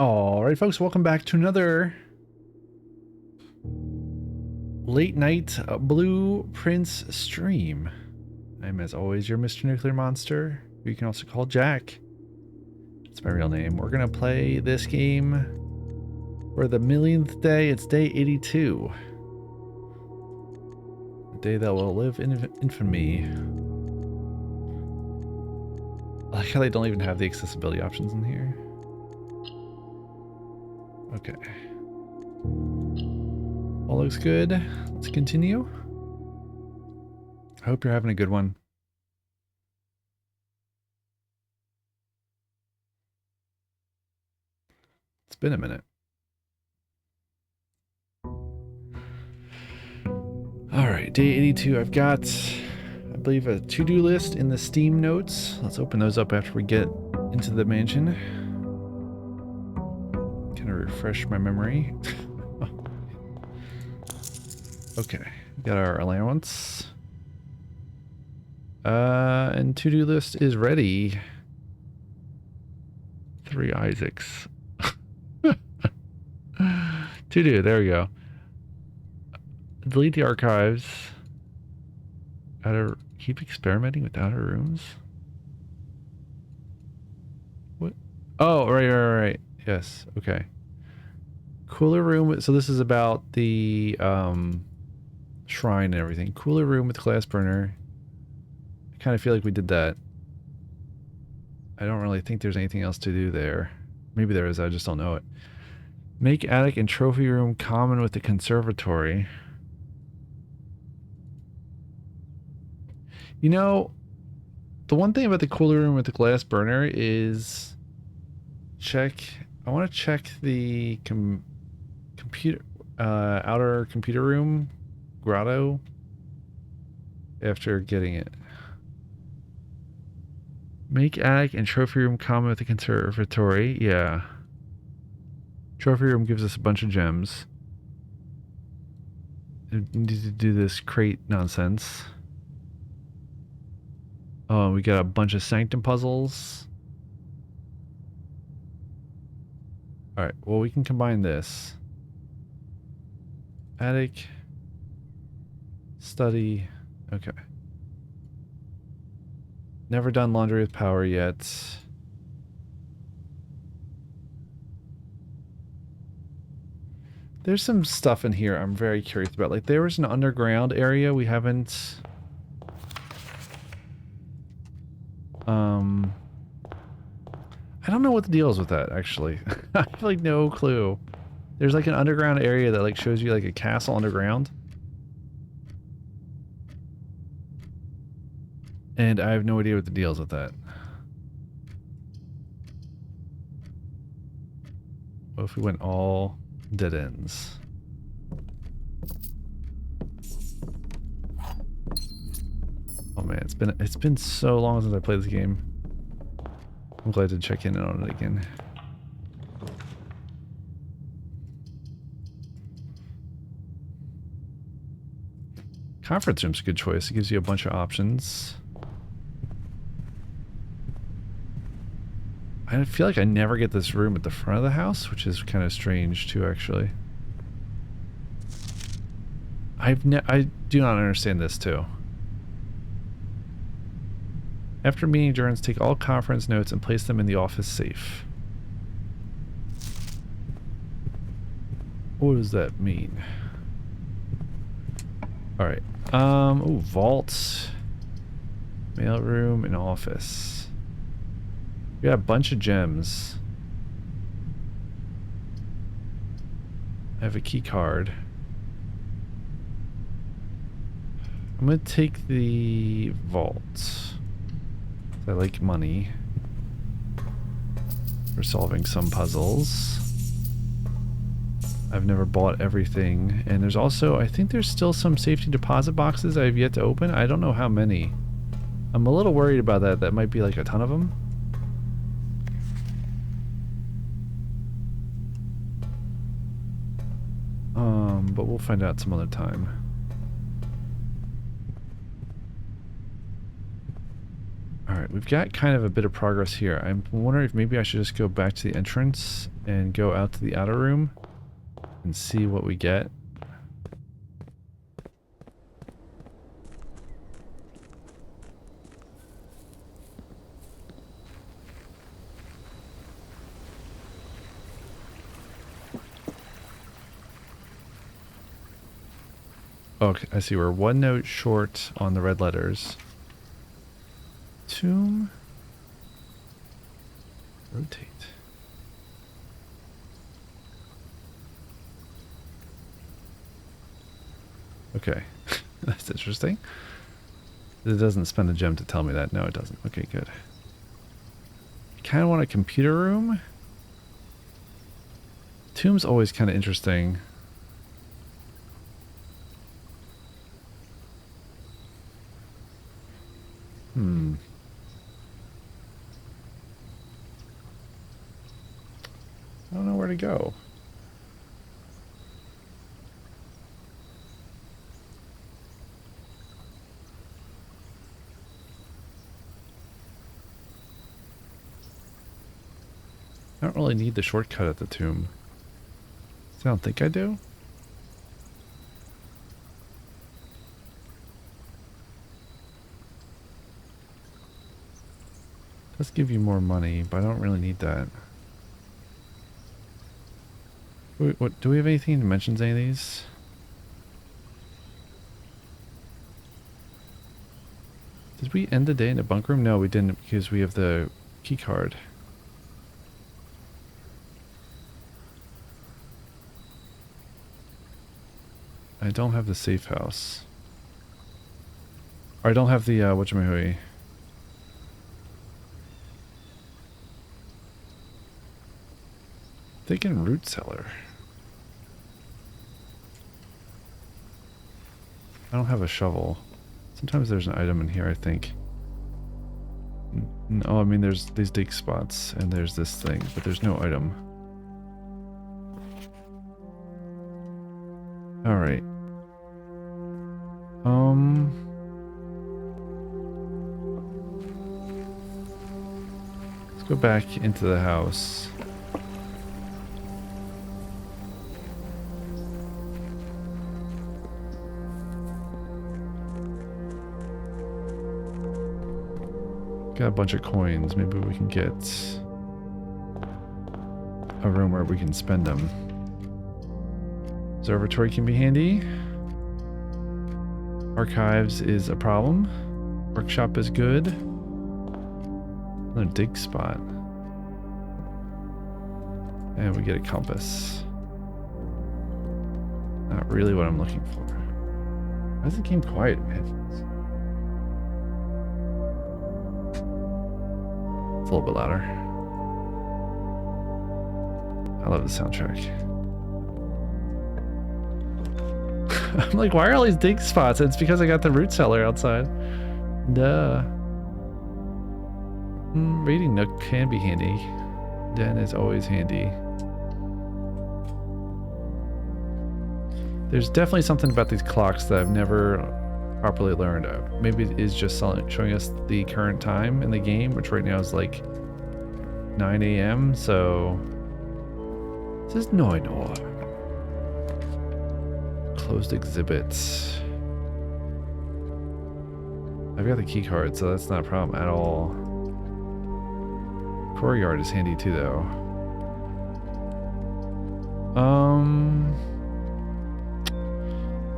Alright folks, welcome back to another late night Blueprints stream. I'm as always your Mr. Nuclear Monster, who you can also call Jack. That's my real name. We're gonna play this game for the millionth day. It's day 82. A day that will live in infamy. I like how they don't even have the accessibility options in here. Okay. All looks good. Let's continue. I hope you're having a good one. It's been a minute. Alright, day 82. I've got, I believe, a to-do list in the Steam notes. Let's open those up after we get into the mansion. Kind of refresh my memory. Okay, got our allowance. And to-do list is ready. 3 Isaacs. To-do, there we go. Delete the archives. Keep experimenting with outer rooms. What? Oh, right. Yes, okay. Cooler room, so this is about the shrine and everything. Cooler room with glass burner. I kind of feel like we did that. I don't really think there's anything else to do there. Maybe there is, I just don't know it. Make attic and trophy room common with the conservatory. You know, the one thing about the cooler room with the glass burner is I want to check the computer, outer computer room, grotto, after getting it. Make attic and trophy room common with the conservatory. Yeah. Trophy room gives us a bunch of gems. We need to do this crate nonsense. Oh, we got a bunch of sanctum puzzles. Alright, well, we can combine this. Attic. Study. Okay. Never done laundry with power yet. There's some stuff in here I'm very curious about. Like, there was an underground area we haven't... I don't know what the deal is with that, actually. I have, like, no clue. There's, like, an underground area that, like, shows you, like, a castle underground. And I have no idea what the deal is with that. What if we went all dead ends? Oh man, it's been so long since I played this game. I'm glad to check in on it again. Conference room's a good choice. It gives you a bunch of options. I feel like I never get this room at the front of the house, which is kind of strange too, actually. I do not understand this too. After meeting adjourns, take all conference notes and place them in the office safe. What does that mean? Alright. Ooh, vault. Mail room and office. We got a bunch of gems. I have a key card. I'm gonna take the vault. I like money for solving some puzzles. I've never bought everything, and there's also, I think there's still some safety deposit boxes I have yet to open. I don't know how many. I'm a little worried about that. That might be like a ton of them. But we'll find out some other time. Alright. Alright, we've got kind of a bit of progress here. I'm wondering if maybe I should just go back to the entrance and go out to the outer room and see what we get. Okay, I see we're one note short on the red letters. Tomb. Rotate. Okay, that's interesting. It doesn't spend a gem to tell me that. No, it doesn't. Okay, good. I kind of want a computer room. Tomb's always kind of interesting. I don't know where to go. I don't really need the shortcut at the tomb. I don't think I do. Let's give you more money, but I don't really need that. Wait, what? Do we have anything that mentions any of these? Did we end the day in a bunk room? No, we didn't because we have the key card. I don't have the safe house. Or I don't have the whatchamahooey. Thinking root cellar. I don't have a shovel. Sometimes there's an item in here, I think. No, I mean there's these dig spots and there's this thing, but there's no item. Alright. Let's go back into the house. Got a bunch of coins. Maybe we can get a room where we can spend them. Observatory can be handy. Archives is a problem. Workshop is good. Another dig spot. And we get a compass. Not really what I'm looking for. Why is the game quiet in my headphones? It's a little bit louder. I love the soundtrack. I'm like, why are all these dig spots? It's because I got the root cellar outside. Duh. Reading nook can be handy. Den is always handy. There's definitely something about these clocks that I've never properly learned. Maybe it is just showing us the current time in the game, which right now is like 9 a.m. So this is 9 hour. Closed exhibits. I've got the key card, so that's not a problem at all. Courtyard is handy too, though.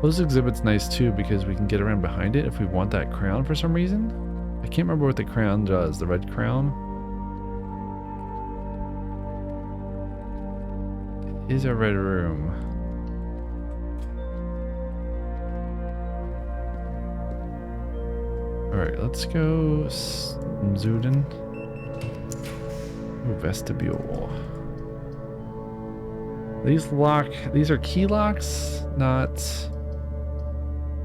Closed exhibit's nice too because we can get around behind it if we want that crown for some reason. I can't remember what the crown does. The red crown. It is a red room. Alright, let's go Zuden. Ooh, vestibule. These are key locks, not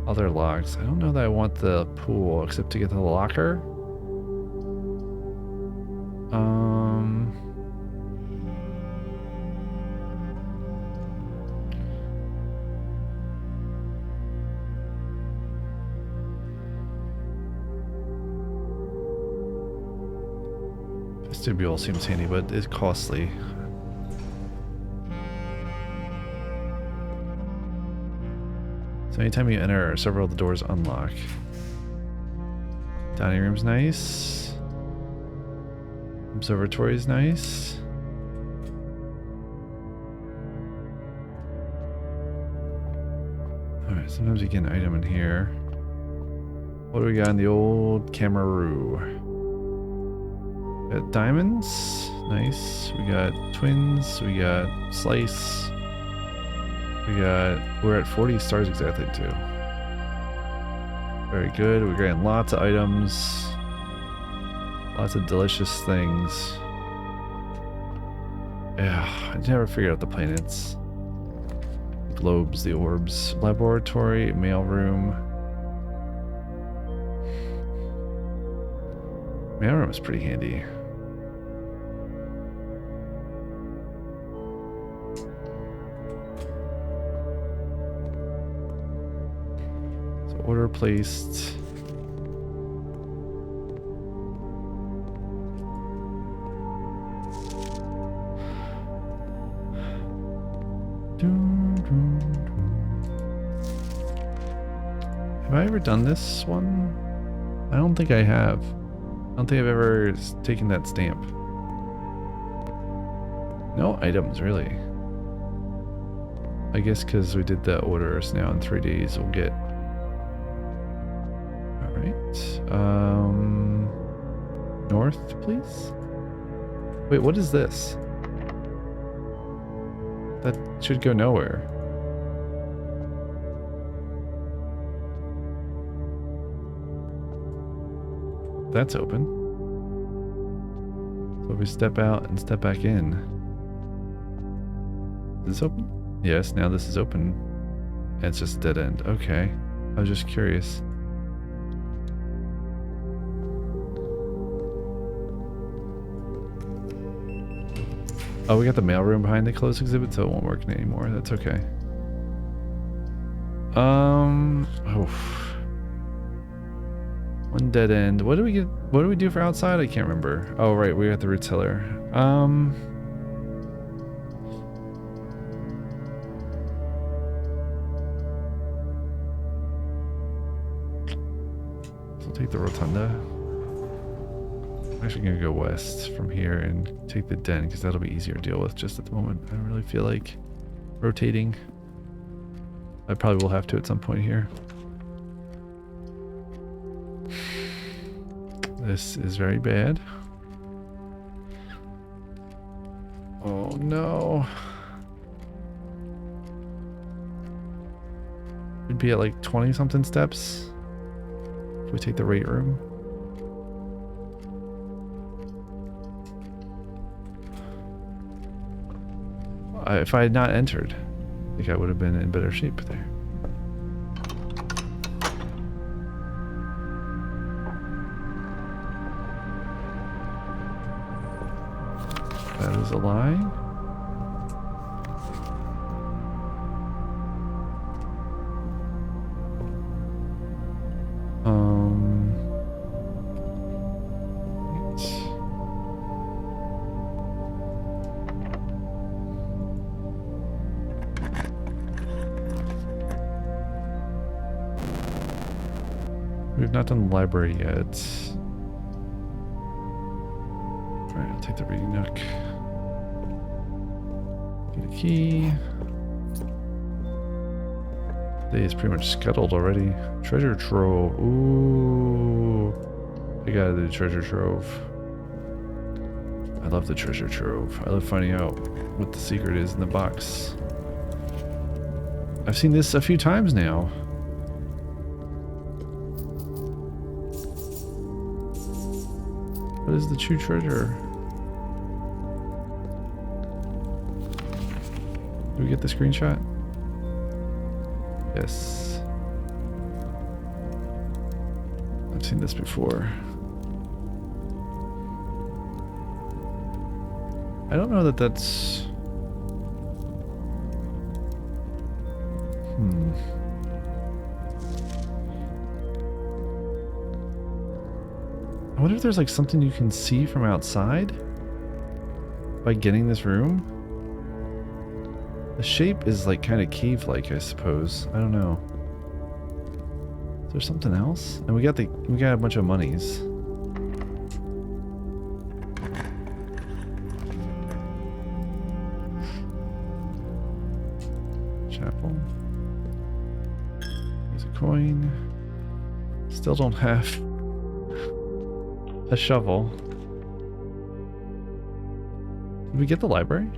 other locks. I don't know that I want the pool except to get to the locker. Vestibule seems handy, but it's costly. So anytime you enter, several of the doors unlock. Dining room's nice. Observatory's nice. Alright, sometimes you get an item in here. What do we got in the old Camaroo? Got diamonds. Nice. We got twins. We got slice. We're at 40 stars exactly too. Very good. We're getting lots of items. Lots of delicious things. Yeah, I never figured out the planets. The globes, the orbs. Laboratory, mailroom. Mailroom is pretty handy. Order placed. Have I ever done this one? I don't think I have. I don't think I've ever taken that stamp. No items, really. I guess because we did the orders now in 3 days, we'll get... North, please? Wait, what is this? That should go nowhere. That's open. So we step out and step back in. Is this open? Yes, now this is open. And it's just a dead end. Okay. I was just curious. Oh, we got the mailroom behind the closed exhibit, so it won't work anymore. That's okay. One dead end. What do we get? What do we do for outside? I can't remember. Oh, right, we got the root cellar. So we'll take the rotunda. I'm actually gonna go west from here and take the den because that'll be easier to deal with just at the moment. I don't really feel like rotating. I probably will have to at some point here. This is very bad. Oh no. We'd be at like 20 something steps if we take the right room. If I had not entered, I think I would have been in better shape there. That is a lie. We've not done the library yet. Alright, I'll take the reading nook. Get a key. Day is pretty much scuttled already. Treasure trove. Ooh. I gotta do treasure trove. I love the treasure trove. I love finding out what the secret is in the box. I've seen this a few times now. What is the true treasure? Do we get the screenshot? Yes. I've seen this before. I don't know that that's... I wonder if there's like something you can see from outside. by getting this room? The shape is like kind of cave-like, I suppose. I don't know. Is there something else? And we got a bunch of monies. Chapel. There's a coin. Still don't have a shovel. Did we get the library?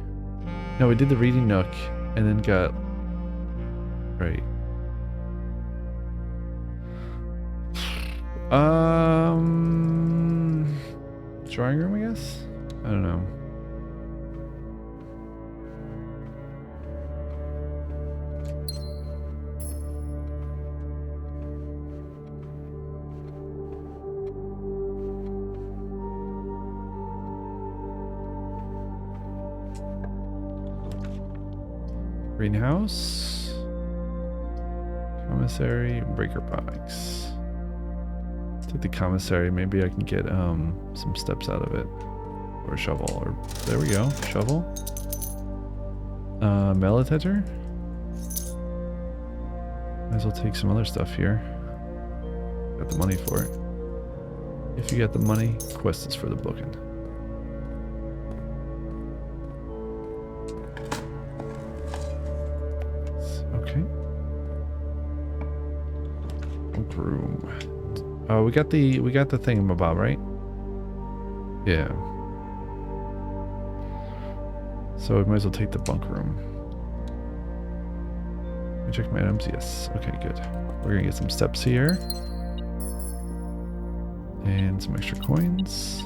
No, we did the reading nook and then got... Right. Drawing room, I guess? I don't know. Greenhouse. Commissary, breaker box. Take the commissary, maybe I can get some steps out of it. Or a shovel, or there we go, shovel. Melitator. Might as well take some other stuff here. Got the money for it. If you got the money, quest is for the booking. Okay. Book room. Oh, we got the thingamabob, right? Yeah. So we might as well take the bunk room. Let me check my items. Yes. Okay, good. We're gonna get some steps here. And some extra coins.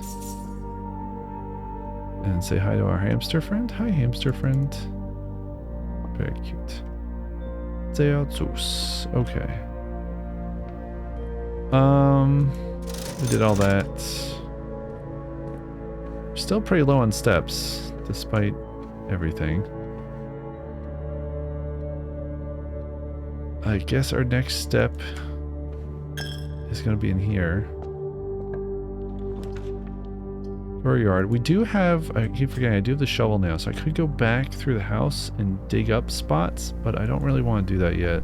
And say hi to our hamster friend. Hi, hamster friend. Very cute. Zeus. Okay. We did all that. We're still pretty low on steps, despite everything. I guess our next step is going to be in here. Dooryard. We do have, I keep forgetting, I do have the shovel now, so I could go back through the house and dig up spots, but I don't really want to do that yet.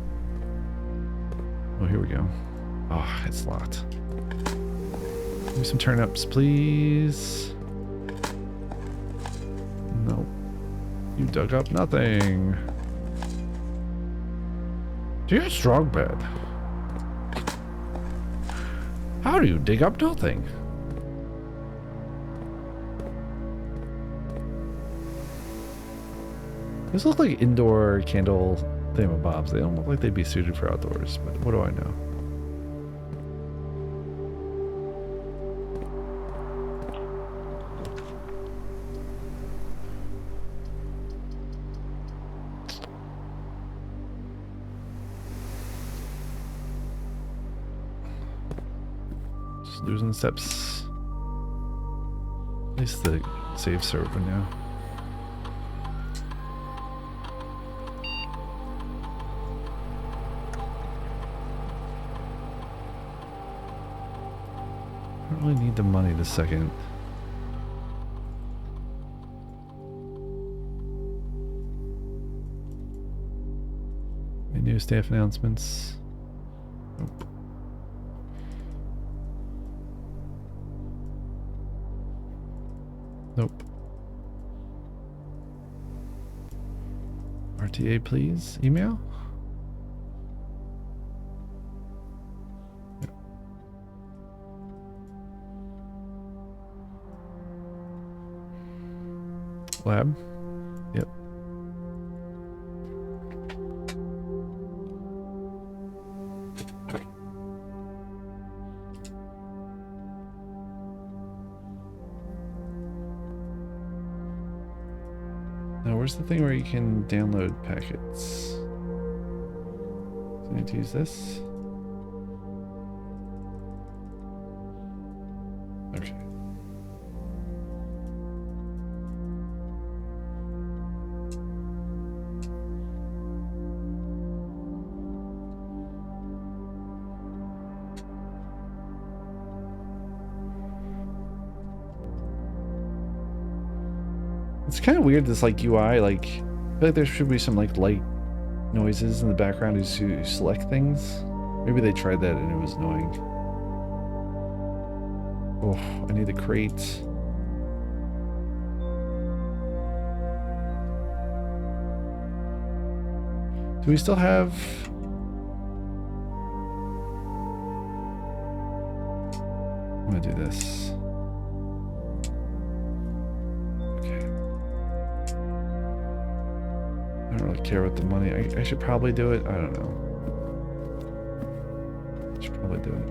Oh, here we go. Oh, it's locked. Give me some turnips, please. Nope. You dug up nothing. Dear Strongbed, how do you dig up nothing? These look like indoor candle thingamabobs. They don't look like they'd be suited for outdoors, but what do I know? Just losing steps. At least the save server now. I don't really need the money this second. Any new staff announcements? Nope. Nope. RTA, please. Email? Yep. Lab? Yep. Now, where's the thing where you can download packets? Do I need to use this? Okay. It's kind of weird, this like UI, like, I feel like there should be some like light noises in the background as you select things. Maybe they tried that and it was annoying. Oh, I need the crate. Do we still have... I'm gonna do this. Okay. I don't really care about the money. I should probably do it. I don't know. I should probably do it.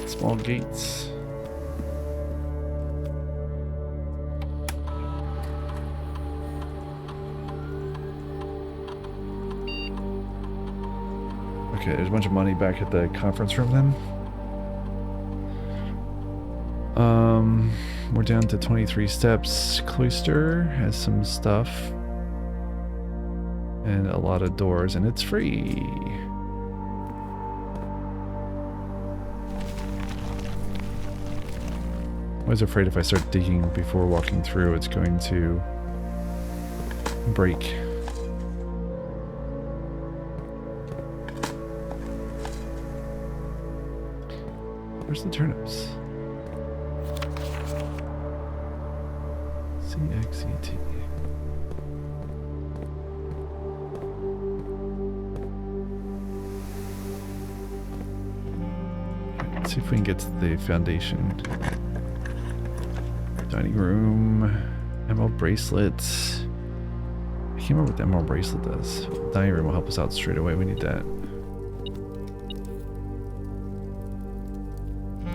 8 small gates. Okay, there's a bunch of money back at the conference room then. We're down to 23 steps. Cloister has some stuff. And a lot of doors, and it's free. I was afraid if I start digging before walking through, it's going to break. Where's the turnips? CXET. Let's see if we can get to the foundation. Dining room. Emerald bracelet. I can't remember what the emerald bracelet does. Dining room will help us out straight away. We need that.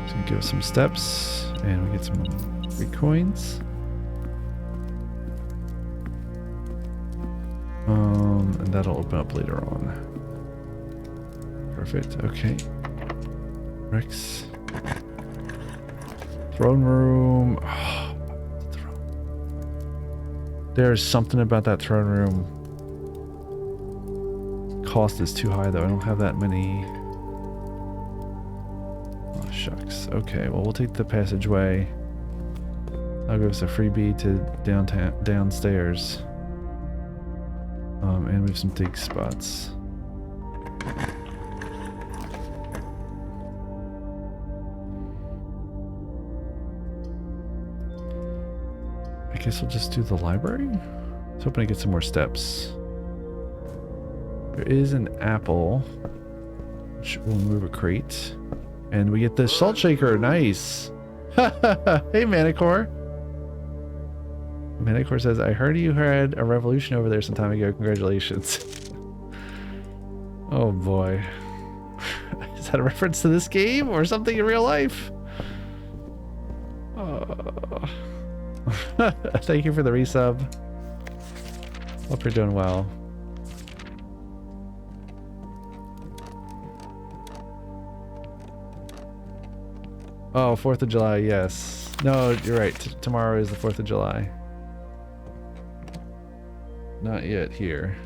So give us some steps, and we get some free coins. And that'll open up later on. Perfect. Okay. Rex. Throne room. Oh, the throne. There's something about that throne room. Cost is too high though. I don't have that many. Oh shucks. Okay, well we'll take the passageway. I'll give us a freebie to downstairs. And we have some dig spots. I guess we'll just do the library. I was hoping to get some more steps. There is an apple, which will move a crate. And we get the salt shaker. Nice. Hey, Manicore. Manicore says, I heard you had a revolution over there some time ago. Congratulations. Oh boy. Is that a reference to this game or something in real life? Oh. Thank you for the resub. Hope you're doing well. Oh, 4th of July, yes. No, you're right. Tomorrow is the 4th of July. Not yet here.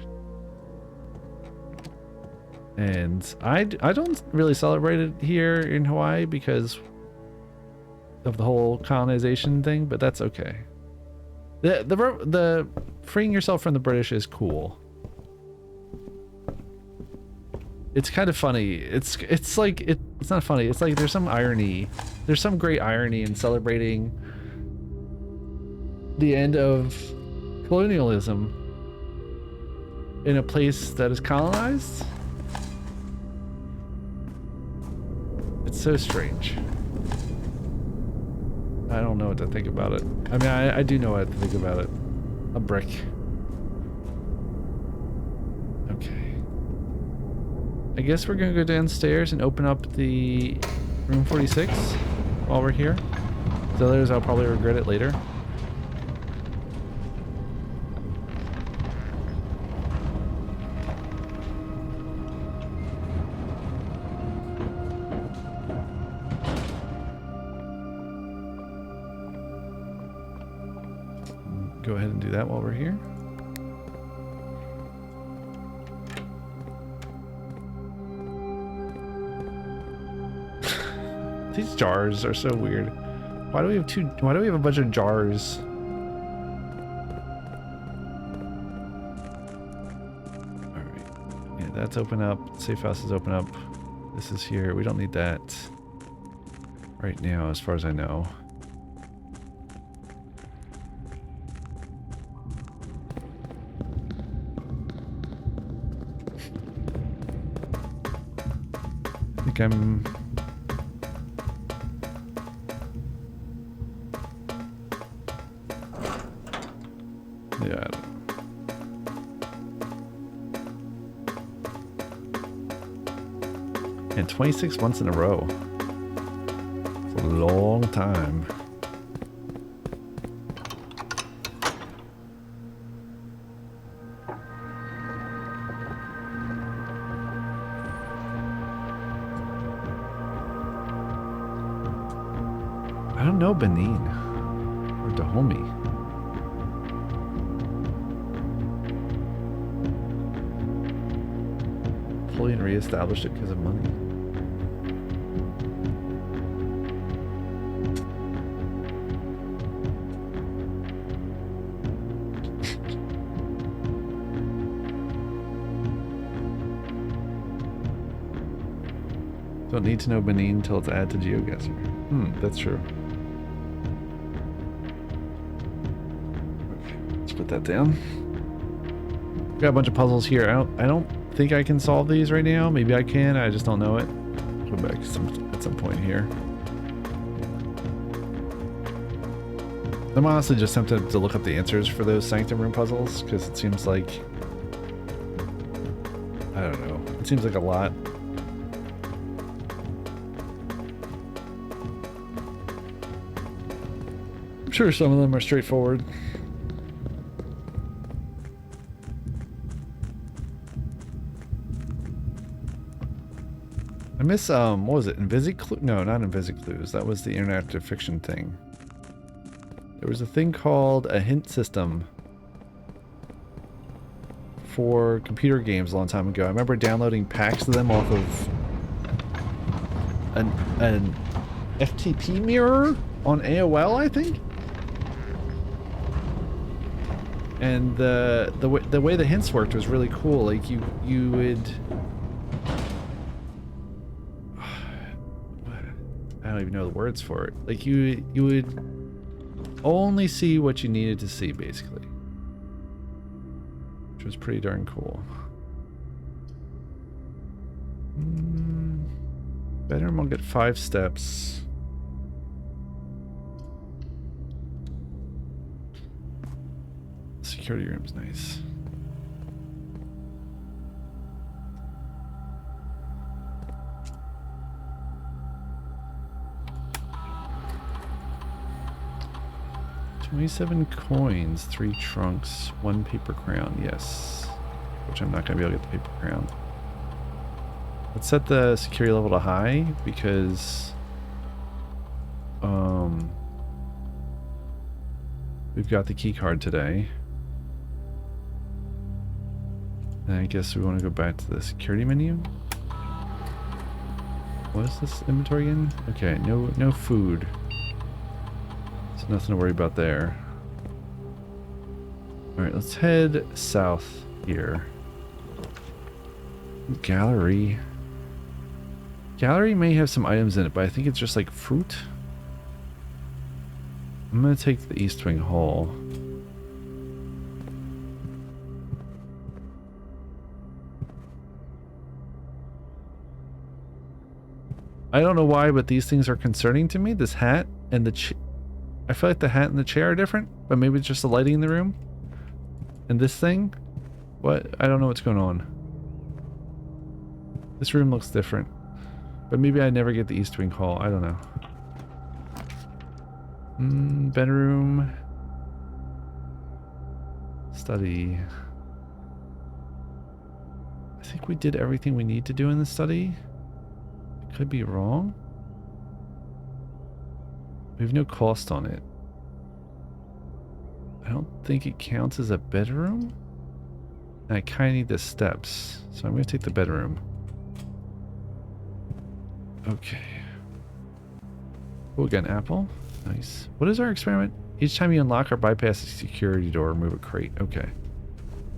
And I don't really celebrate it here in Hawaii because of the whole colonization thing, but that's okay. The freeing yourself from the British is cool. It's kind of funny. It's like it's not funny. It's like there's some irony. There's some great irony in celebrating the end of colonialism in a place that is colonized. It's so strange. I don't know what to think about it. I mean, I do know what to think about it. A brick. Okay. I guess we're gonna go downstairs and open up the room 46 while we're here. So others, I'll probably regret it later. Go ahead and do that while we're here. These jars are so weird. Why do we have a bunch of jars? That's open up. Safe house is open up. This is here. We don't need that right now, as far as I know. I think I'm... Yeah, I don't know. And 26 months in a row. It's a long time. I don't know Benin or Dahomey. Napoleon reestablished it because of money. Don't need to know Benin until it's added to GeoGuessr. That's true. Okay, let's put that down. Got a bunch of puzzles here. I don't think I can solve these right now. Maybe I can. I just don't know it. Go back at some point here. I'm honestly just tempted to look up the answers for those Sanctum Room puzzles because it seems like, I don't know. It seems like a lot. I'm sure some of them are straightforward. I miss, what was it? Invisiclues? No, not Invisiclues. That was the interactive fiction thing. There was a thing called a hint system for computer games a long time ago. I remember downloading packs of them off of an FTP mirror on AOL, I think. And the way the hints worked was really cool. Like you would, I don't even know the words for it. Like you would only see what you needed to see, basically, which was pretty darn cool. Bedroom, I'll get 5 steps. Security room's nice. $27 coins, 3 trunks, 1 paper crown. Yes, which I'm not gonna be able to get the paper crown. Let's set the security level to high because we've got the key card today. And I guess we want to go back to the security menu. What is this inventory in? Okay, no food. So nothing to worry about there. Alright, let's head south here. Gallery. Gallery may have some items in it, but I think it's just like fruit. I'm gonna take the East Wing Hall. I don't know why, but these things are concerning to me. This hat and the I feel like the hat and the chair are different, but maybe it's just the lighting in the room. And this thing? What? I don't know what's going on. This room looks different. But maybe I never get the East Wing Hall. I don't know. Bedroom. Study. I think we did everything we need to do in the study. Could be wrong. We have no cost on it. I don't think it counts as a bedroom. And I kind of need the steps. So I'm going to take the bedroom. Okay. Oh, we got an apple. Nice. What is our experiment? Each time you unlock or bypass a security door, remove a crate. Okay.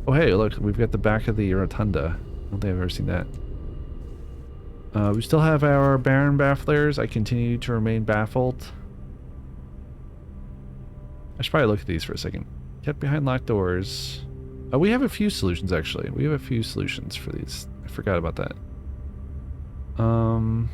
Oh, hey, look. We've got the back of the rotunda. don't think I've ever seen that. We still have our Baron Bafflers. I continue to remain baffled. I should probably look at these for a second. Kept behind locked doors. We have a few solutions, actually. We have a few solutions for these. I forgot about that. Oh,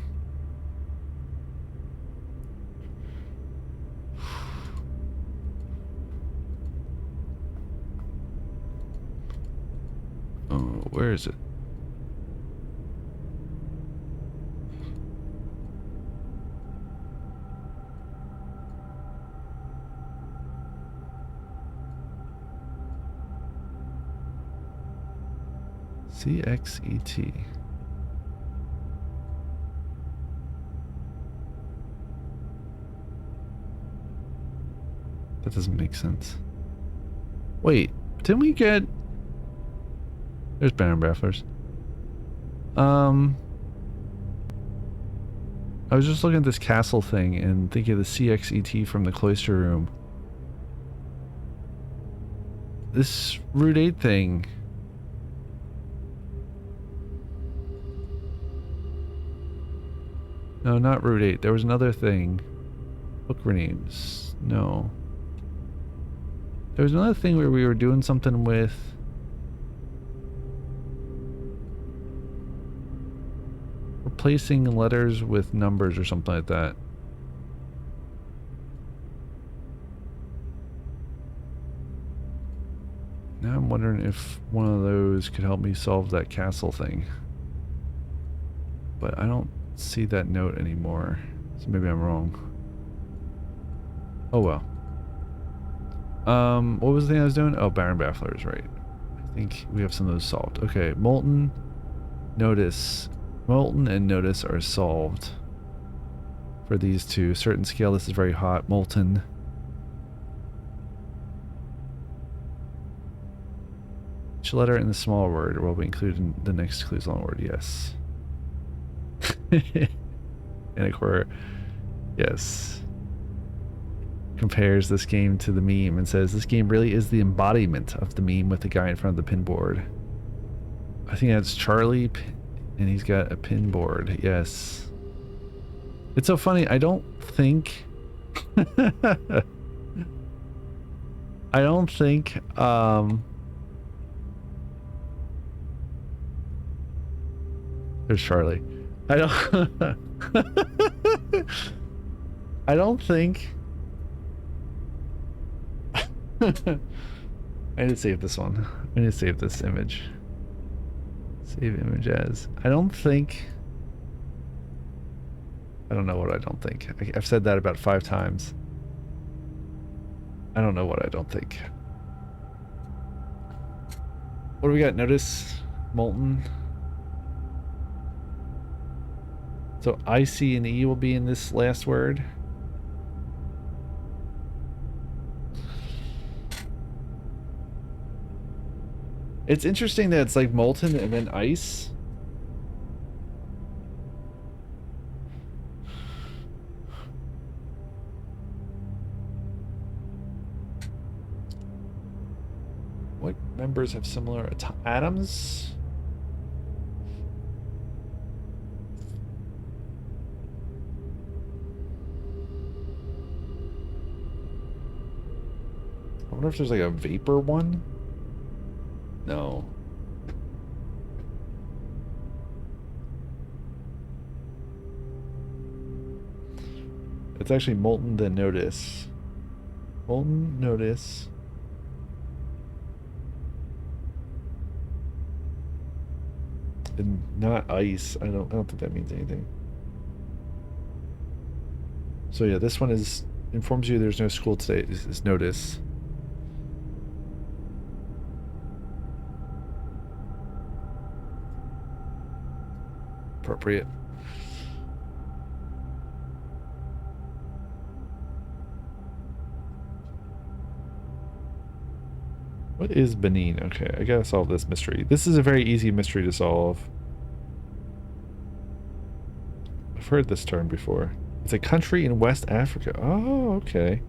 where is it? CXET. That doesn't make sense. Wait, didn't we get... There's Baron Bafflers. I was just looking at this castle thing and thinking of the CXET from the cloister room. This Route 8 thing... No, not Route 8. There was another thing. Book names. No. There was another thing where we were doing something with... replacing letters with numbers or something like that. Now I'm wondering if one of those could help me solve that castle thing. But I don't see that note anymore, so maybe I'm wrong. Oh well. What was the thing I was doing? Oh, Baron Bafflers, right. I think we have some of those solved. Okay, Molten, Notice. Molten and Notice are solved for these two. Certain scale, this is very hot. Molten. Each letter in the small word will be included in the next clue's long word, yes. And a quarter, yes. Compares this game to the meme and says this game really is the embodiment of the meme with the guy in front of the pin board. I think that's Charlie, and he's got a pin board. Yes. It's so funny. I don't think. I don't think. There's Charlie. I don't. I don't think. I need to save this one. I need to save this image. Save image as. I don't think. I don't know what I don't think. I've said that about 5 times. I don't know what I don't think. What do we got? Notice, Molten. So I, C, and E will be in this last word. It's interesting that it's like molten and then ice. What members have similar atoms? I wonder if there's like a vapor one? No. It's actually Molten then Notice. Molten, Notice. And not ice. I don't think that means anything. So yeah, this one is informs you there's no school today. This is Notice. Appropriate. What is Benin? Okay, I gotta solve this mystery. This is a very easy mystery to solve. I've heard this term before. It's a country in West Africa. Oh, okay.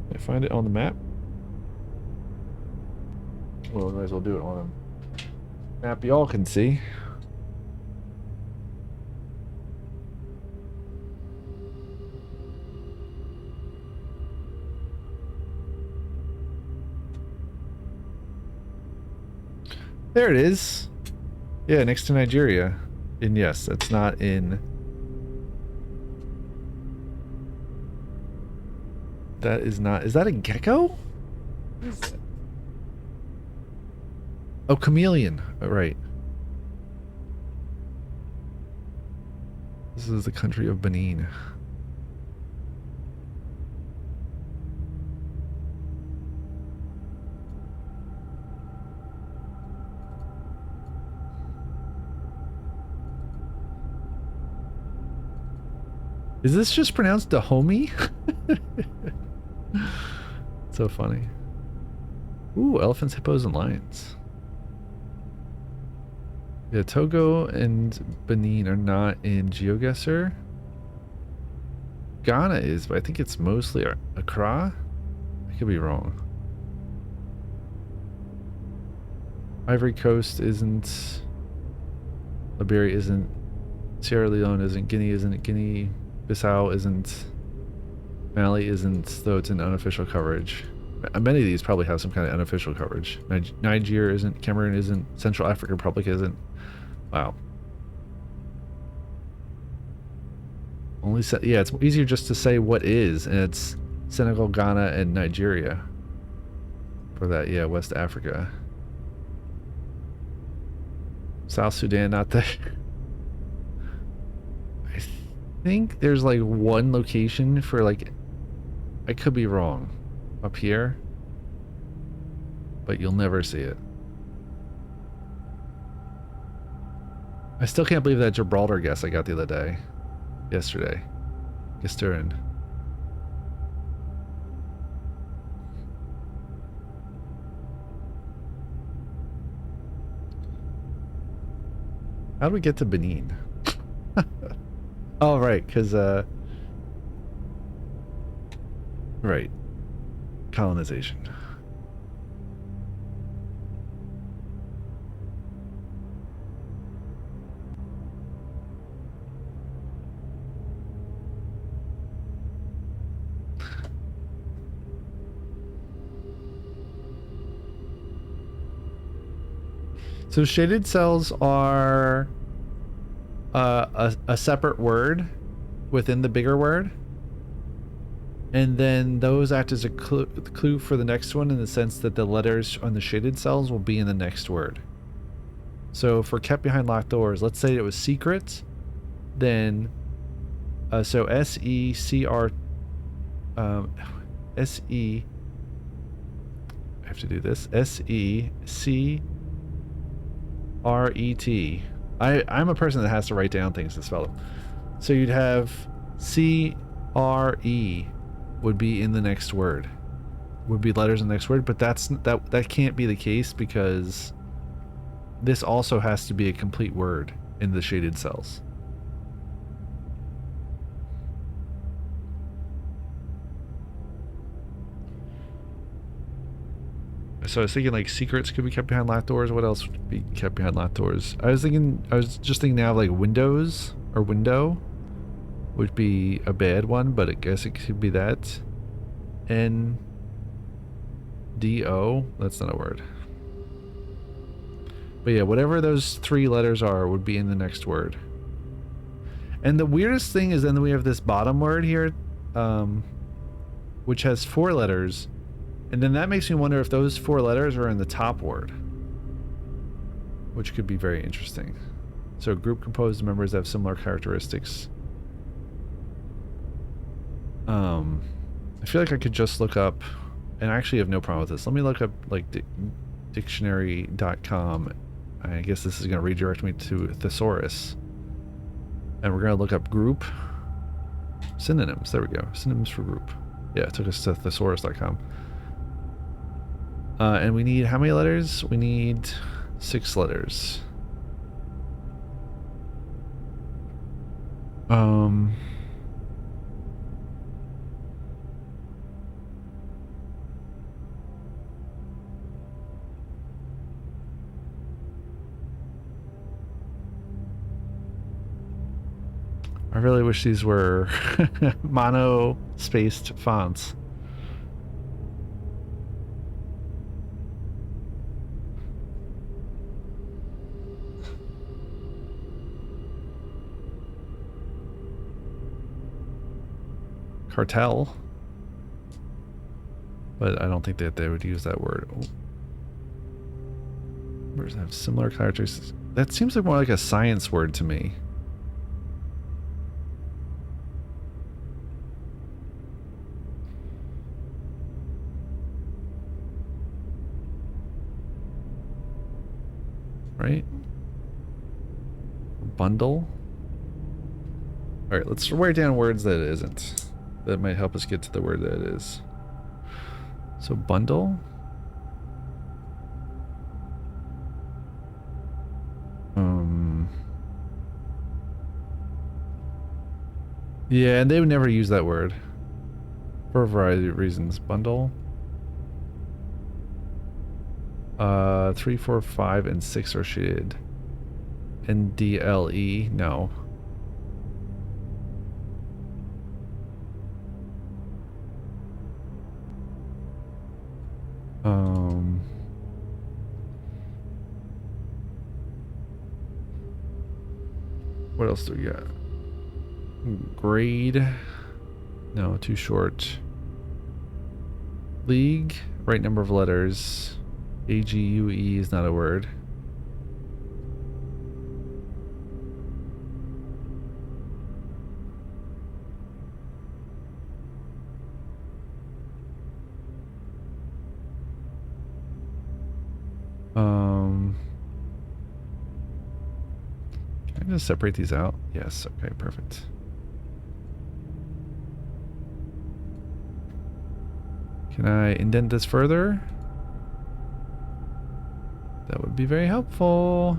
Can I find it on the map? Well, we might as well do it on a map y'all can see. There it is. Yeah, next to Nigeria. And yes, that's not in... That is not... Is that a gecko? What is that? Oh, chameleon. Oh, right. This is the country of Benin. Is this just pronounced Dahomey? So funny. Ooh, elephants, hippos, and lions. Yeah, Togo and Benin are not in GeoGuessr. Ghana is, but I think it's mostly Accra. I could be wrong. Ivory Coast isn't. Liberia isn't. Sierra Leone isn't. Guinea isn't. Guinea Bissau isn't. Mali isn't, though it's in unofficial coverage. Many of these probably have some kind of unofficial coverage. Niger isn't. Cameroon isn't. Central African Republic isn't. Wow. Only yeah, it's easier just to say what is, and it's Senegal, Ghana, and Nigeria. For that, yeah, West Africa. South Sudan, not there. I think there's like one location for like, I could be wrong, up here, but you'll never see it. I still can't believe that Gibraltar guess I got the other day. Yesterday. Gestern. How do we get to Benin? Oh, right, because, right. Colonization. So shaded cells are a separate word within the bigger word, and then those act as a clue for the next one in the sense that the letters on the shaded cells will be in the next word. So for kept behind locked doors, let's say it was secret, then so S-E-C-R S-E I have to do this S-E-C R-E-T. I'm a person that has to write down things to spell them. So you'd have C-R-E would be in the next word. Would be letters in the next word, but that can't be the case because this also has to be a complete word in the shaded cells. So I was thinking like secrets could be kept behind locked doors. What else would be kept behind locked doors? I was just thinking now of like windows or window would be a bad one, but I guess it could be that. N-D-O, that's not a word. But yeah, whatever those three letters are would be in the next word. And the weirdest thing is then we have this bottom word here, which has 4 letters. And then that makes me wonder if those 4 letters are in the top word, which could be very interesting. So a group composed of members that have similar characteristics. I feel like I could just look up, and I actually have no problem with this. Let me look up like dictionary.com. I guess this is going to redirect me to thesaurus. And we're going to look up group synonyms. There we go. Synonyms for group. Yeah, it took us to thesaurus.com. And we need how many letters? We need 6 letters. I really wish these were mono-spaced fonts. Cartel. But I don't think that they would use that word. Oh. Words have similar characteristics. That seems like more like a science word to me. Right? Bundle. All right, let's write down words that it isn't. That might help us get to the word that it is. So bundle. Yeah, and they would never use that word. For a variety of reasons. Bundle. 3, 4, 5, and 6 are shaded. NDLE, no. What else do we got? Grade. No, too short. League. Right number of letters. AGUE is not a word. Can I just separate these out? Yes, okay, perfect. Can I indent this further? That would be very helpful.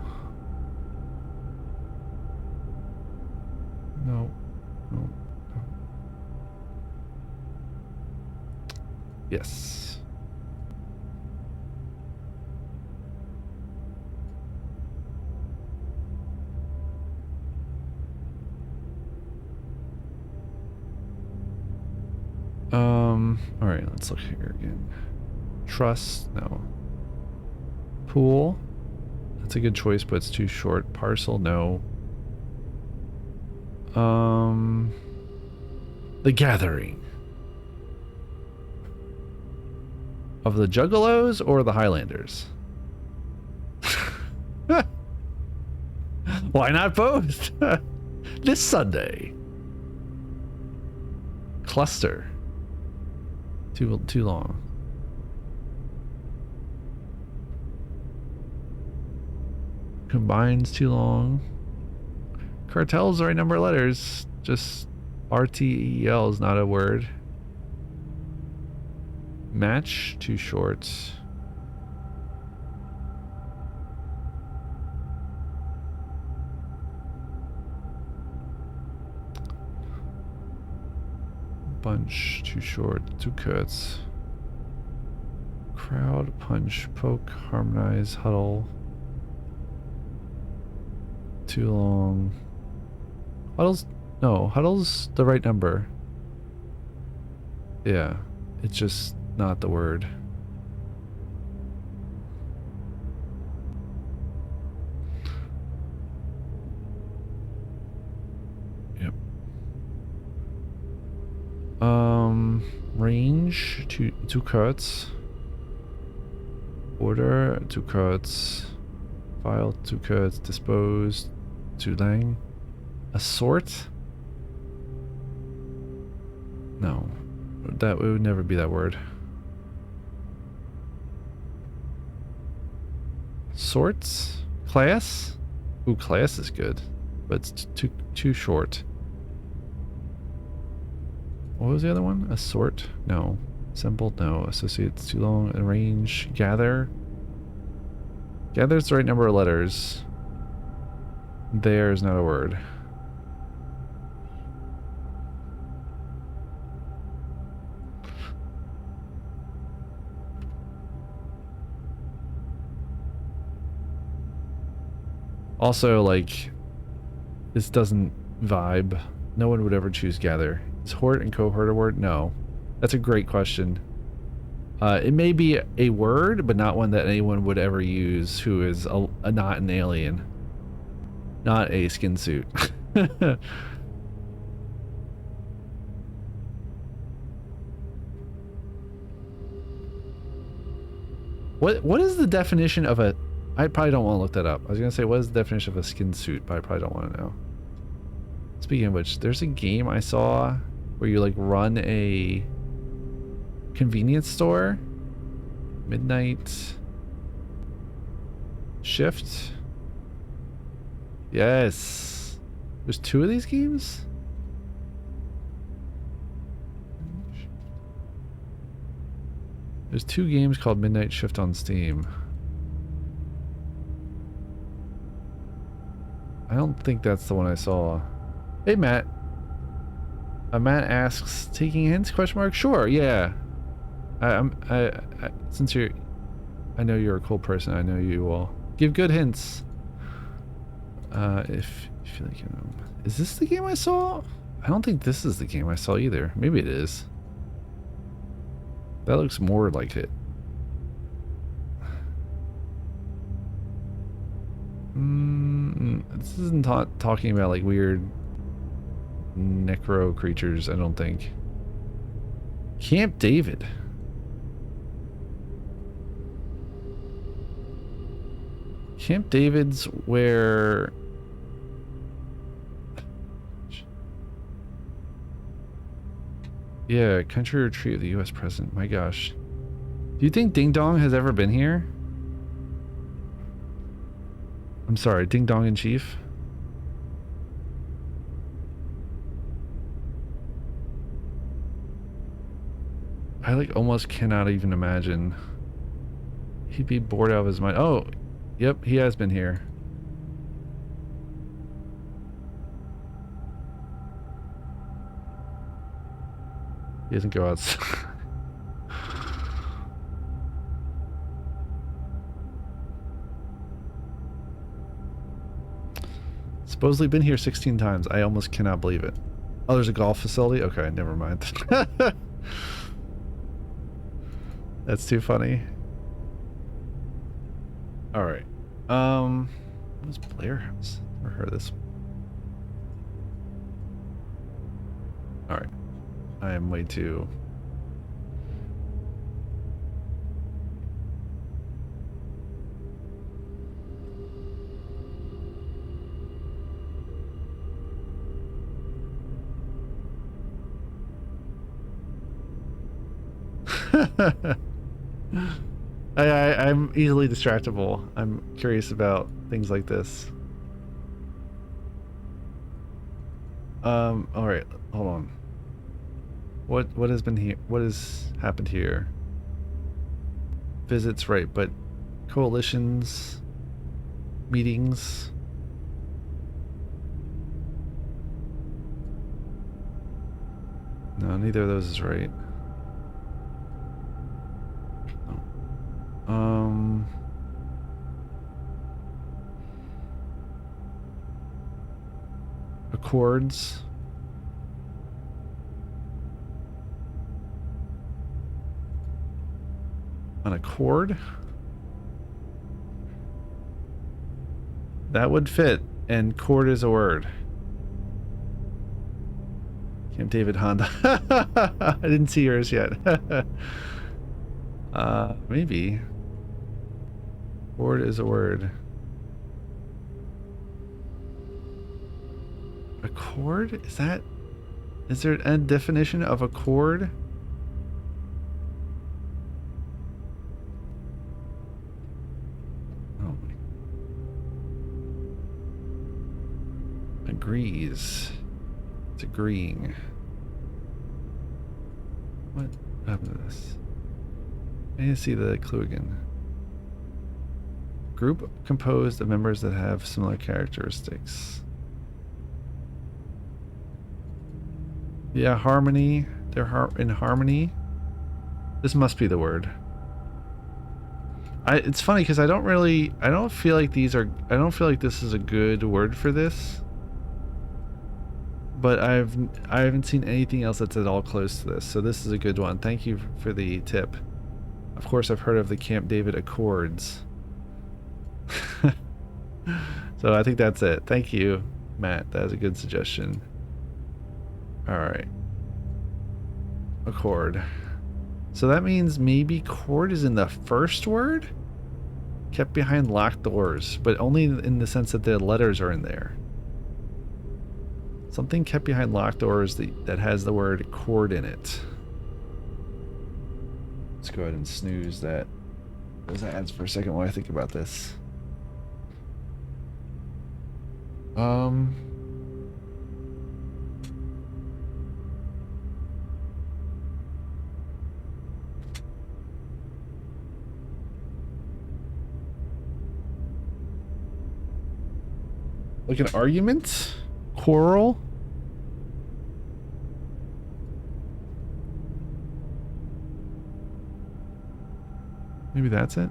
No. No. No. Yes. All right, let's look here again. Trust, no. Pool, that's a good choice, but it's too short. Parcel, no. The Gathering. Of the Juggalos or the Highlanders? Why not both? This Sunday. Cluster. Too long. Combines too long. Cartel's the right number of letters. Just RTEL is not a word. Match, too short. Bunch, too short, too cuts. Crowd, punch, poke, harmonize, huddle. Too long. Huddle's, no, huddle's the right number. Yeah, it's just not the word. Yep. Range, two cuts. Order, 2 cuts. File, 2 cuts. Dispose, 2 lang. Assort? No. That would never be that word. Sorts? Class? Ooh, class is good. But it's too short. What was the other one? Assort? No. Assembled? No. Associates too long. Arrange. Gather? Gather's the right number of letters. There is not a word. Also, like, this doesn't vibe. no one would ever choose gather. Is hort and cohort a word? No. That's a great question. It may be a word, but not one that anyone would ever use who is not an alien. Not a skin suit. What is the definition of a... I probably don't want to look that up. I was going to say, what is the definition of a skin suit? But I probably don't want to know. Speaking of which, there's a game I saw where you like run a convenience store. Midnight Shift. Yes. There's 2 of these games? There's 2 games called Midnight Shift on Steam. I don't think that's the one I saw. Hey, Matt. Matt asks, taking hints, question mark? Sure, yeah. Since I know you're a cool person, I know you will give good hints. If you feel like, is this the game I saw? I don't think this is the game I saw either. Maybe it is. That looks more like it. This isn't talking about like weird necro creatures, I don't think. Camp David. Camp David's where... Yeah, country retreat of the U.S. president. My gosh. Do you think Ding Dong has ever been here? I'm sorry, Ding Dong in Chief? I like almost cannot even imagine. He'd be bored out of his mind. Oh, yep, he has been here. He doesn't go outside. Supposedly been here 16 times. I almost cannot believe it. Oh, there's a golf facility? Okay, never mind. That's too funny. Alright. What is Blair House? Never heard of this. Alright. I am way too... I'm easily distractible. I'm curious about things like this. All right, hold on. What has been here? What has happened here? Visits, right? But coalitions, meetings. No, neither of those is right. Accords. An accord? That would fit, and cord is a word. Camp David Honda. I didn't see yours yet. Maybe. Cord is a word. Accord? Is there a definition of accord? Oh my. Agrees. It's agreeing. What happened to this? I need to see the clue again. Group composed of members that have similar characteristics. Yeah, harmony. They're in harmony. This must be the word. It's funny because I don't feel like this is a good word for this. but I haven't seen anything else that's at all close to this, so this is a good one. Thank you for the tip. Of course, I've heard of the Camp David Accords. So I think that's it. Thank you, Matt. That was a good suggestion. Alright. Accord. So that means maybe cord is in the first word? Kept behind locked doors, but only in the sense that the letters are in there. Something kept behind locked doors that has the word cord in it. Let's go ahead and snooze those ads for a second while I think about this. Like an argument? Quarrel? Maybe that's it?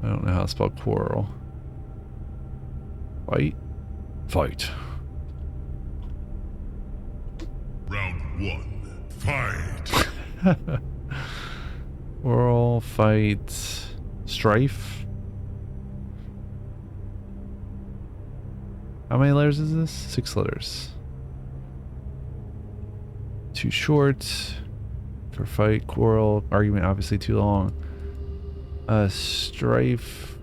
I don't know how to spell quarrel. Fight? Fight. Round 1. Fight! Quarrel, fight, strife. How many letters is this? 6 letters. Too short for fight, quarrel, argument obviously too long. Strife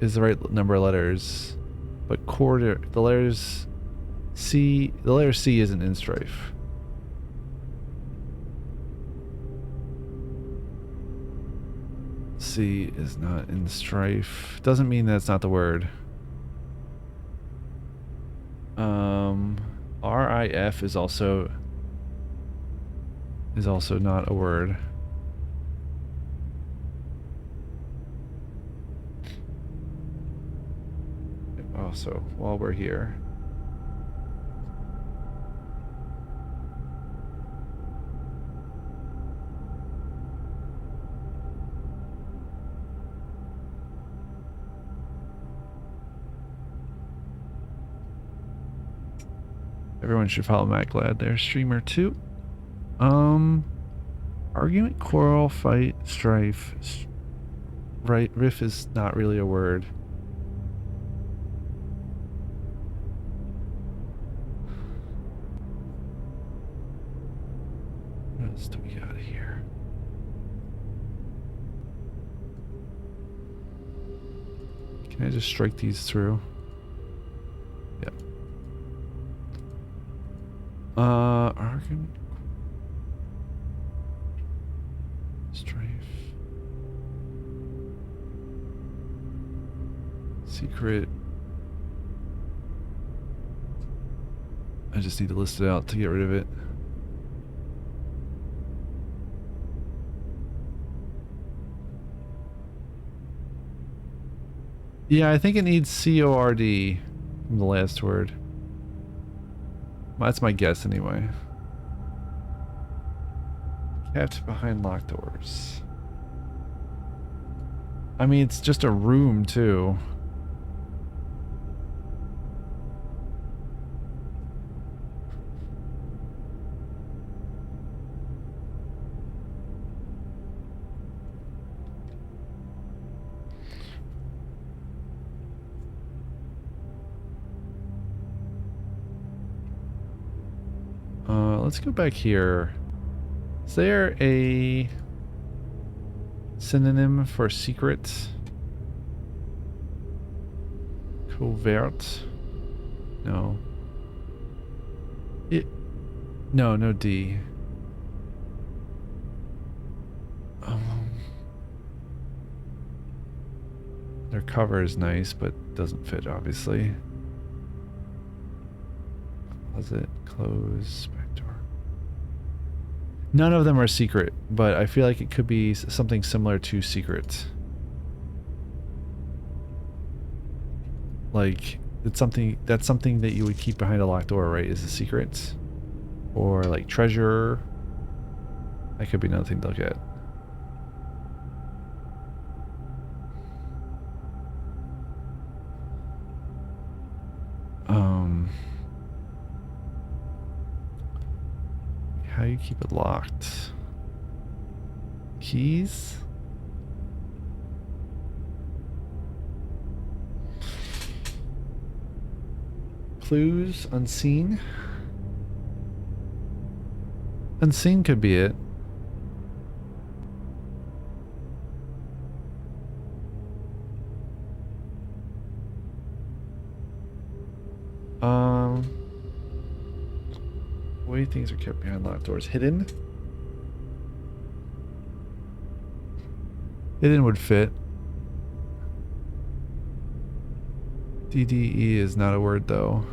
is the right number of letters, but quarter, the letter C isn't in strife. C is not in strife. Doesn't mean that's not the word. RIF is also not a word. Also, while we're here, everyone should follow Matt Glad there, streamer 2. Argument, quarrel, fight, strife. Right, riff is not really a word. What else do we got here? Can I just strike these through? Yep. Argument. Strife. Secret. I just need to list it out to get rid of it. Yeah, I think it needs C-O-R-D from the last word. That's my guess anyway. Kept behind locked doors. I mean, it's just a room too. Let's go back here. Is there a synonym for secret? Covert? No. No D. Their cover is nice, but doesn't fit, obviously. Closet, close, back door. None of them are secret, but I feel like it could be something similar to secret. Like, that's something that you would keep behind a locked door, right? Is a secret. Or like treasure. That could be another thing to look at. How do you keep it locked? Keys? Clues? Unseen? Unseen could be it. What do you think are kept behind locked doors? Hidden? Hidden would fit. DDE is not a word though.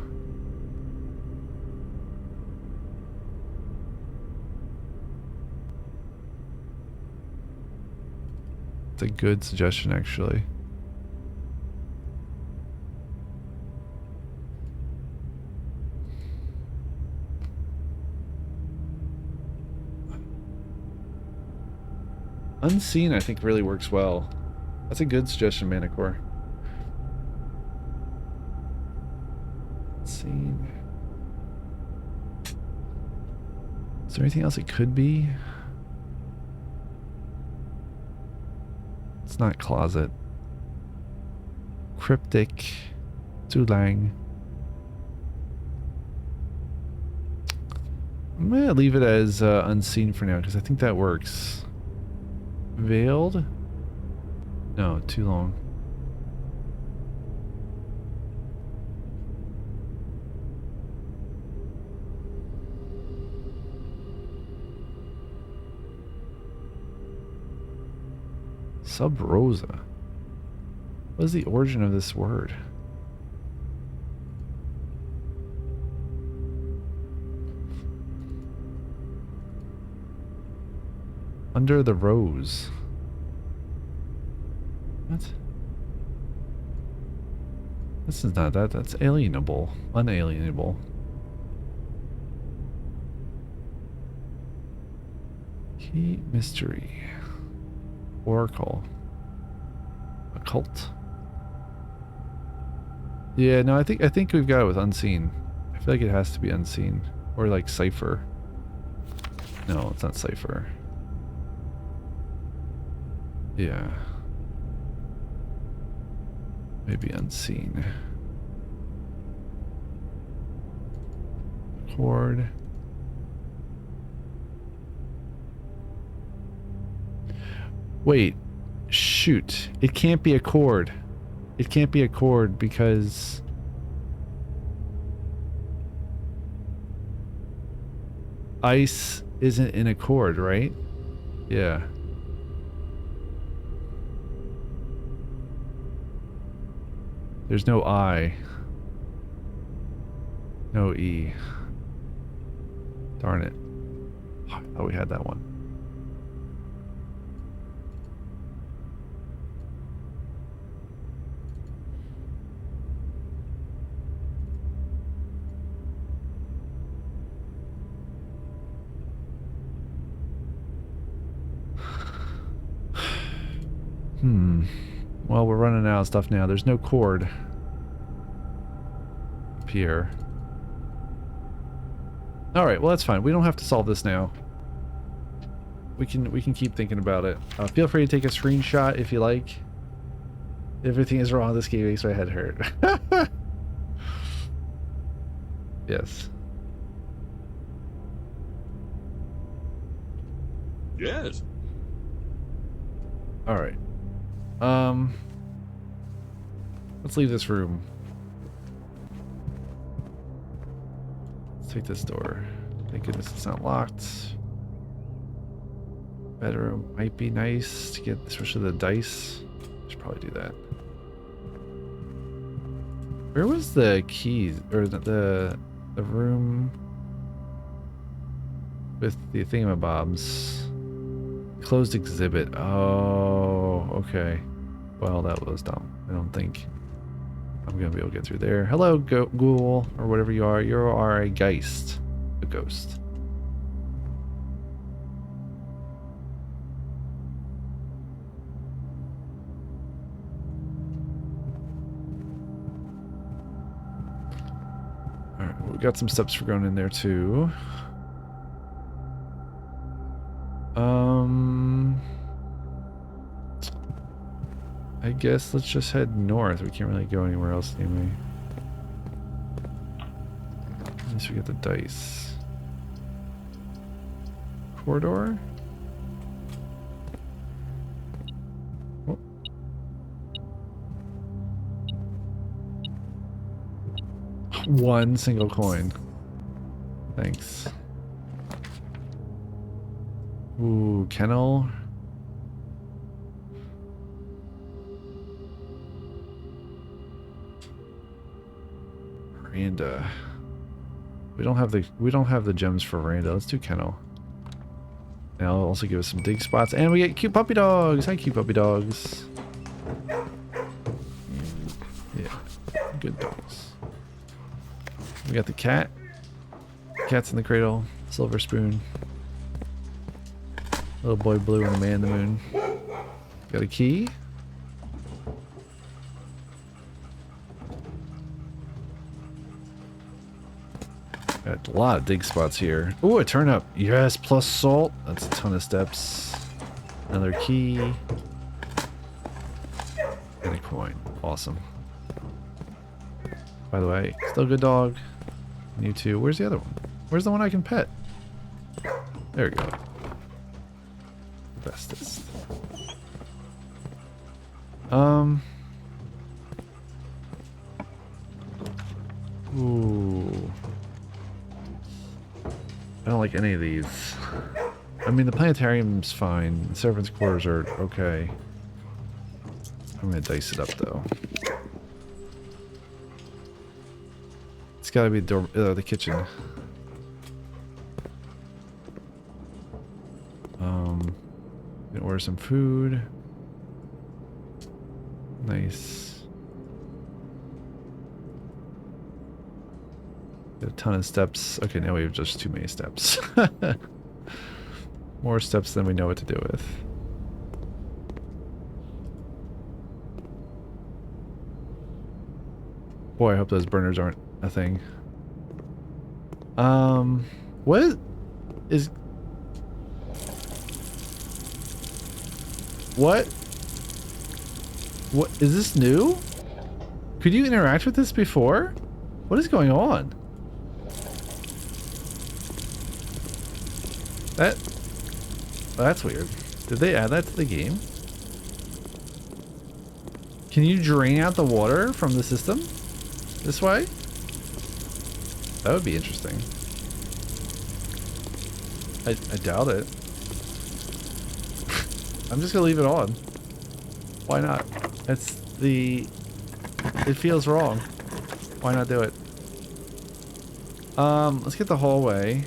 It's a good suggestion actually. Unseen, I think, really works well. That's a good suggestion, Manicore. Unseen. Is there anything else it could be? It's not closet. Cryptic. Zulang. I'm gonna leave it as unseen for now because I think that works. Veiled? No, too long. Sub Rosa. What is the origin of this word? Under the rose. What? This is not that. That's alienable. Unalienable. Key mystery. Oracle. Occult. Yeah, no, I think we've got it with unseen. I feel like it has to be unseen. Or like cipher. No, it's not cipher. Yeah. Maybe unseen. Chord. Wait. Shoot. It can't be a chord. It can't be a chord because... ice isn't in a chord, right? Yeah. There's no I. No E. Darn it. Oh, I thought we had that one. Well, we're running out of stuff now. There's no chord up here. All right, well that's fine. We don't have to solve this now. We can keep thinking about it. Feel free to take a screenshot if you like. Everything is wrong. This game makes my head hurt. Yes. Yes. All right. Let's leave this room. Let's take this door. Thank goodness it's not locked. Bedroom might be nice to get, especially the dice. Should probably do that. Where was the keys or the room with the thingamabobs? Closed exhibit. Oh, okay. Well, that was dumb. I don't think I'm gonna be able to get through there. Hello, ghoul, or whatever you are. You are a geist. A ghost. got some steps for going in there too. I guess let's just head north. We can't really go anywhere else anyway. At least we get the dice. Corridor? Oh. One single coin. Thanks. Ooh, kennel. Veranda. We don't have the gems for veranda. Let's do kennel. And I'll also give us some dig spots. And we get cute puppy dogs. Hi, cute puppy dogs. Yeah, good dogs. We got the cat. Cat's in the cradle. Silver spoon. Little boy blue and the man in the moon. Got a key. Got a lot of dig spots here. Ooh, a turnip. Yes, plus salt. That's a ton of steps. Another key. And a coin. Awesome. By the way, still a good dog. You too. Where's the other one? Where's the one I can pet? There we go. Bestest. Ooh. I don't like any of these. I mean, the planetarium's fine. The servants' quarters are okay. I'm gonna dice it up though. It's gotta be the kitchen. Gonna order some food. Nice. Got a ton of steps. Okay, now we have just too many steps. More steps than we know what to do with. Boy, I hope those burners aren't a thing. What is... What is this new? Could you interact with this before? What is going on? That's weird. Did they add that to the game? Can you drain out the water from the system this way? That would be interesting. I doubt it. I'm just gonna leave it on. Why not? It feels wrong. Why not do it? Let's get the hallway.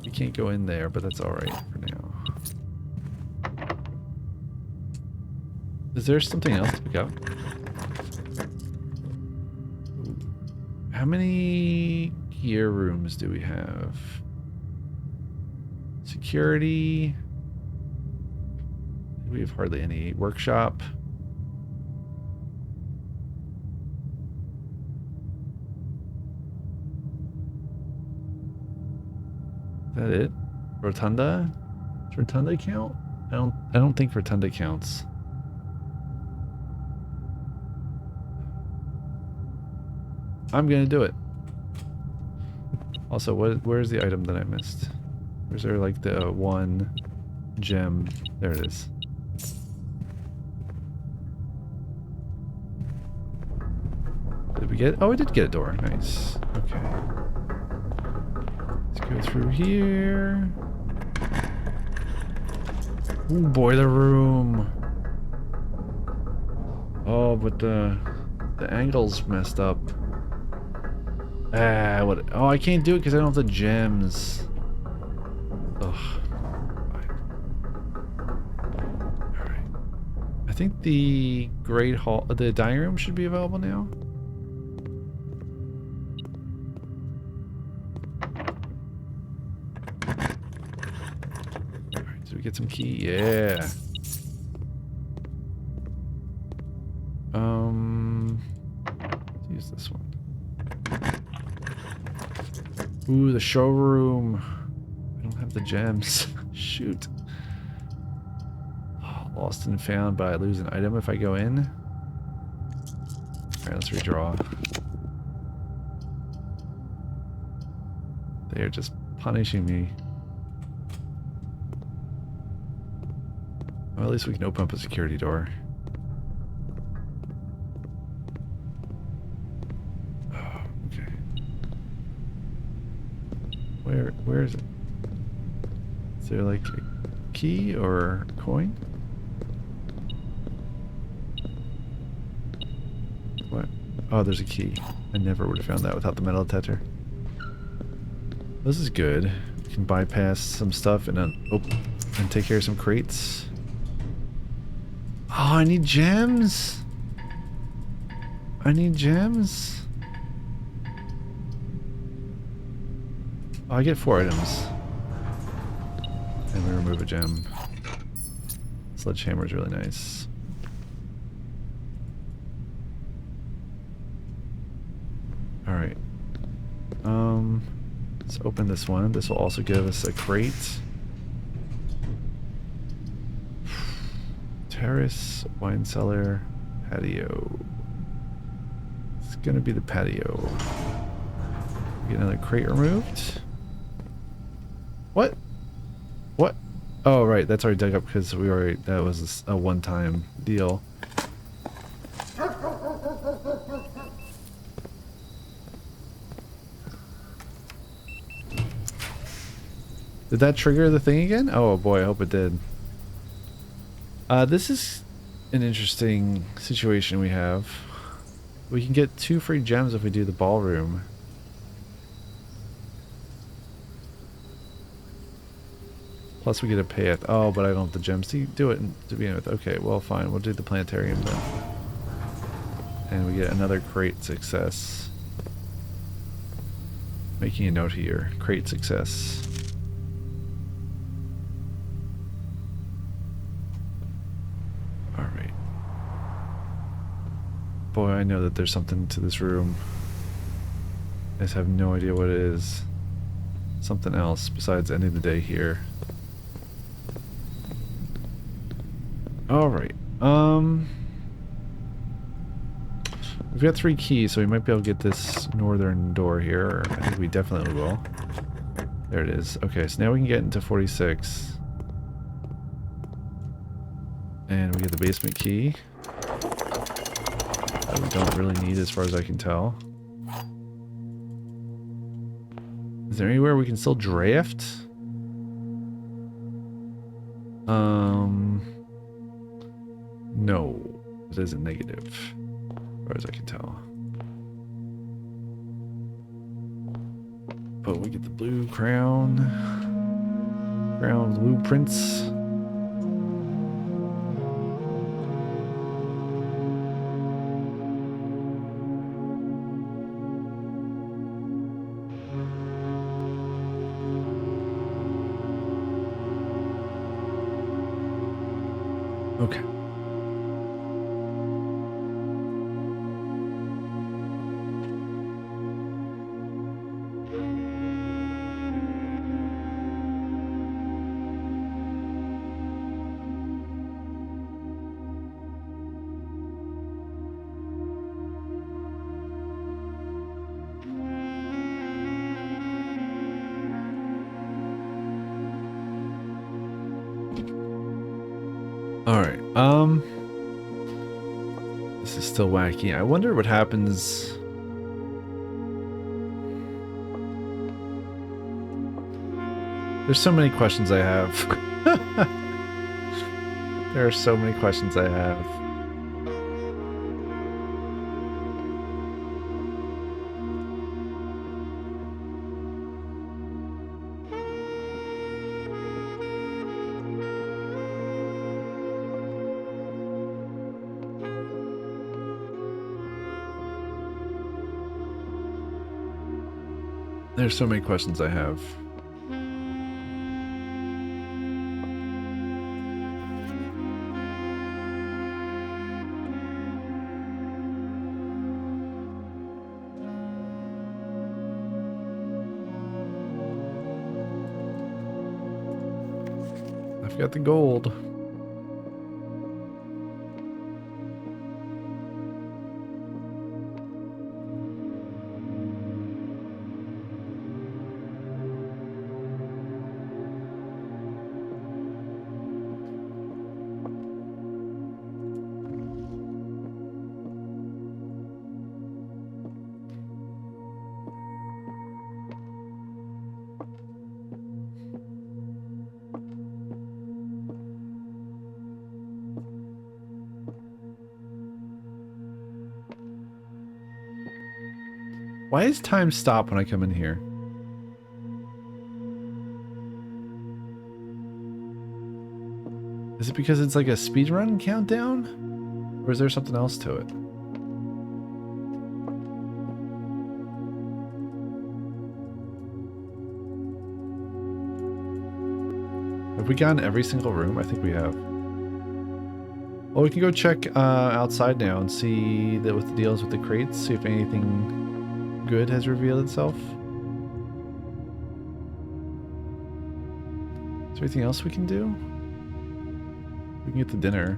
We can't go in there, but that's alright for now. Is there something else to pick up? How many gear rooms do we have? Security. We have hardly any. Workshop. Is that it? Rotunda? Does Rotunda count? I don't think Rotunda counts. I'm gonna do it. Also, where's the item that I missed? Where's there like the one gem? There it is. Did we get? Oh, we did get a door. Nice. Okay. Let's go through here. Ooh, boiler room. Oh, but the angle's messed up. Ah, what? Oh, I can't do it because I don't have the gems. Ugh. Fine. Alright. I think the great hall, the dining room should be available now. Alright, so we get some key. Yeah. Let's use this one. Ooh, the showroom. I don't have the gems. Shoot. Oh, lost and found, but I lose an item if I go in. Alright, let's redraw. They are just punishing me. Well, at least we can open up a security door. Oh, okay. Where is it? Is there like a key or a coin? What? Oh, there's a key. I never would have found that without the metal detector. This is good. We can bypass some stuff and and take care of some crates. Oh, I need gems. I need gems. Oh, I get 4 items. And we remove a gem. Sledgehammer is really nice. Alright. Let's open this one. This will also give us a crate. Terrace, wine cellar, patio. It's gonna be the patio. Get another crate removed. What? What? Oh, right. That's already dug up because we already, that was a one-time deal. Did that trigger the thing again? Oh boy, I hope it did. This is an interesting situation we have. We can get 2 free gems if we do the ballroom. Plus we get a pay at, oh, but I don't have the gems to do it to begin with. Okay, well fine, we'll do the planetarium then. And we get another crate success. Making a note here, crate success. Alright. Boy, I know that there's something to this room. I just have no idea what it is. Something else besides ending the day here. Alright, we've got 3 keys, so we might be able to get this northern door here. I think we definitely will. There it is. Okay, so now we can get into 46. And we get the basement key. That we don't really need as far as I can tell. Is there anywhere we can still draft? No. It is a negative, as far as I can tell. But we get the blue crown. Crown blueprints. Okay. Alright, this is still wacky. I wonder what happens. There's so many questions I have. There are so many questions I have. There's so many questions I have. we got the gold. Why does time stop when I come in here? Is it because it's like a speedrun countdown? Or is there something else to it? Have we gotten every single room? I think we have. Well, we can go check outside now and see what the deal is with the crates, see if anything good has revealed itself. Is there anything else we can do? We can get the dinner.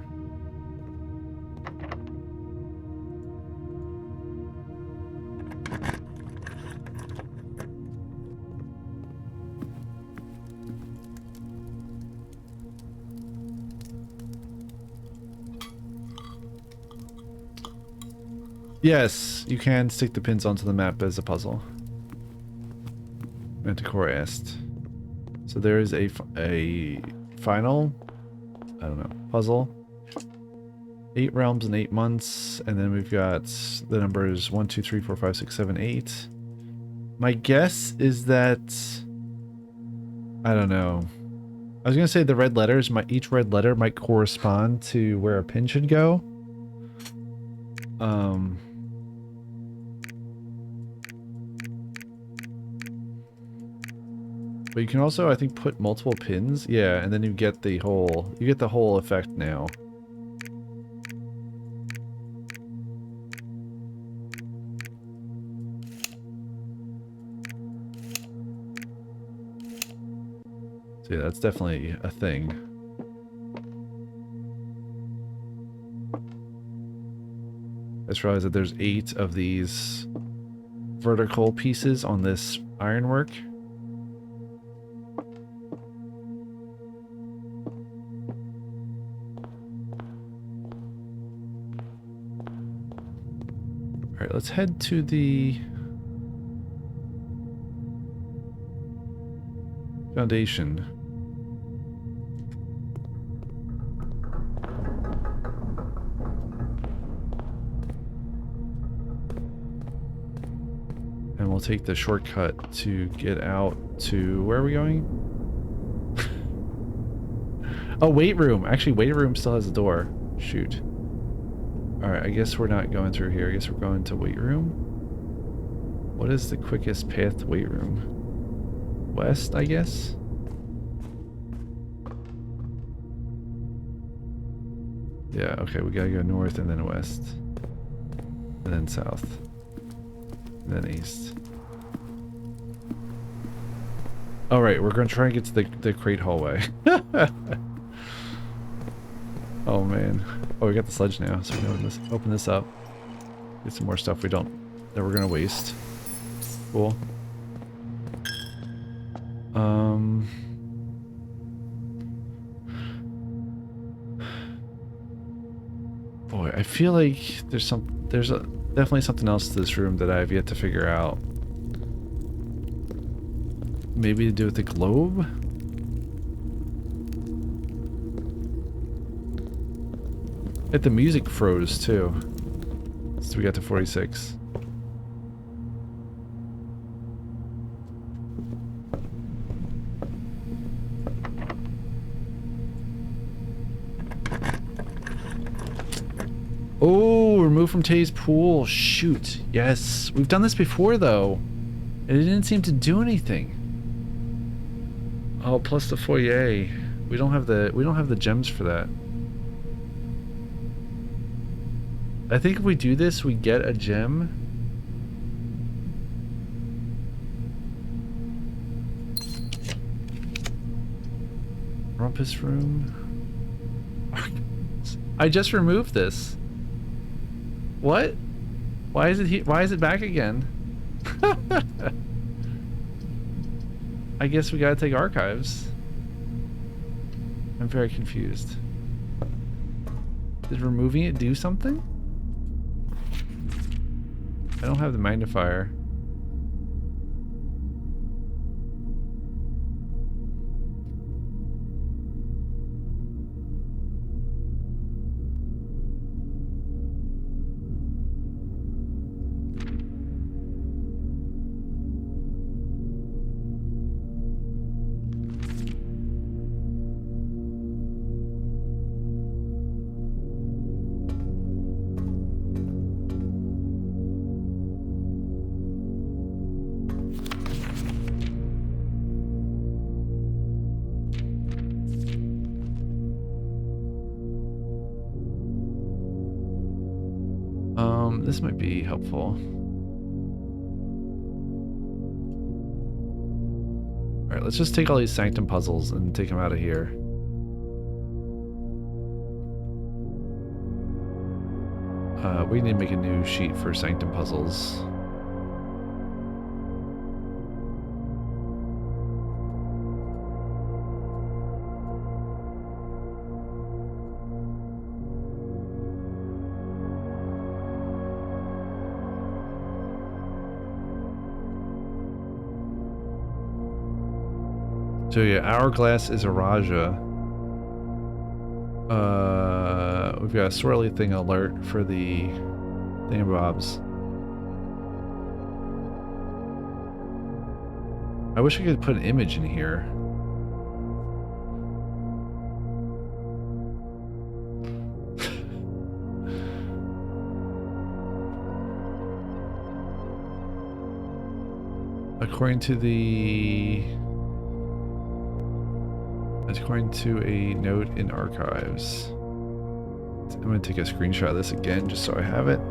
Yes, you can stick the pins onto the map as a puzzle. Manticore asked. So there is a final, I don't know, puzzle. 8 realms in 8 months, and then we've got the numbers 1, 2, 3, 4, 5, 6, 7, 8. My guess is that, I don't know. I was gonna say the red letters, each red letter might correspond to where a pin should go. But you can also, I think, put multiple pins. Yeah, and then you get the whole effect now. So yeah, that's definitely a thing. I just realized that there's 8 of these vertical pieces on this ironwork. Alright, let's head to the foundation. And we'll take the shortcut to get out to... Where are we going? Oh, weight room. Actually, weight room still has a door. Shoot. Alright, I guess we're not going through here. I guess we're going to weight room. What is the quickest path to weight room? West, I guess? Yeah, okay, we gotta go north and then west. And then south. And then east. Alright, we're gonna try and get to the crate hallway. Oh man. Oh, we got the sledge now, so we can open this up. Get some more stuff that we're gonna waste. Cool. Boy, I feel like there's definitely something else to this room that I have yet to figure out. Maybe to do with the globe? The music froze too. So we got to 46. Oh, remove from Tay's pool. Shoot. Yes. We've done this before though. And it didn't seem to do anything. Oh, plus the foyer. We don't have the gems for that. I think if we do this, we get a gem. Rumpus room. I just removed this. What? Why is it why is it back again? I guess we gotta take archives. I'm very confused. Did removing it do something? I don't have the magnifier. This might be helpful. Alright, let's just take all these Sanctum puzzles and take them out of here. We need to make a new sheet for Sanctum puzzles. So yeah, Hourglass is a Raja. We've got a swirly thing alert for the thingamabobs. I wish I could put an image in here. According to a note in archives. I'm gonna take a screenshot of this again just so I have it.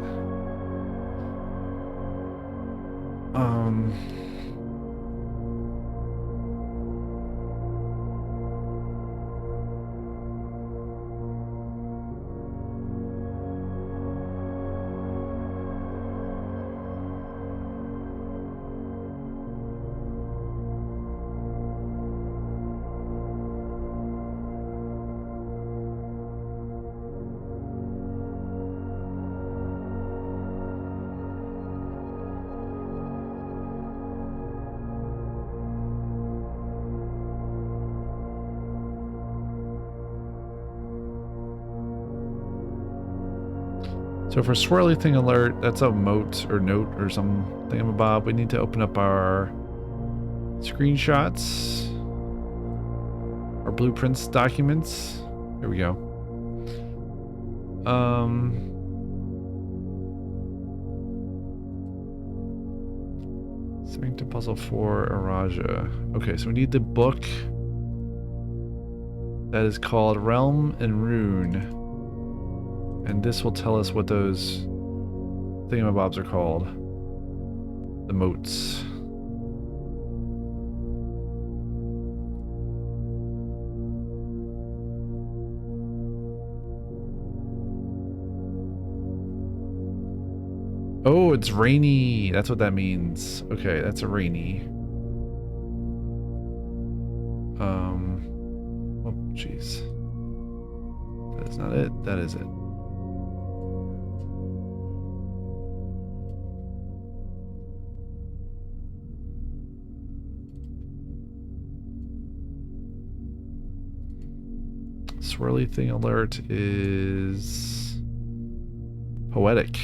So for swirly thing alert, that's a moat or note or some thingamabob. We need to open up our screenshots, our blueprints documents. Here we go. Sanctum puzzle for Araja. Okay, so we need the book that is called Realm and Rune. And this will tell us what those thingamabobs are called. The moats. Oh, it's rainy. That's what that means. Okay, that's a rainy. Oh, jeez. That is not it. That is it. Swirly thing alert is poetic.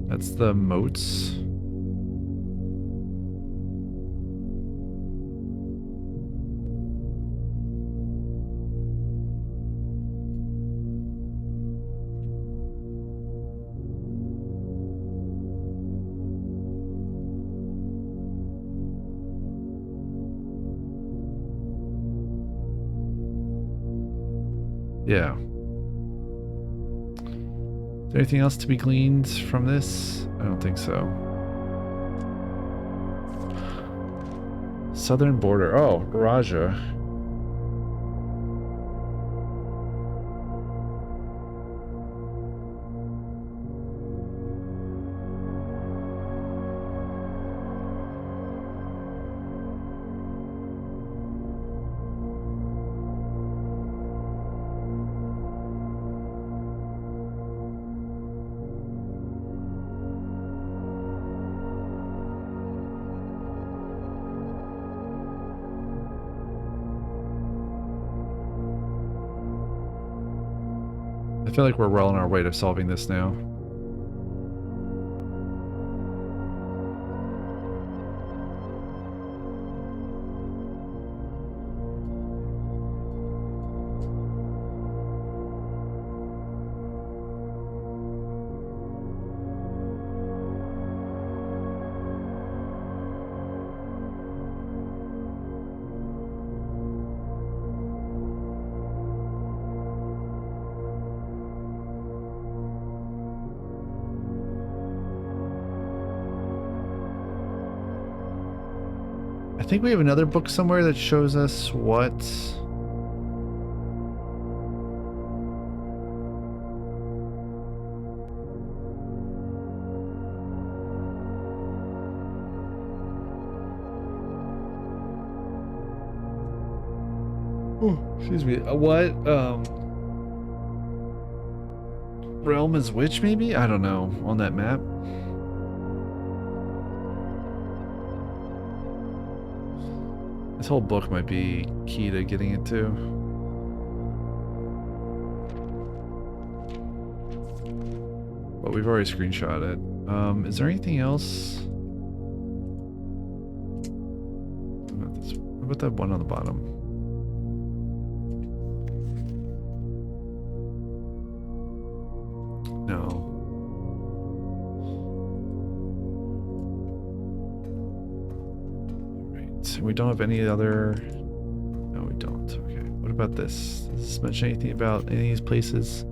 That's the moats. Yeah. Is there anything else to be gleaned from this? I don't think so. Southern border. Oh, Raja. I feel like we're well on our way to solving this now. I think we have another book somewhere that shows us what... Oh, excuse me. What, realm is which, maybe? I don't know. On that map? This whole book might be key to getting it to. But we've already screenshot it. Is there anything else? What about that one on the bottom? No. Right. We don't have any other... No, we don't. Okay. What about this? Does this mention anything about any of these places?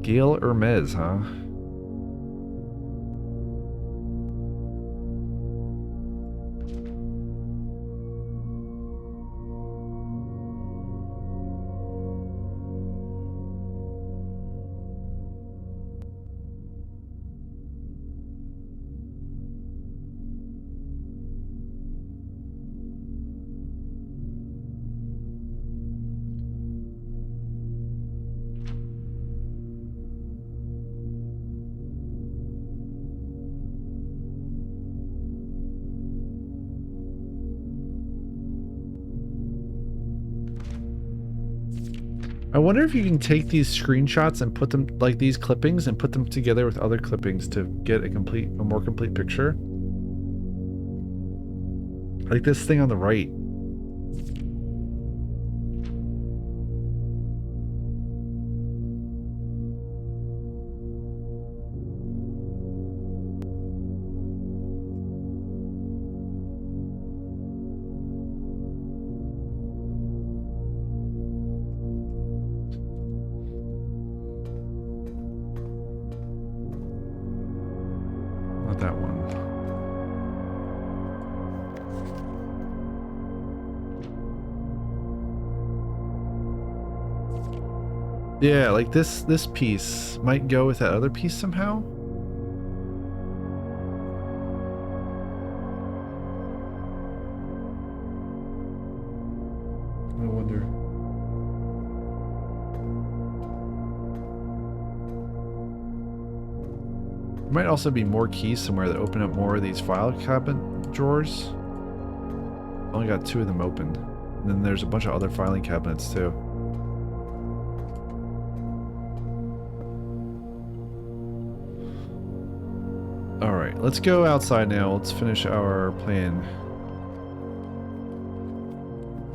Gail Hermes, huh? I wonder if you can take these screenshots and put them, like these clippings, and put them together with other clippings to get a more complete picture. Like this thing on the right. Not that one. Yeah, like this piece might go with that other piece somehow. I wonder. There might also be more keys somewhere that open up more of these file cabinet drawers. Only got 2 of them open. And then there's a bunch of other filing cabinets too. Alright, let's go outside now. Let's finish our plan.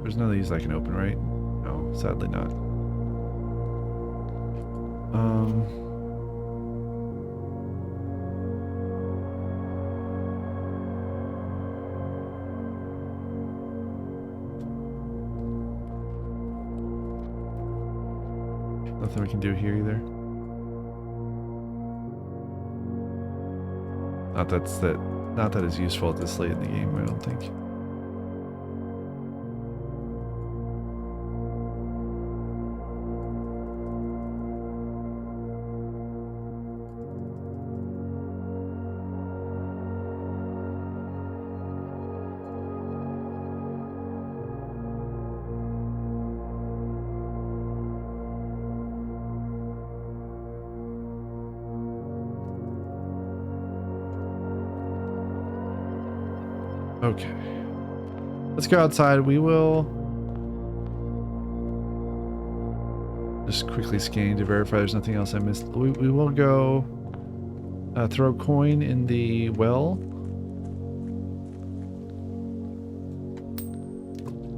There's none of these I can open, right? No, sadly not. Nothing we can do here either. Not that is useful at this late in the game, I don't think. Okay. Let's go outside. We will just quickly scan to verify there's nothing else I missed. We will go throw a coin in the well.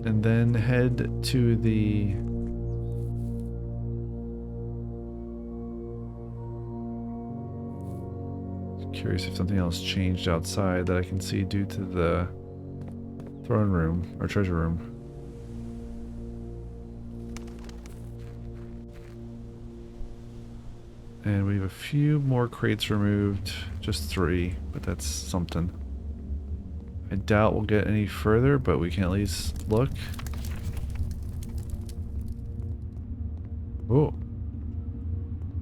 And then head to the curious if something else changed outside that I can see due to the throne room or treasure room. And we have a few more crates removed, just 3, but that's something. I doubt we'll get any further, but we can at least look. Oh.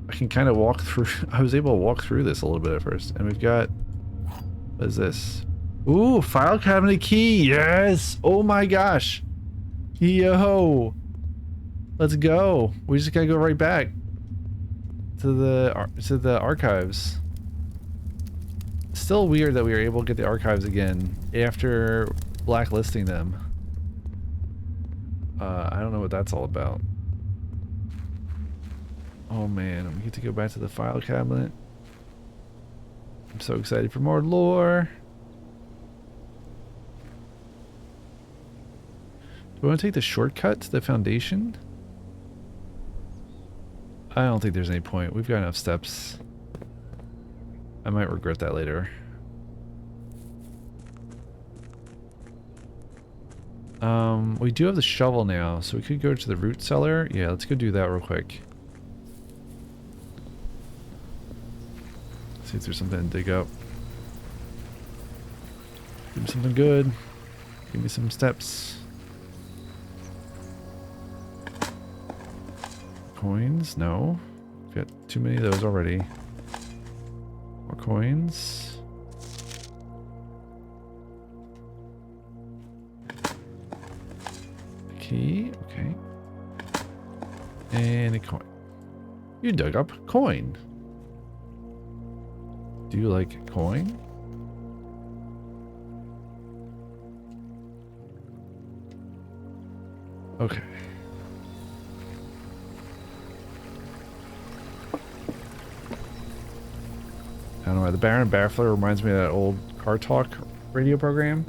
I can kind of walk through. I was able to walk through this a little bit at first. And we've got... What is this? Ooh, file cabinet key. Yes. Oh my gosh. Yo. Let's go. We just gotta go right back to the archives. Still weird that we were able to get the archives again after blacklisting them. I don't know what that's all about. Oh man, we get to go back to the file cabinet. I'm so excited for more lore. Do we want to take the shortcut to the foundation? I don't think there's any point. We've got enough steps. I might regret that later. We do have the shovel now, so we could go to the root cellar. Yeah, let's go do that real quick. See if there's something to dig up. Give me something good. Give me some steps. Coins? No. We've got too many of those already. More coins. Key. Okay. And a coin. You dug up coin. Do you like coin? Okay. I don't know why the Baron Baffler reminds me of that old Car Talk radio program.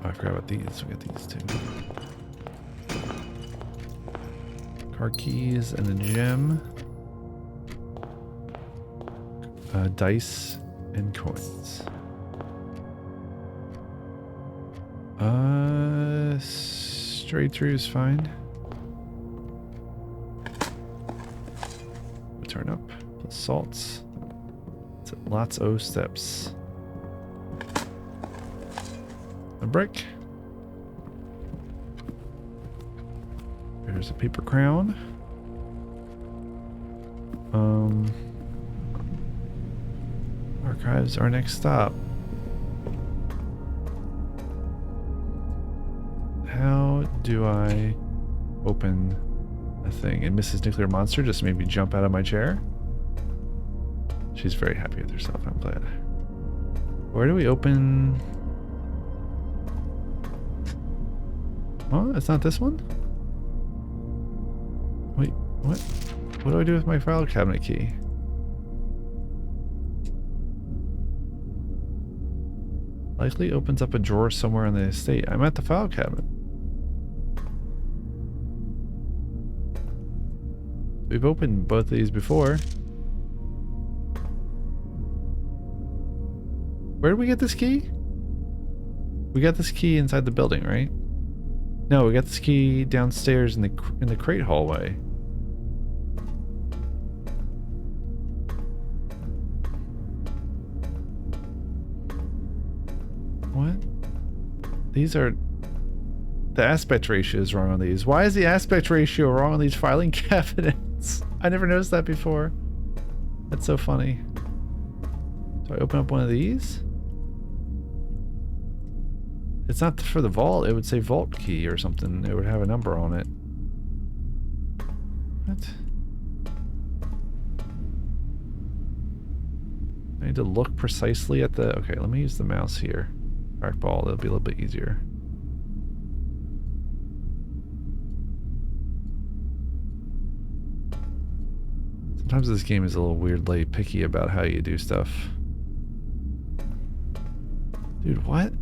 Oh, I forgot about these. We got these too. Car keys and a gem. Dice and coins. Straight through is fine. Turn up. Plus salts. Lots of steps. A brick. There's a paper crown. Archives, our next stop. How do I open a thing? And Mrs. NuclearMonster just made me jump out of my chair. She's very happy with herself, I'm glad. Where do we open? Oh, it's not this one? Wait, what? What do I do with my file cabinet key? Likely opens up a drawer somewhere in the estate. I'm at the file cabinet. We've opened both of these before. Where did we get this key? We got this key inside the building, right? No, we got this key downstairs in the crate hallway. What? These are... The aspect ratio is wrong on these. Why is the aspect ratio wrong on these filing cabinets? I never noticed that before. That's so funny. Do I open up one of these? It's not for the vault. It would say vault key or something. It would have a number on it. What? I need to look precisely at the... Okay, let me use the mouse here. Trackball, that'll be a little bit easier. Sometimes this game is a little weirdly picky about how you do stuff. Dude, what?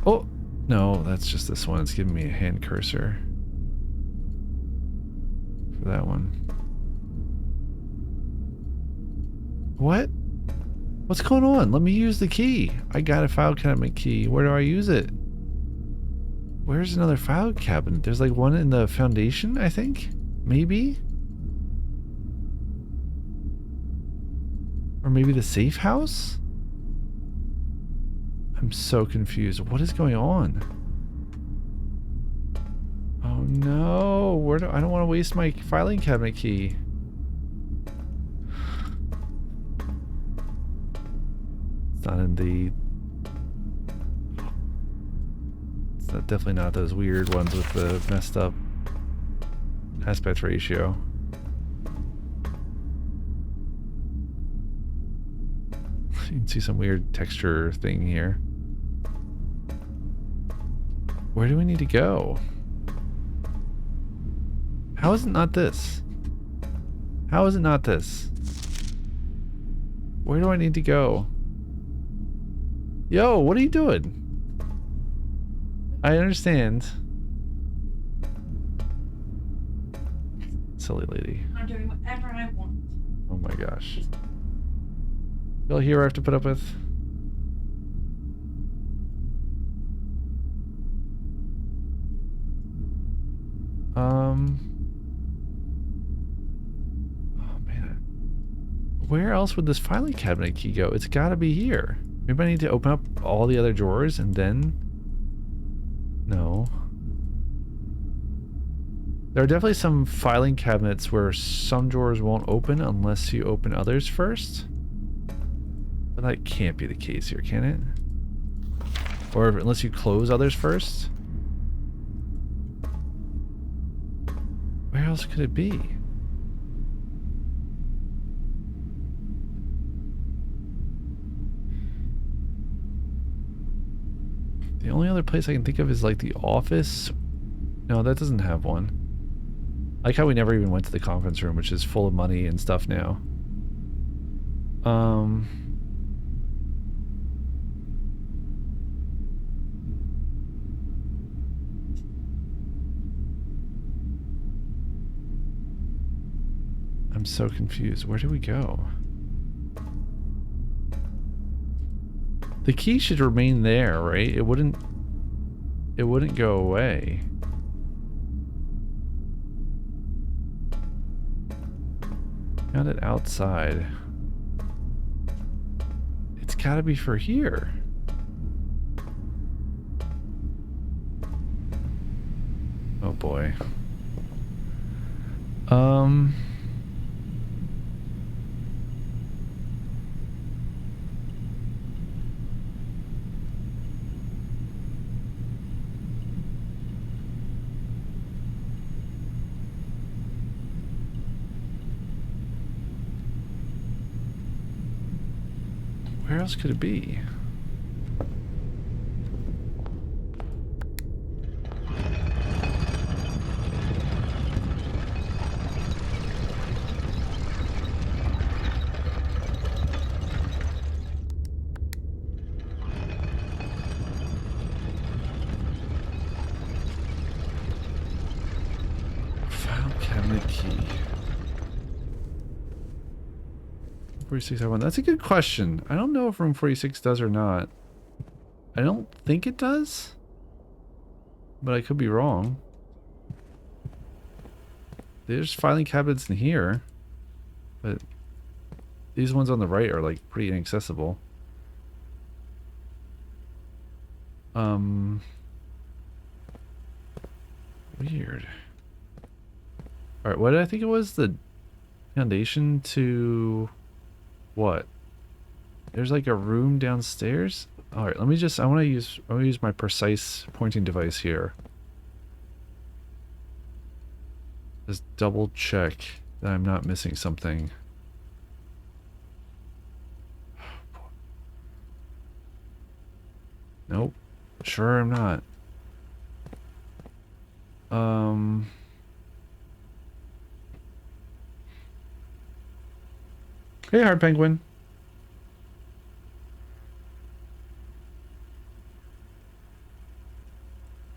Oh! No, that's just this one. It's giving me a hand cursor. For that one. What? What's going on? Let me use the key. I got a file cabinet key. Where do I use it? Where's another file cabinet? There's like one in the foundation, I think? Maybe? Or maybe the safe house? I'm so confused. What is going on? Oh no. Where do I don't want to waste my filing cabinet key. It's not in the... It's not, definitely not those weird ones with the messed up aspect ratio. You can see some weird texture thing here. Where do we need to go? How is it not this? How is it not this? Where do I need to go? Yo, what are you doing? I understand. Silly lady. I'm doing whatever I want. Oh my gosh. Y'all here I have to put up with? Oh man. Where else would this filing cabinet key go? It's gotta be here. Maybe I need to open up all the other drawers and then... No. There are definitely some filing cabinets where some drawers won't open unless you open others first. But that can't be the case here, can it? Or unless you close others first? Where else could it be? The only other place I can think of is like the office. No, that doesn't have one. I like how we never even went to the conference room, which is full of money and stuff now. I'm so confused. Where do we go? The key should remain there, right? It wouldn't go away. Got it outside. It's gotta be for here. Oh boy. Where else could it be? File cabinet key. 4601. That's a good question. I don't know if room 46 does or not. I don't think it does, but I could be wrong. There's filing cabinets in here, but these ones on the right are like pretty inaccessible. Weird. Alright, what did I think it was? The foundation to what? There's like a room downstairs? Alright, let me just I wanna use my precise pointing device here. Just double check that I'm not missing something. Nope. Sure I'm not. Hey, Hard Penguin.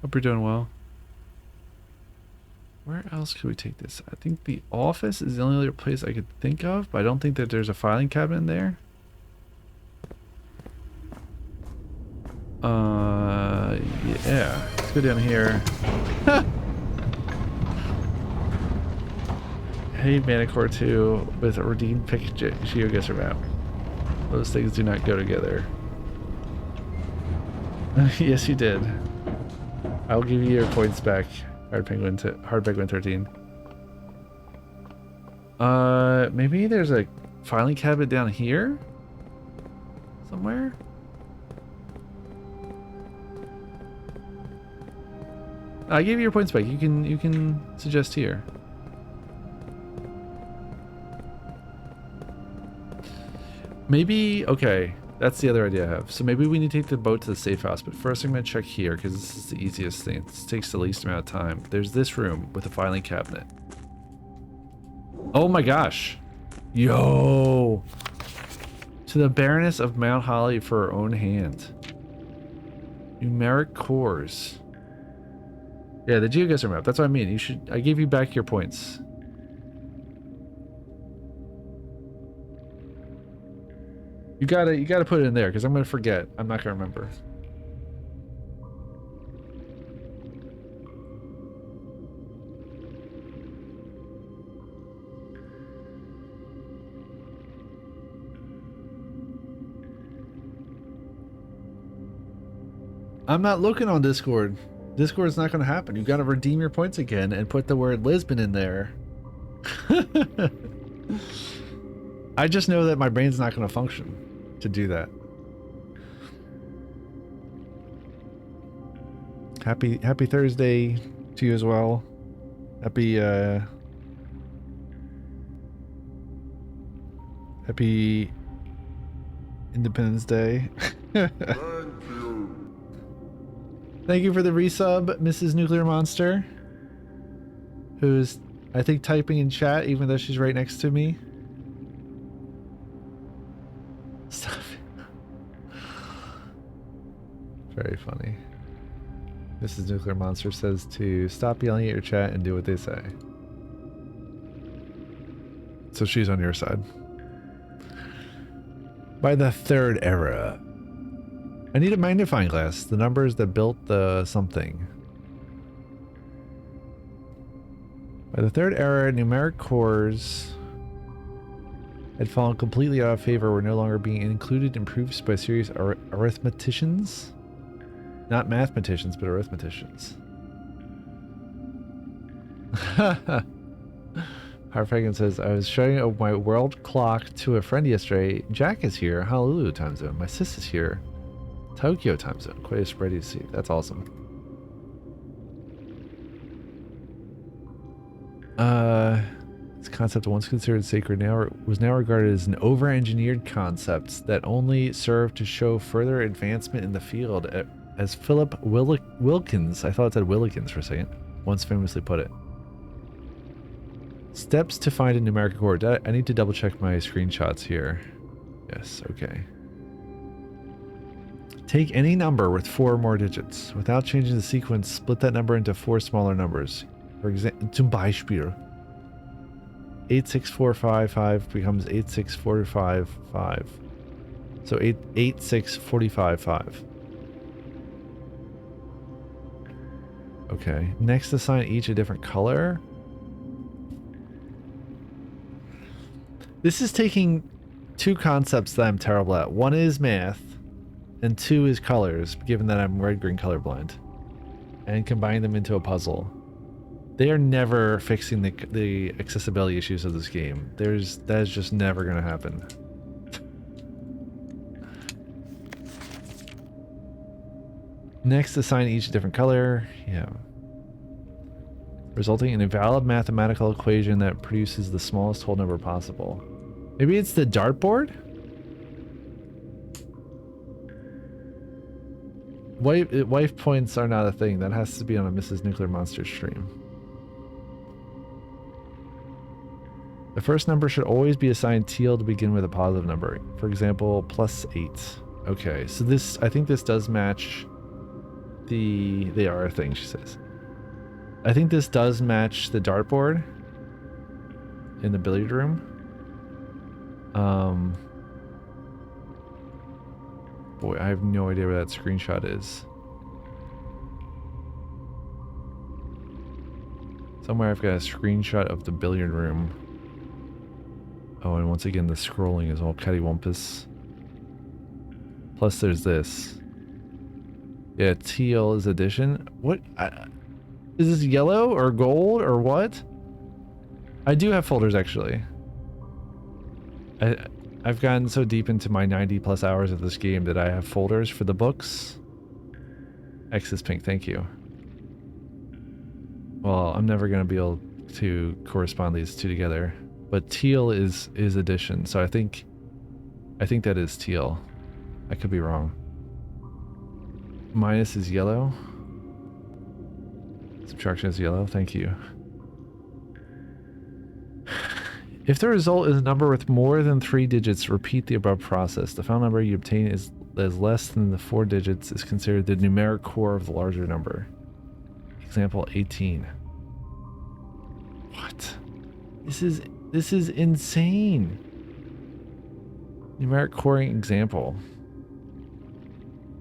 Hope you're doing well. Where else could we take this? I think the office is the only other place I could think of, but I don't think that there's a filing cabinet in there. Yeah. Let's go down here. Hey, Manicore 2 with a redeemed pick GeoGuessr map. Those things do not go together. Yes, you did. I'll give you your points back, Hard Penguin 13. Maybe there's a filing cabinet down here? Somewhere? I gave you your points back. You can suggest here. Maybe, okay, that's the other idea I have. So maybe we need to take the boat to the safe house, but first I'm going to check here because this is the easiest thing. This takes the least amount of time. There's this room with a filing cabinet. Oh my gosh. Yo. To the Baroness of Mount Holly for her own hand. Numeric cores. Yeah, the GeoGuessr map. That's what I mean. I gave you back your points. You gotta put it in there because I'm gonna forget. I'm not gonna remember. I'm not looking on Discord. Discord's not gonna happen. You gotta redeem your points again and put the word Lisbon in there. I just know that my brain's not gonna function to do that. Happy Thursday to you as well. Happy Independence Day. Thank you for the resub, Mrs. Nuclear Monster, who's I think typing in chat even though she's right next to me. Stop it. Very funny. Mrs. Nuclear Monster says to stop yelling at your chat and do what they say. So she's on your side. By the third era. I need a magnifying glass. The numbers that built the something. By the third era, numeric cores had fallen completely out of favor, were no longer being included in proofs by serious arithmeticians. Not mathematicians, but arithmeticians. Harfagan says, I was showing my world clock to a friend yesterday. Jack is here. Honolulu time zone. My sis is here. Tokyo time zone. Quite a spread to see. That's awesome. This concept, once considered sacred, was now regarded as an over-engineered concept that only served to show further advancement in the field, as Philip Wilkins, I thought it said Willikins for a second, once famously put it. Steps to find a numeric chord. I need to double check my screenshots here. Yes, okay. Take any number with 4 or more digits. Without changing the sequence, split that number into 4 smaller numbers. For example, zum Beispiel, 86455 becomes 86455. So 86455. Okay. Next, assign each a different color. This is taking two concepts that I'm terrible at. One is math, and two is colors, given that I'm red-green colorblind. And combine them into a puzzle. They are never fixing the accessibility issues of this game. That is just never gonna happen. Next, assign each a different color. Yeah. Resulting in a valid mathematical equation that produces the smallest whole number possible. Maybe it's the dartboard? Wife points are not a thing. That has to be on a Mrs. Nuclear Monster stream. The first number should always be assigned teal to begin with a positive number. For example, +8. Okay, so this, I think this does match the, they are a thing, she says. I think this does match the dartboard in the billiard room. Boy, I have no idea where that screenshot is. Somewhere I've got a screenshot of the billiard room. Oh, and once again, the scrolling is all cattywampus. Plus, there's this. Yeah, teal is addition. What? Is this yellow or gold or what? I do have folders, actually. I've gotten so deep into my 90+ hours of this game that I have folders for the books. X is pink, thank you. Well, I'm never going to be able to correspond these two together. But teal is addition, so I think that is teal. I could be wrong. Minus is yellow. Subtraction is yellow, thank you. If the result is a number with more than 3 digits, repeat the above process. The final number you obtain is less than the 4 digits is considered the numeric core of the larger number. Example 18. What? This is insane. Numeric coring example.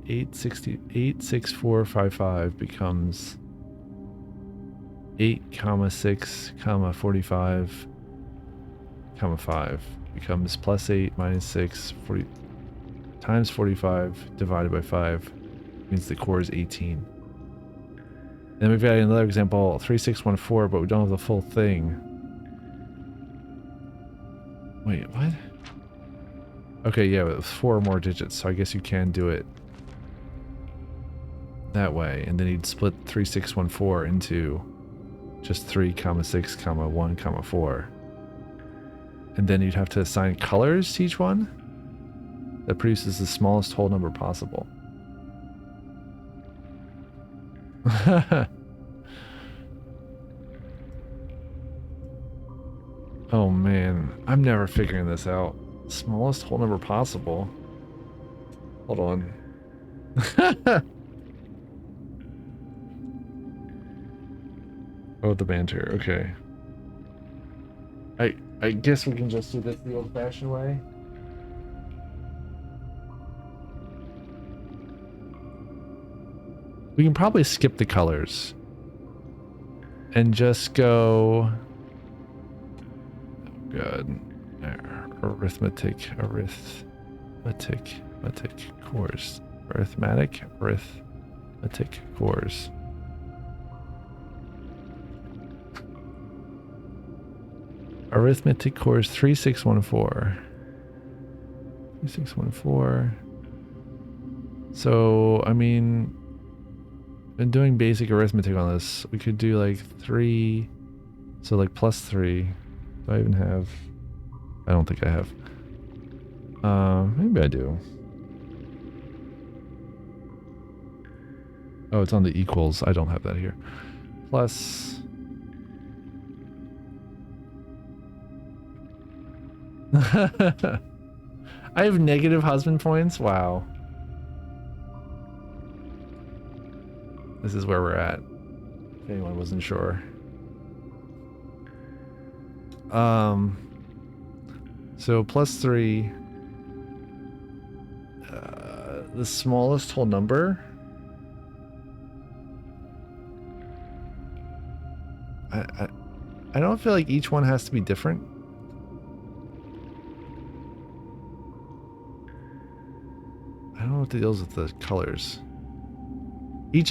86455 becomes 8, 6, 45, 5 becomes +8 minus 6 40 times 45 divided by 5 means the core is 18. Then we've got another example, 3614, but we don't have the full thing. Wait, what? Okay, yeah, with 4 more digits, so I guess you can do it that way, and then you'd split 3614 into just 3, 6, 1, 4. And then you'd have to assign colors to each one that produces the smallest whole number possible. Oh man, I'm never figuring this out. Smallest whole number possible. Hold on. Oh, the banter. Okay. I guess we can just do this the old-fashioned way. We can probably skip the colors and just go. Oh god. Arithmetic cores. Arithmetic cores. Arithmetic cores 3614. 3614. So, I mean, been doing basic arithmetic on this. We could do like 3, so like +3. Do I even have? I don't think I have. Maybe I do. Oh, it's on the equals. I don't have that here. Plus. I have negative husband points. Wow. This is where we're at. If anyone wasn't sure. So +3. The smallest whole number. I don't feel like each one has to be different. I don't know what the deal is with the colors. Each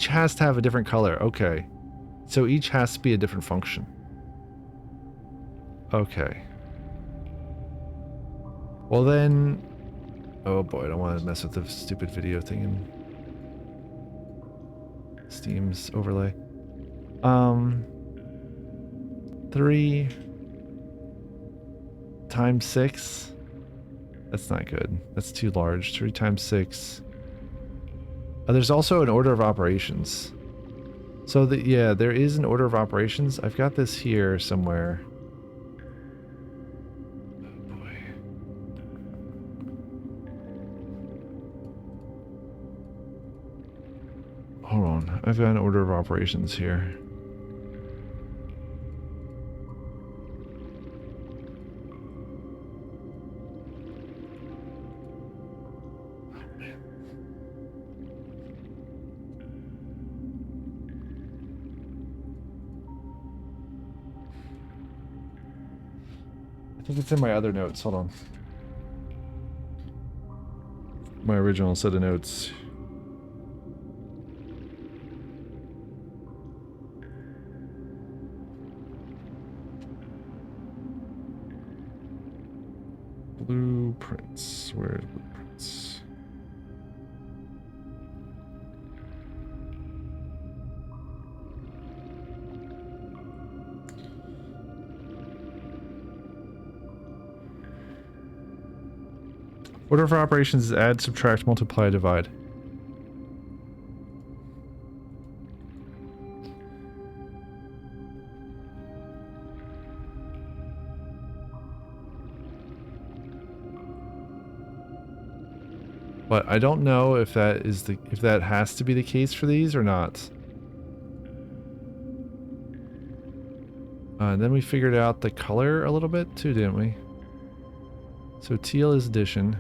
has to have a different color. Okay. So each has to be a different function. Okay. Well then, oh boy, I don't want to mess with the stupid video thing in Steam's overlay. 3 times 6. That's not good. That's too large. 3 times 6. There's also an order of operations. So yeah, there is an order of operations. I've got this here somewhere. Oh boy. Hold on. I've got an order of operations here. I think it's in my other notes. Hold on. My original set of notes. Blueprints. Where's blueprints? Order of operations is add, subtract, multiply, divide. But I don't know if that has to be the case for these or not. And then we figured out the color a little bit too, didn't we? So teal is addition.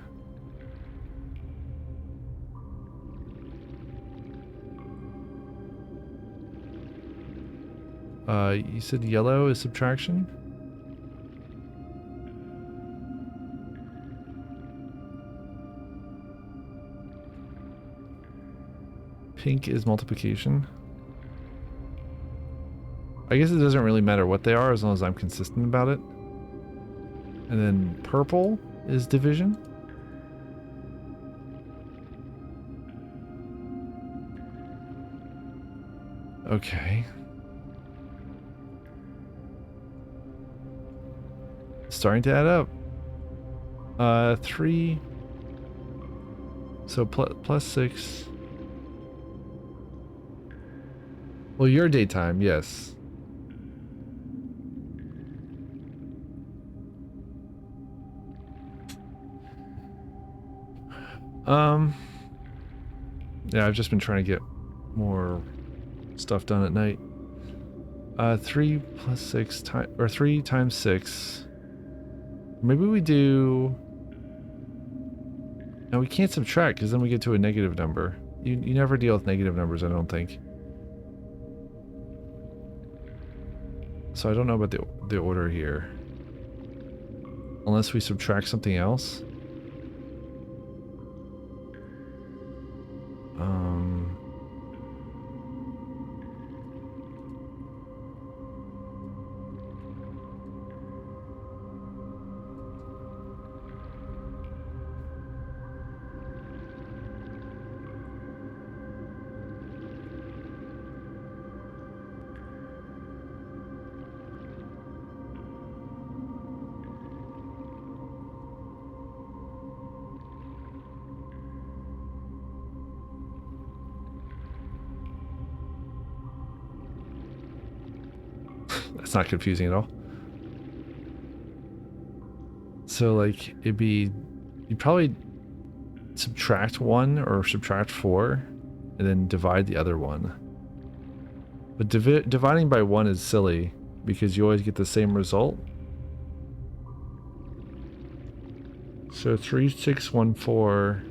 You said yellow is subtraction? Pink is multiplication. I guess it doesn't really matter what they are as long as I'm consistent about it. And then purple is division. Okay. Starting to add up. 3. So plus 6. Well, your daytime, yes. Yeah, I've just been trying to get more stuff done at night. 3 plus 6 times, or 3 times 6. Maybe we do... No, we can't subtract because then we get to a negative number. You never deal with negative numbers, I don't think. So I don't know about the order here. Unless we subtract something else. That's not confusing at all. So like you'd probably subtract 1 or subtract 4 and then divide the other one. But dividing by 1 is silly because you always get the same result. So 3, 6, 1, 4.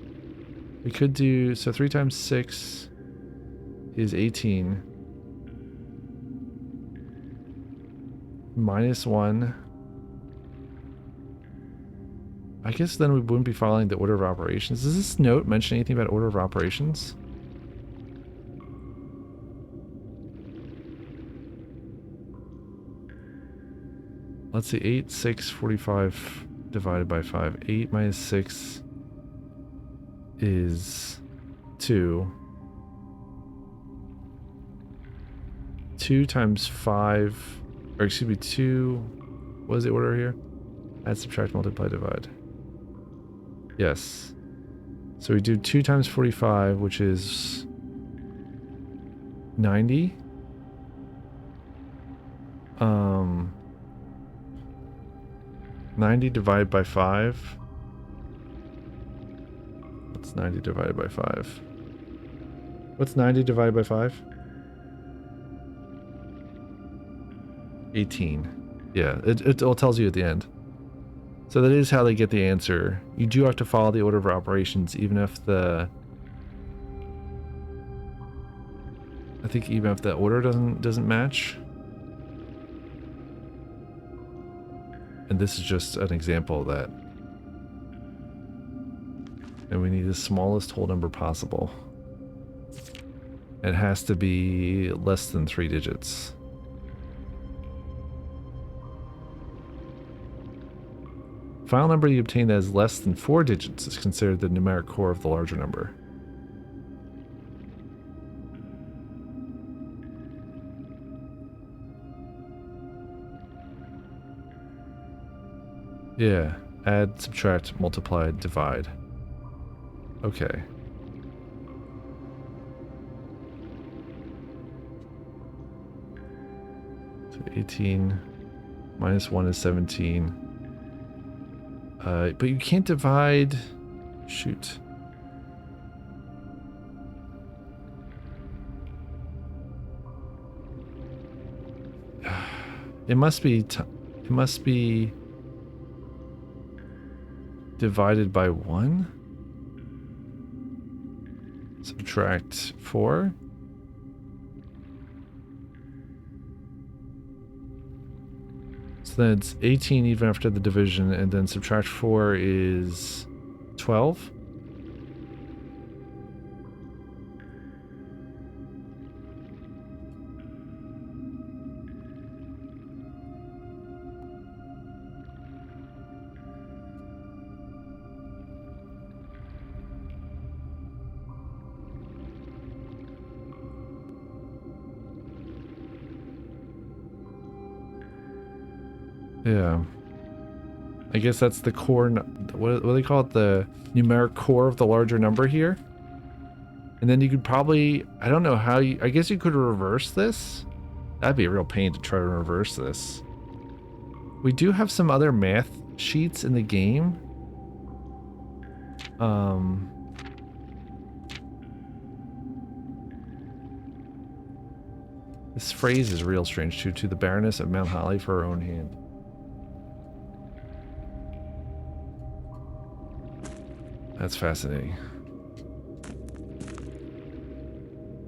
We could do, so 3 times 6 is 18. -1. I guess then we wouldn't be following the order of operations. Does this note mention anything about order of operations? Let's see, 8, 6, 45 divided by 5. 8 minus 6 is 2. 2 times 5, or excuse me, 2, what is the order here? Add, subtract, multiply, divide. Yes. So we do 2 times 45, which is 90. 90 divided by 5. What's 90 divided by 5? What's 90 divided by 5? 18. Yeah, it all tells you at the end. So that is how they get the answer. You do have to follow the order of operations, even if the... I think even if the order doesn't match. And this is just an example of that. And we need the smallest whole number possible. It has to be less than 3 digits. Final number you obtain that is less than 4 digits is considered the numeric core of the larger number. Yeah, add, subtract, multiply, divide. Okay. So 18 minus 1 is 17. But you can't divide... Shoot. It must be divided by 1? Subtract 4? So then it's 18 even after the division, and then subtract 4 is 12? Yeah. I guess that's the core, what do they call it? The numeric core of the larger number here. And then you could probably, I don't know how you, I guess you could reverse this. That'd be a real pain to try to reverse this. We do have some other math sheets in the game. This phrase is real strange too. To the Baroness of Mount Holly for her own hand. That's fascinating.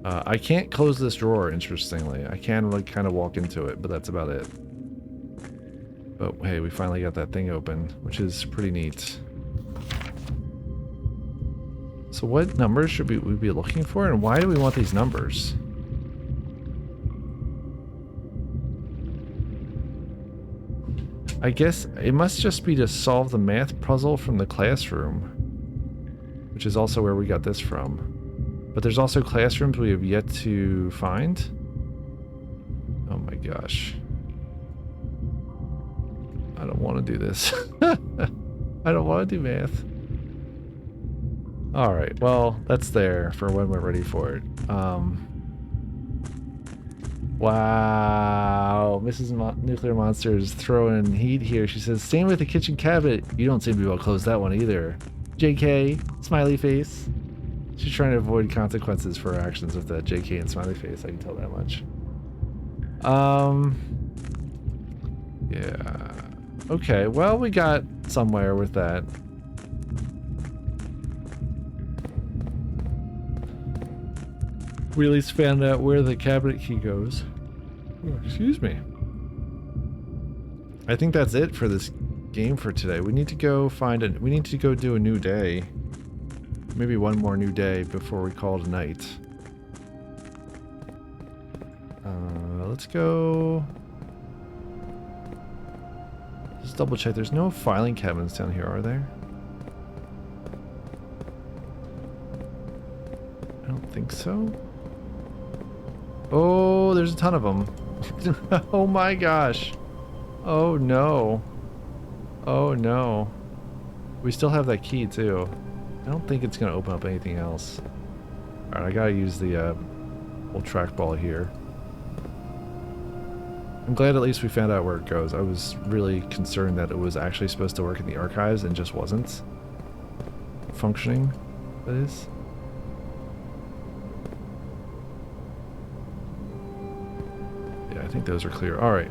I can't close this drawer, interestingly. I can like kind of walk into it, but that's about it. But hey, we finally got that thing open, which is pretty neat. So what numbers should we be looking for, and why do we want these numbers? I guess it must just be to solve the math puzzle from the classroom, which is also where we got this from. But there's also classrooms we have yet to find. Oh my gosh. I don't want to do this. I don't want to do math. Alright, well, that's there for when we're ready for it. Wow, Mrs. Nuclear Monster is throwing heat here. She says, same with the kitchen cabinet. You don't seem to be able to close that one either. JK, smiley face. She's trying to avoid consequences for her actions with that JK and smiley face, I can tell that much. Yeah. Okay, well, we got somewhere with that. We at least found out where the cabinet key goes. Oh, excuse me. I think that's it for this game for today. We need to go find we need to go do a new day. Maybe one more new day before we call it a night. Let's go. Just double check. There's no filing cabinets down here, are there? I don't think so. Oh, there's a ton of them. Oh my gosh. Oh no. Oh no. We still have that key too. I don't think it's gonna open up anything else. Alright, I gotta use the old trackball here. I'm glad at least we found out where it goes. I was really concerned that it was actually supposed to work in the archives and just wasn't functioning, that is. Yeah, I think those are clear. Alright,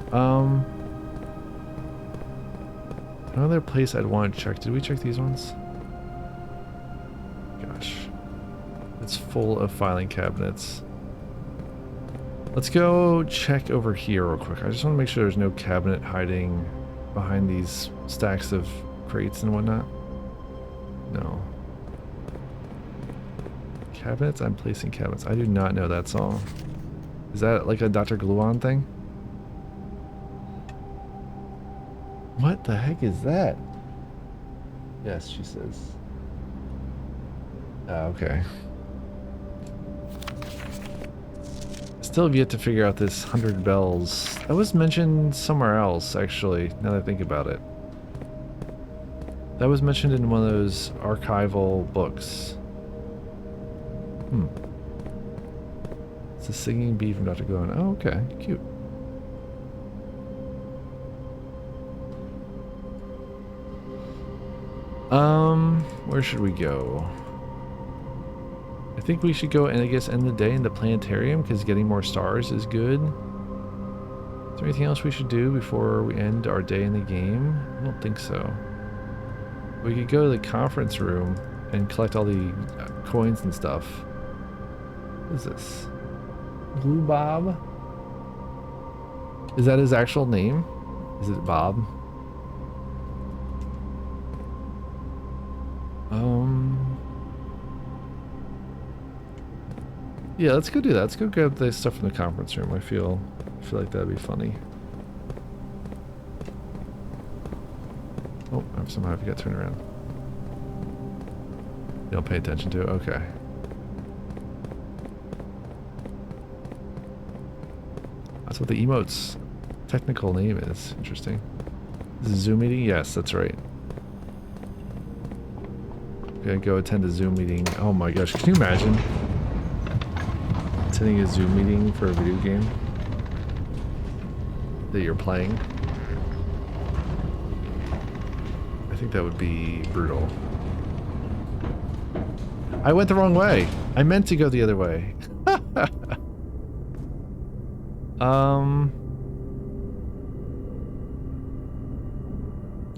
another place I'd want to check. Did we check these ones? Gosh. It's full of filing cabinets. Let's go check over here real quick. I just want to make sure there's no cabinet hiding behind these stacks of crates and whatnot. No. Cabinets? I'm placing cabinets. I do not know that song. Is that like a Dr. Gluon thing? What the heck is that? Yes, she says. Okay. Still have yet to figure out this 100 bells. That was mentioned somewhere else, actually, now that I think about it. That was mentioned in one of those archival books. It's a singing bee from Dr. Gluon. Oh, okay. Cute. Where should we go? I think we should go and I guess end the day in the planetarium because getting more stars is good. Is there anything else we should do before we end our day in the game? I don't think so. We could go to the conference room and collect all the coins and stuff. What is this? Blue Bob? Is that his actual name? Is it Bob? Yeah, let's go do that. Let's go grab the stuff from the conference room. I feel like that'd be funny. Oh, somehow I forgot to turn around. You don't pay attention to it? Okay. That's what the emote's technical name is. Interesting. Is it Zoom meeting? Yes, that's right. Okay, go attend a Zoom meeting. Oh my gosh, can you imagine? Attending a Zoom meeting for a video game that you're playing. I think that would be brutal. I went the wrong way. I meant to go the other way.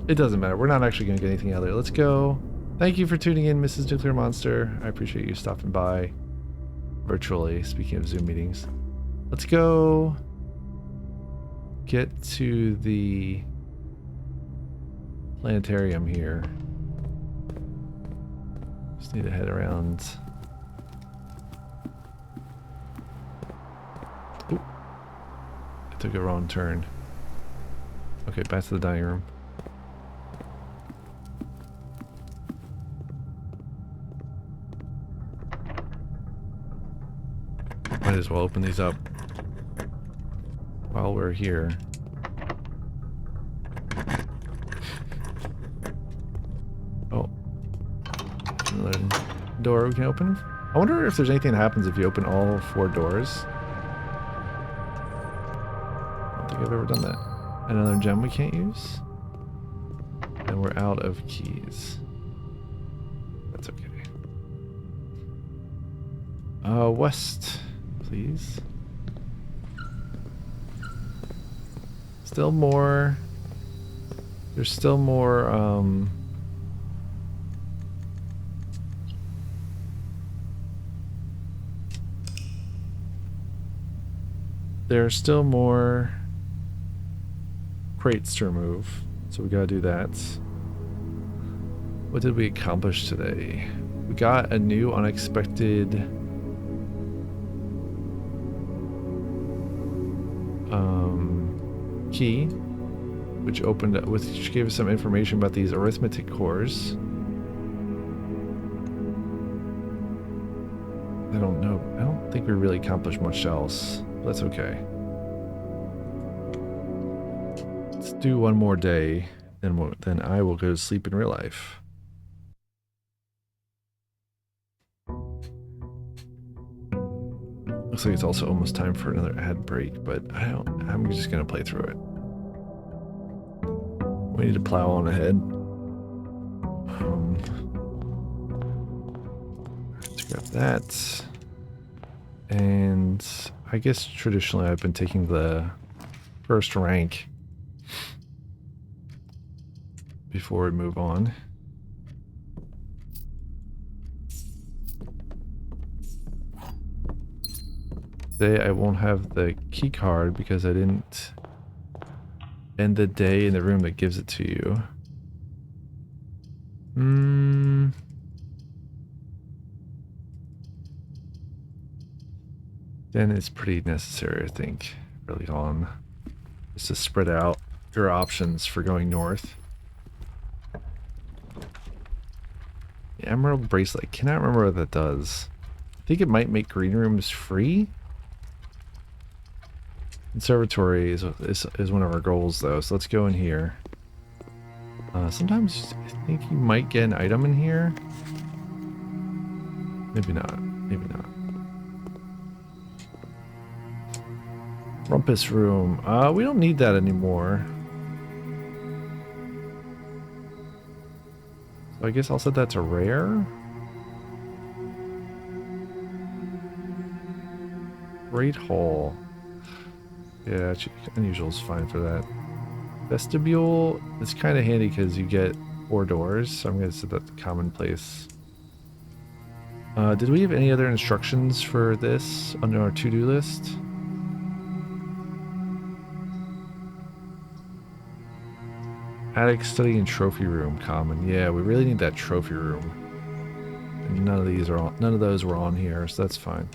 It doesn't matter. We're not actually going to get anything out of there. Let's go. Thank you for tuning in, Mrs. Nuclear Monster. I appreciate you stopping by virtually, speaking of Zoom meetings. Let's go get to the planetarium here. Just need to head around. Oop. I took a wrong turn. Okay, back to the dining room. Might as well open these up while we're here. Oh. Another door we can open. I wonder if there's anything that happens if you open all 4 doors. I don't think I've ever done that. Another gem we can't use. And we're out of keys. That's okay. West, please. Still more. There's still more, There are still more crates to remove, so we gotta do that. What did we accomplish today? We got a new unexpected key, which gave us some information about these arithmetic cores. I don't know. I don't think we really accomplished much else. That's okay. Let's do one more day, then I will go to sleep in real life. Looks like it's also almost time for another ad break, but I'm just gonna play through it. We need to plow on ahead. Let's grab that. And I guess traditionally I've been taking the first rank before we move on. Today I won't have the key card because I didn't end the day in the room that gives it to you. Then it's pretty necessary, I think, early on, just to spread out your options for going north. The Emerald Bracelet, cannot remember what that does. I think it might make green rooms free. Conservatory is one of our goals, though, so let's go in here. Sometimes I think you might get an item in here. Maybe not. Maybe not. Rumpus room. We don't need that anymore. So I guess I'll set that to rare. Great Hall. Yeah, unusual is fine for that. Vestibule, it's kind of handy because you get 4 doors, so I'm going to set that to commonplace. Did we have any other instructions for this on our to-do list? Attic, study, and trophy room common. Yeah, we really need that trophy room. And none of those were on here, so that's fine.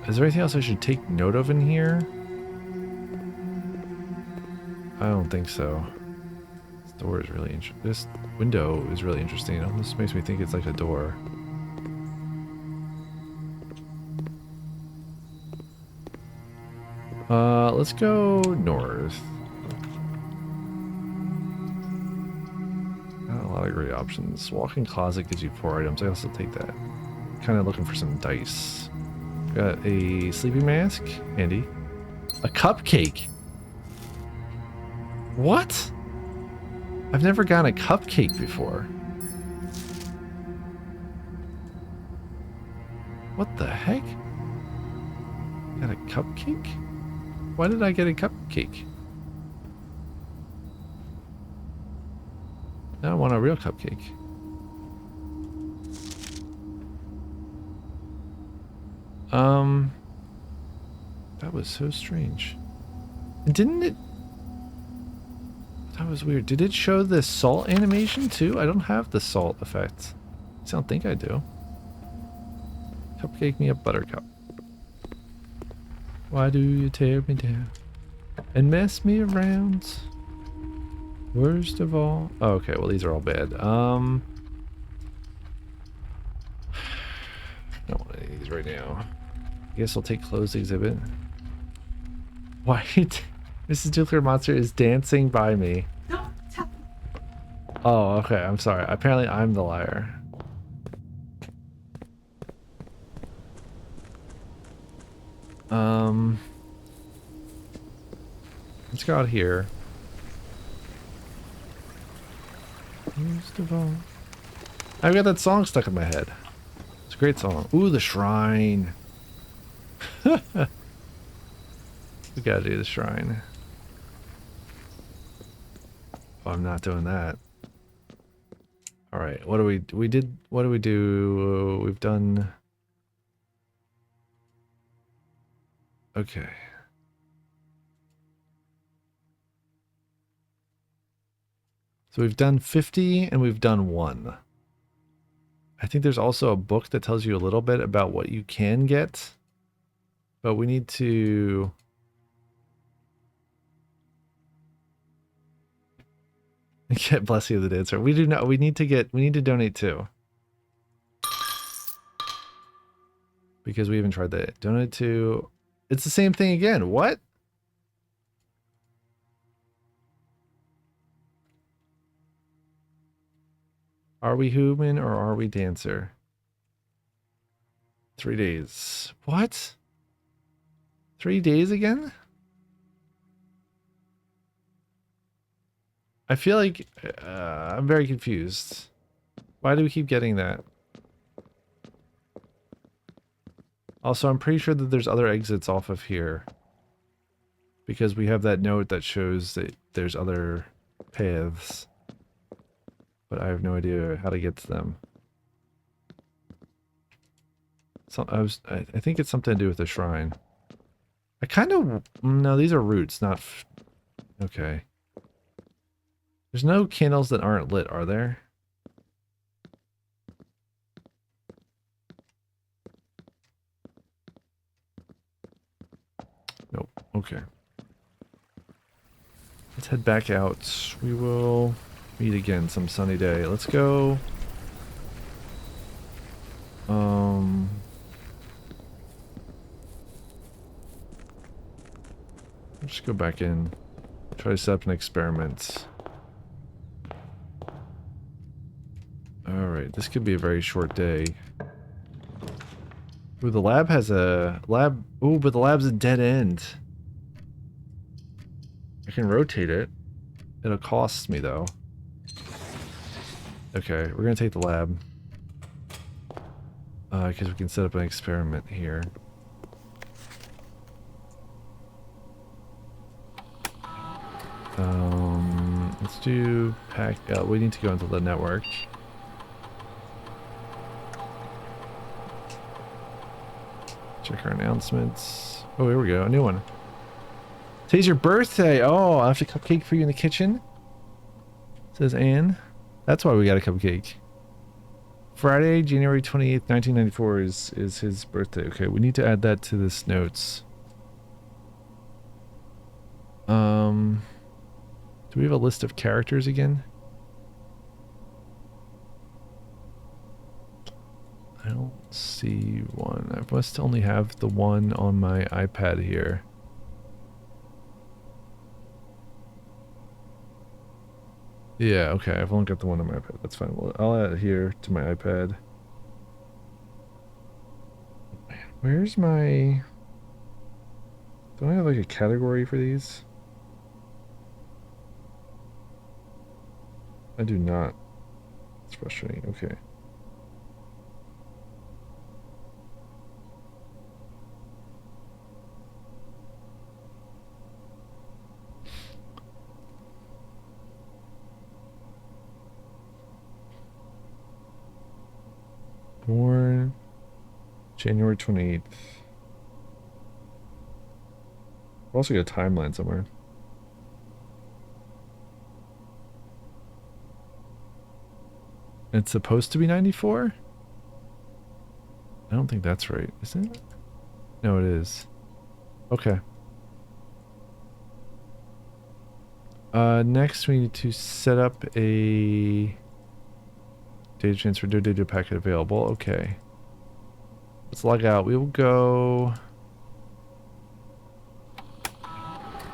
Is there anything else I should take note of in here? I don't think so. This door is really interesting. This window is really interesting. It almost makes me think it's like a door. Let's go north. Not a lot of great options. Walk-in closet gives you 4 items. I also take that. Kind of looking for some dice. Got a sleeping mask. Handy. A cupcake. What? I've never gotten a cupcake before. What the heck? Got a cupcake? Why did I get a cupcake? Now I want a real cupcake. That was so strange. Didn't it? That was weird. Did it show the salt animation too? I don't have the salt effect. I don't think I do. Cupcake me a buttercup. Why do you tear me down and mess me around? Worst of all. Oh, okay, well these are all bad. I don't want any of these right now. I guess I'll take closed exhibit. Why? Mrs. NuclearMonster is dancing by me. Don't tell. Oh, okay. I'm sorry. Apparently, I'm the liar. Let's go out here. First of all, I've got that song stuck in my head. It's a great song. Ooh, the shrine. We gotta do the shrine. Oh, I'm not doing that. All right, what do we do? We've done. Okay. So we've done 50 and we've done 1. I think there's also a book that tells you a little bit about what you can get. But we need to... get Blessing of the Dancer. We do not. We need to donate too. Because we haven't tried that. Donate to... It's the same thing again. What? Are we human or are we dancer? 3 days. What? 3 days again? I feel like I'm very confused. Why do we keep getting that? Also, I'm pretty sure that there's other exits off of here. Because we have that note that shows that there's other paths. But I have no idea how to get to them. So I think it's something to do with the shrine. I kind of... No, these are roots, not... Okay. There's no candles that aren't lit, are there? Nope. Okay. Let's head back out. We will meet again some sunny day. Let's go. Let's go back in. Try to set up an experiment. Alright, this could be a very short day. Ooh, the lab has a... Ooh, but the lab's a dead end. I can rotate it. It'll cost me, though. Okay, we're gonna take the lab. Because we can set up an experiment here. Let's do pack... we need to go into the network. Check our announcements. Oh, here we go. A new one. Today's your birthday. Oh, I have a cupcake for you in the kitchen. Says Anne. That's why we got a cupcake. Friday, January 28th, 1994 is his birthday. Okay, we need to add that to this notes. Do we have a list of characters again? I don't see one. I must only have the one on my iPad here. Yeah, okay. I've only got the one on my iPad. That's fine. Well, I'll add it here to my iPad. Man, where's my... Don't I have like a category for these? I do not. It's frustrating. Okay. Born January 28th. We've also got a timeline somewhere. It's supposed to be 94? I don't think that's right, is it? No, it is. Okay. Next we need to set up a data transfer, data packet available. Okay. Let's log out. We will go...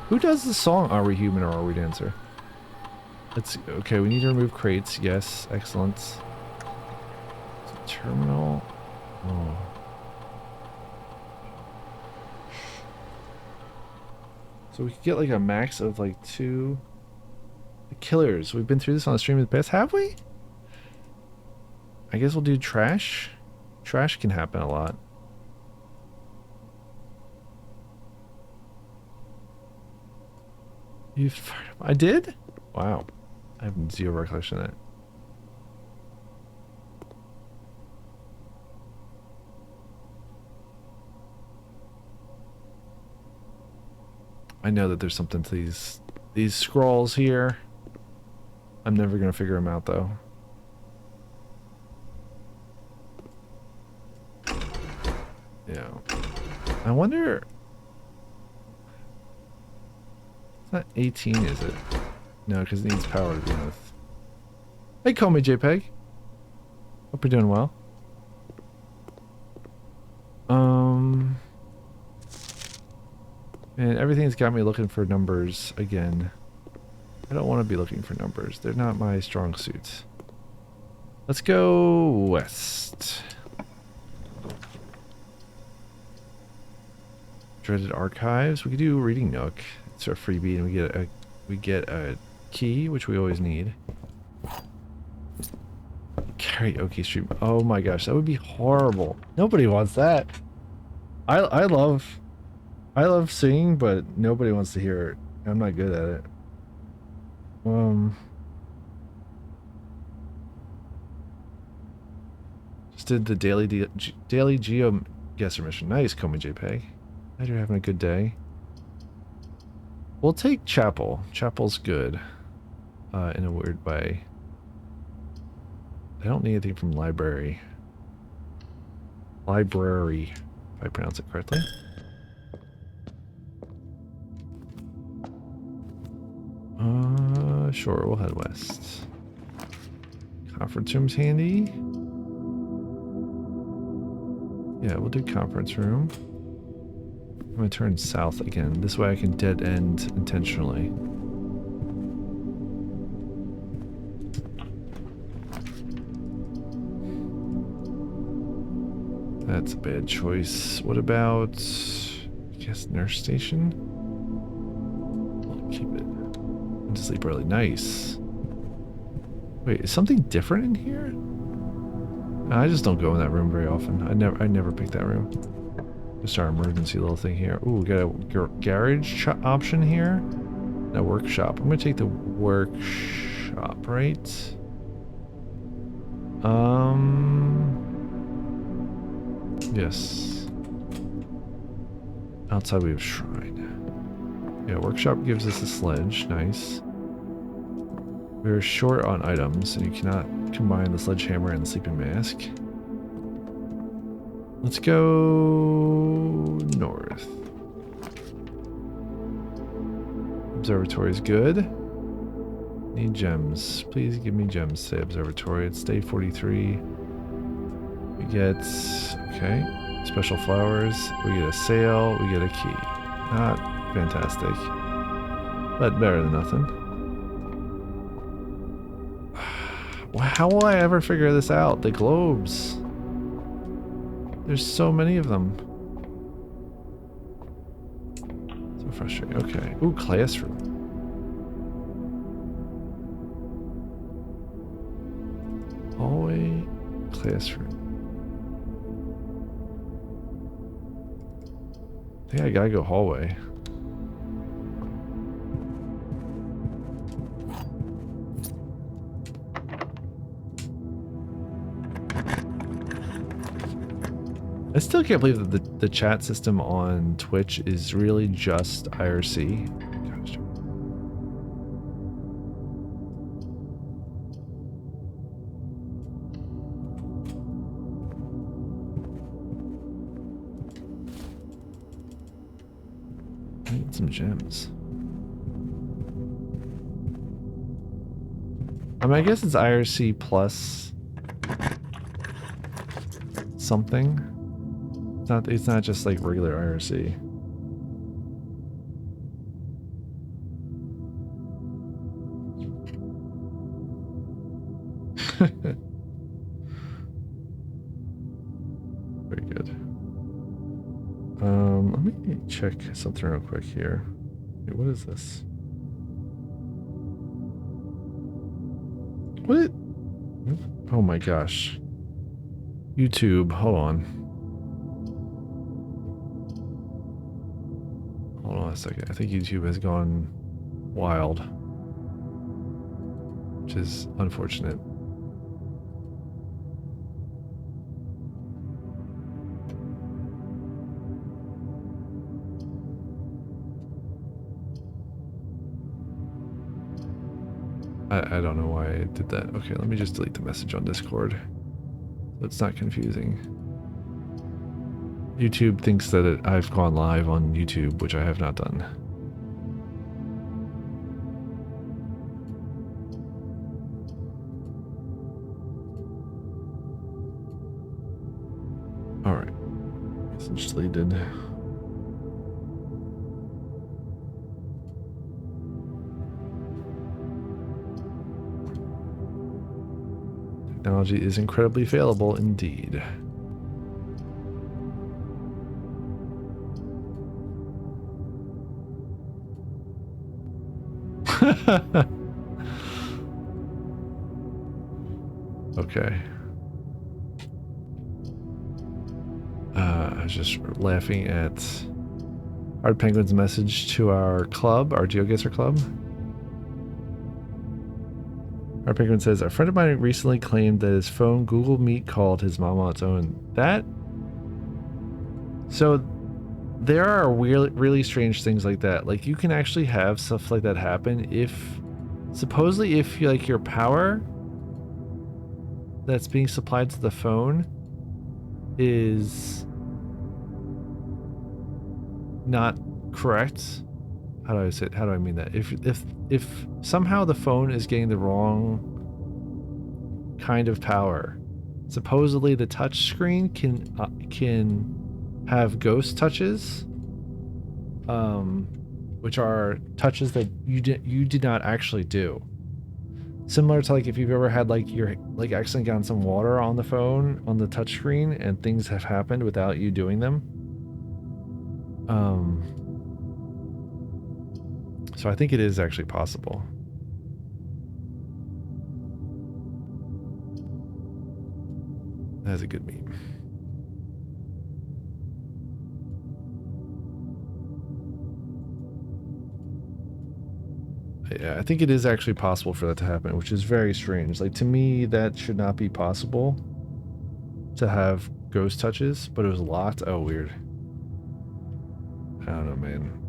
Who does the song Are We Human or Are We Dancer? Let's... Okay, we need to remove crates. Yes, excellent. Terminal... Oh. So we could get like a max of like 2... The killers. We've been through this on the stream in the past, have we? I guess we'll do trash. Trash can happen a lot. I did? Wow. I have zero recollection of that. I know that there's something to these scrolls here. I'm never gonna figure them out though. Yeah. I wonder. It's not 18, is it? No, because it needs power to be with. Hey, call me JPEG. Hope you're doing well. And everything's got me looking for numbers again. I don't want to be looking for numbers. They're not my strong suits. Let's go west. Dreaded archives. We could do reading nook. It's our freebie, and we get a key, which we always need. Karaoke stream. Oh my gosh, that would be horrible. Nobody wants that. I love singing, but nobody wants to hear it. I'm not good at it. Just did the daily GeoGuessr mission. Nice, Komi JPEG. Glad you're having a good day. We'll take Chapel. Chapel's good. In a weird way. I don't need anything from library. Library, if I pronounce it correctly. Sure, we'll head west. Conference room's handy. Yeah, we'll do conference room. I'm gonna turn south again. This way I can dead end intentionally. That's a bad choice. What about, I guess, nurse station? I'll keep it. And to sleep early. Nice. Wait, is something different in here? I just don't go in that room very often. I never pick that room. Just our emergency little thing here. Ooh, we got a garage option here. And a workshop. I'm gonna take the workshop, right? Yes. Outside we have shrine. Yeah, workshop gives us a sledge. Nice. We're short on items, and you cannot combine the sledgehammer and the sleeping mask. Let's go north. Observatory is good. Need gems. Please give me gems today, observatory. It's day 43. We get, okay, special flowers. We get a sail. We get a key. Not fantastic, but better than nothing. How will I ever figure this out? The globes. There's so many of them. So frustrating. Okay. Ooh, classroom. Hallway, classroom. I think I gotta go hallway. I still can't believe that the chat system on Twitch is really just IRC. Gosh. I need some gems. I mean, I guess it's IRC plus something. It's not just like regular IRC. Very good. Let me check something real quick here. Wait, what is this? What? Oh my gosh. YouTube, hold on. Hold on a second. I think YouTube has gone wild, which is unfortunate. I don't know why I did that. Okay, let me just delete the message on Discord. So it's not confusing. YouTube thinks that I've gone live on YouTube, which I have not done. Alright. Message deleted. Technology is incredibly failable indeed. Okay. I was just laughing at Hard Penguin's message to our club, our GeoGuessr club. Hard Penguin says, a friend of mine recently claimed that his phone Google Meet called his mom on its own. That... So, there are really strange things like that. Like, you can actually have stuff like that happen if... Supposedly, if like your power that's being supplied to the phone is not correct. How do I say it? How do I mean that? If somehow the phone is getting the wrong kind of power, supposedly the touch screen can have ghost touches, which are touches that you did not actually do. Similar to like if you've ever had like your like accidentally gotten some water on the phone on the touch screen and things have happened without you doing them. So I think it is actually possible. That's a good meme. Yeah, I think it is actually possible for that to happen, which is very strange. Like, to me, that should not be possible to have ghost touches, but it was locked. Oh, weird. I don't know, man.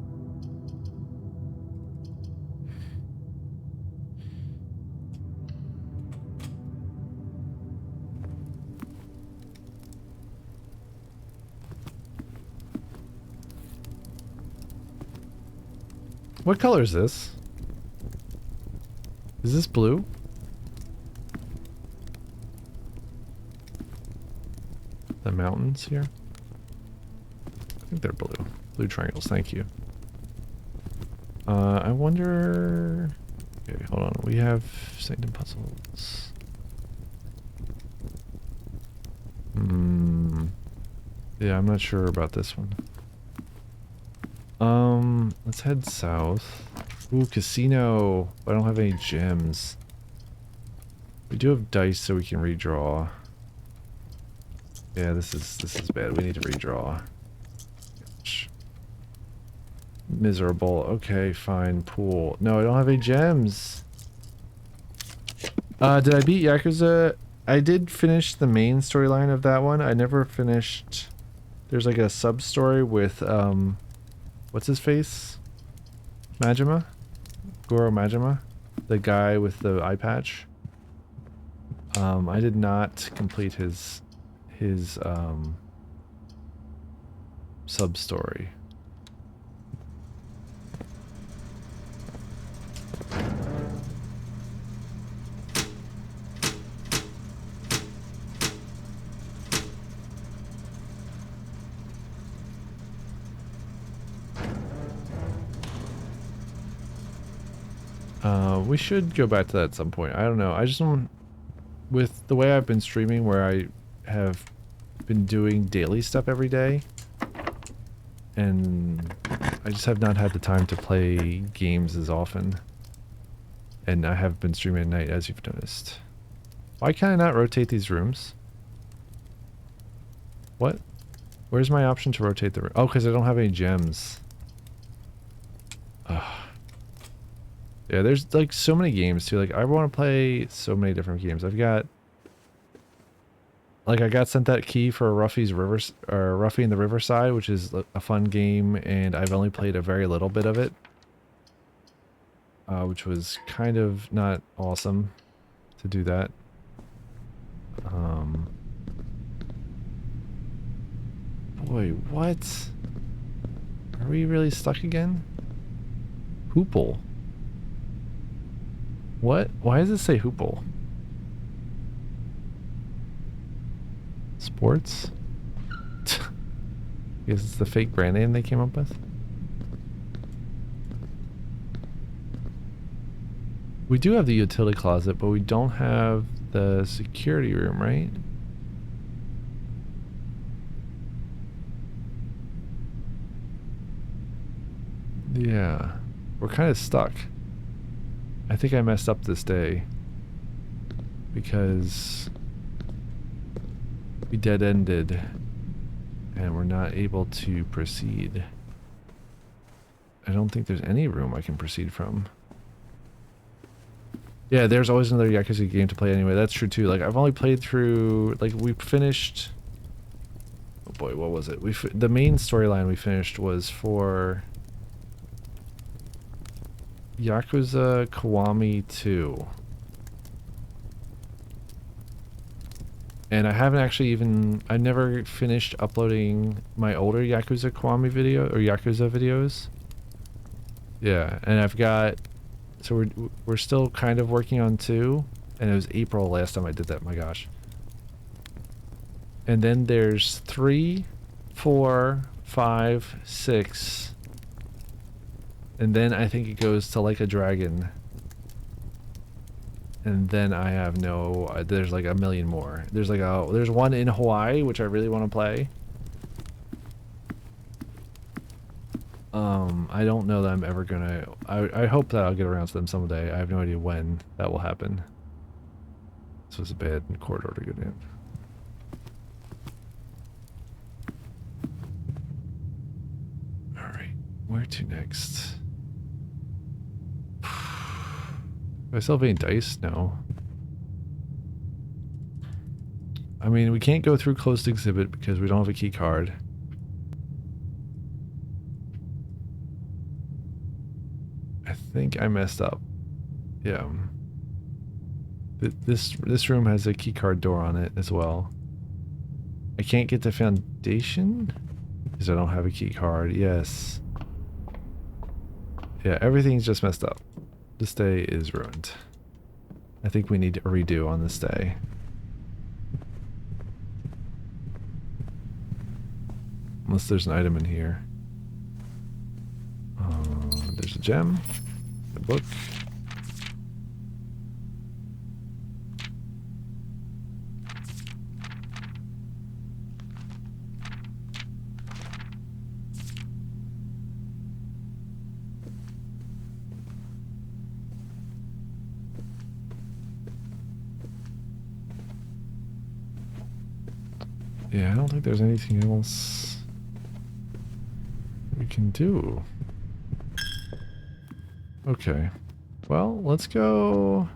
What color is this? Is this blue? The mountains here? I think they're blue. Blue triangles, thank you. I wonder... Okay, hold on. We have Sanctum puzzles. Yeah, I'm not sure about this one. Let's head south. Ooh, casino. I don't have any gems. We do have dice so we can redraw. Yeah, this is bad. We need to redraw. Miserable. Okay, fine. Pool. No, I don't have any gems. Did I beat Yakuza? I did finish the main storyline of that one. I never finished... There's like a sub-story with, what's his face? Majima? Goro Majima? The guy with the eye patch. I did not complete his sub-story. We should go back to that at some point. I don't know. I just want... With the way I've been streaming, where I have been doing daily stuff every day, and I just have not had the time to play games as often. And I have been streaming at night, as you've noticed. Why can I not rotate these rooms? What? Where's my option to rotate the room? Oh, because I don't have any gems. Ugh. Yeah, there's like so many games too. Like I want to play so many different games. I've got... Like I got sent that key for Ruffy in the Riverside, which is a fun game, and I've only played a very little bit of it. which was kind of not awesome to do that. Boy, what? Are we really stuck again? Hoople. What? Why does it say Hoople? Sports? Guess it's the fake brand name they came up with. We do have the utility closet, but we don't have the security room, right? Yeah. We're kind of stuck. I think I messed up this day because we dead-ended and we're not able to proceed. I don't think there's any room I can proceed from. Yeah, there's always another Yakuza game to play anyway. That's true too. Like, I've only played through, like, we finished... Oh boy, what was it? The main storyline we finished was for Yakuza Kiwami 2. And I haven't actually even... I never finished uploading my older Yakuza Kiwami video, or Yakuza videos. Yeah, and I've got... So we're still kind of working on 2, and it was April last time I did that, my gosh. And then there's 3, 4, 5, 6. And then I think it goes to Like a Dragon. And then I have no... there's like a million more. There's like there's one in Hawaii, which I really want to play. I don't know that I'm ever gonna... I hope that I'll get around to them someday. I have no idea when that will happen. This was a bad court order, good man. Alright, where to next? Do I still have any dice? No. I mean, we can't go through closed exhibit because we don't have a key card. I think I messed up. Yeah. This room has a keycard door on it as well. I can't get the foundation because I don't have a key card. Yes. Yeah, everything's just messed up. This day is ruined. I think we need a redo on this day. Unless there's an item in here. There's a gem. A book. Yeah, I don't think there's anything else we can do. Okay. Well, let's go...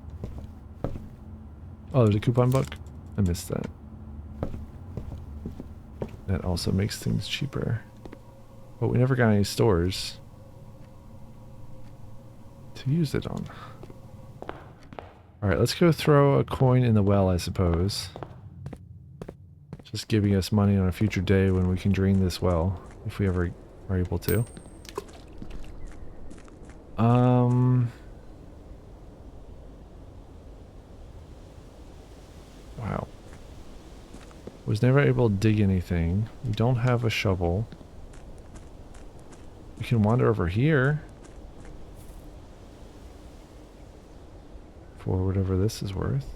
Oh, there's a coupon book? I missed that. That also makes things cheaper. But we never got any stores to use it on. Alright, let's go throw a coin in the well, I suppose. Just giving us money on a future day when we can drain this well, if we ever are able to. Wow. Was never able to dig anything. We don't have a shovel. We can wander over here. For whatever this is worth.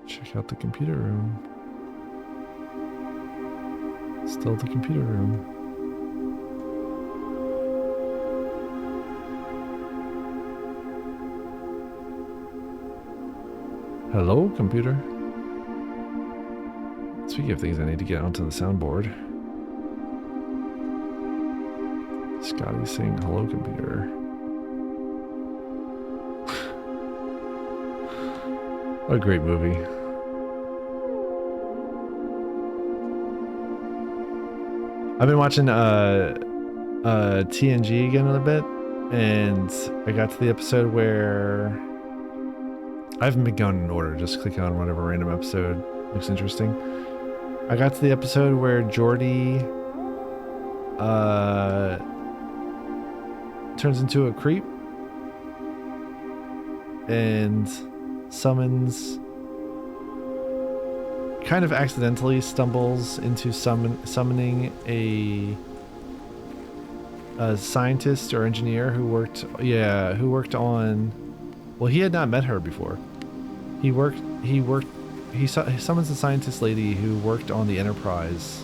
Check out the computer room. Still the computer room. Hello, computer. Speaking of things I need to get onto the soundboard. Scotty's saying hello, computer. What a great movie. I've been watching TNG again a bit, and I got to the episode where I haven't been going in order. Just click on whatever random episode looks interesting. I got to the episode where Geordi turns into a creep and summons, kind of accidentally stumbles into summoning a scientist or engineer who worked on, well, he had not met her before. He summons a scientist lady who worked on the Enterprise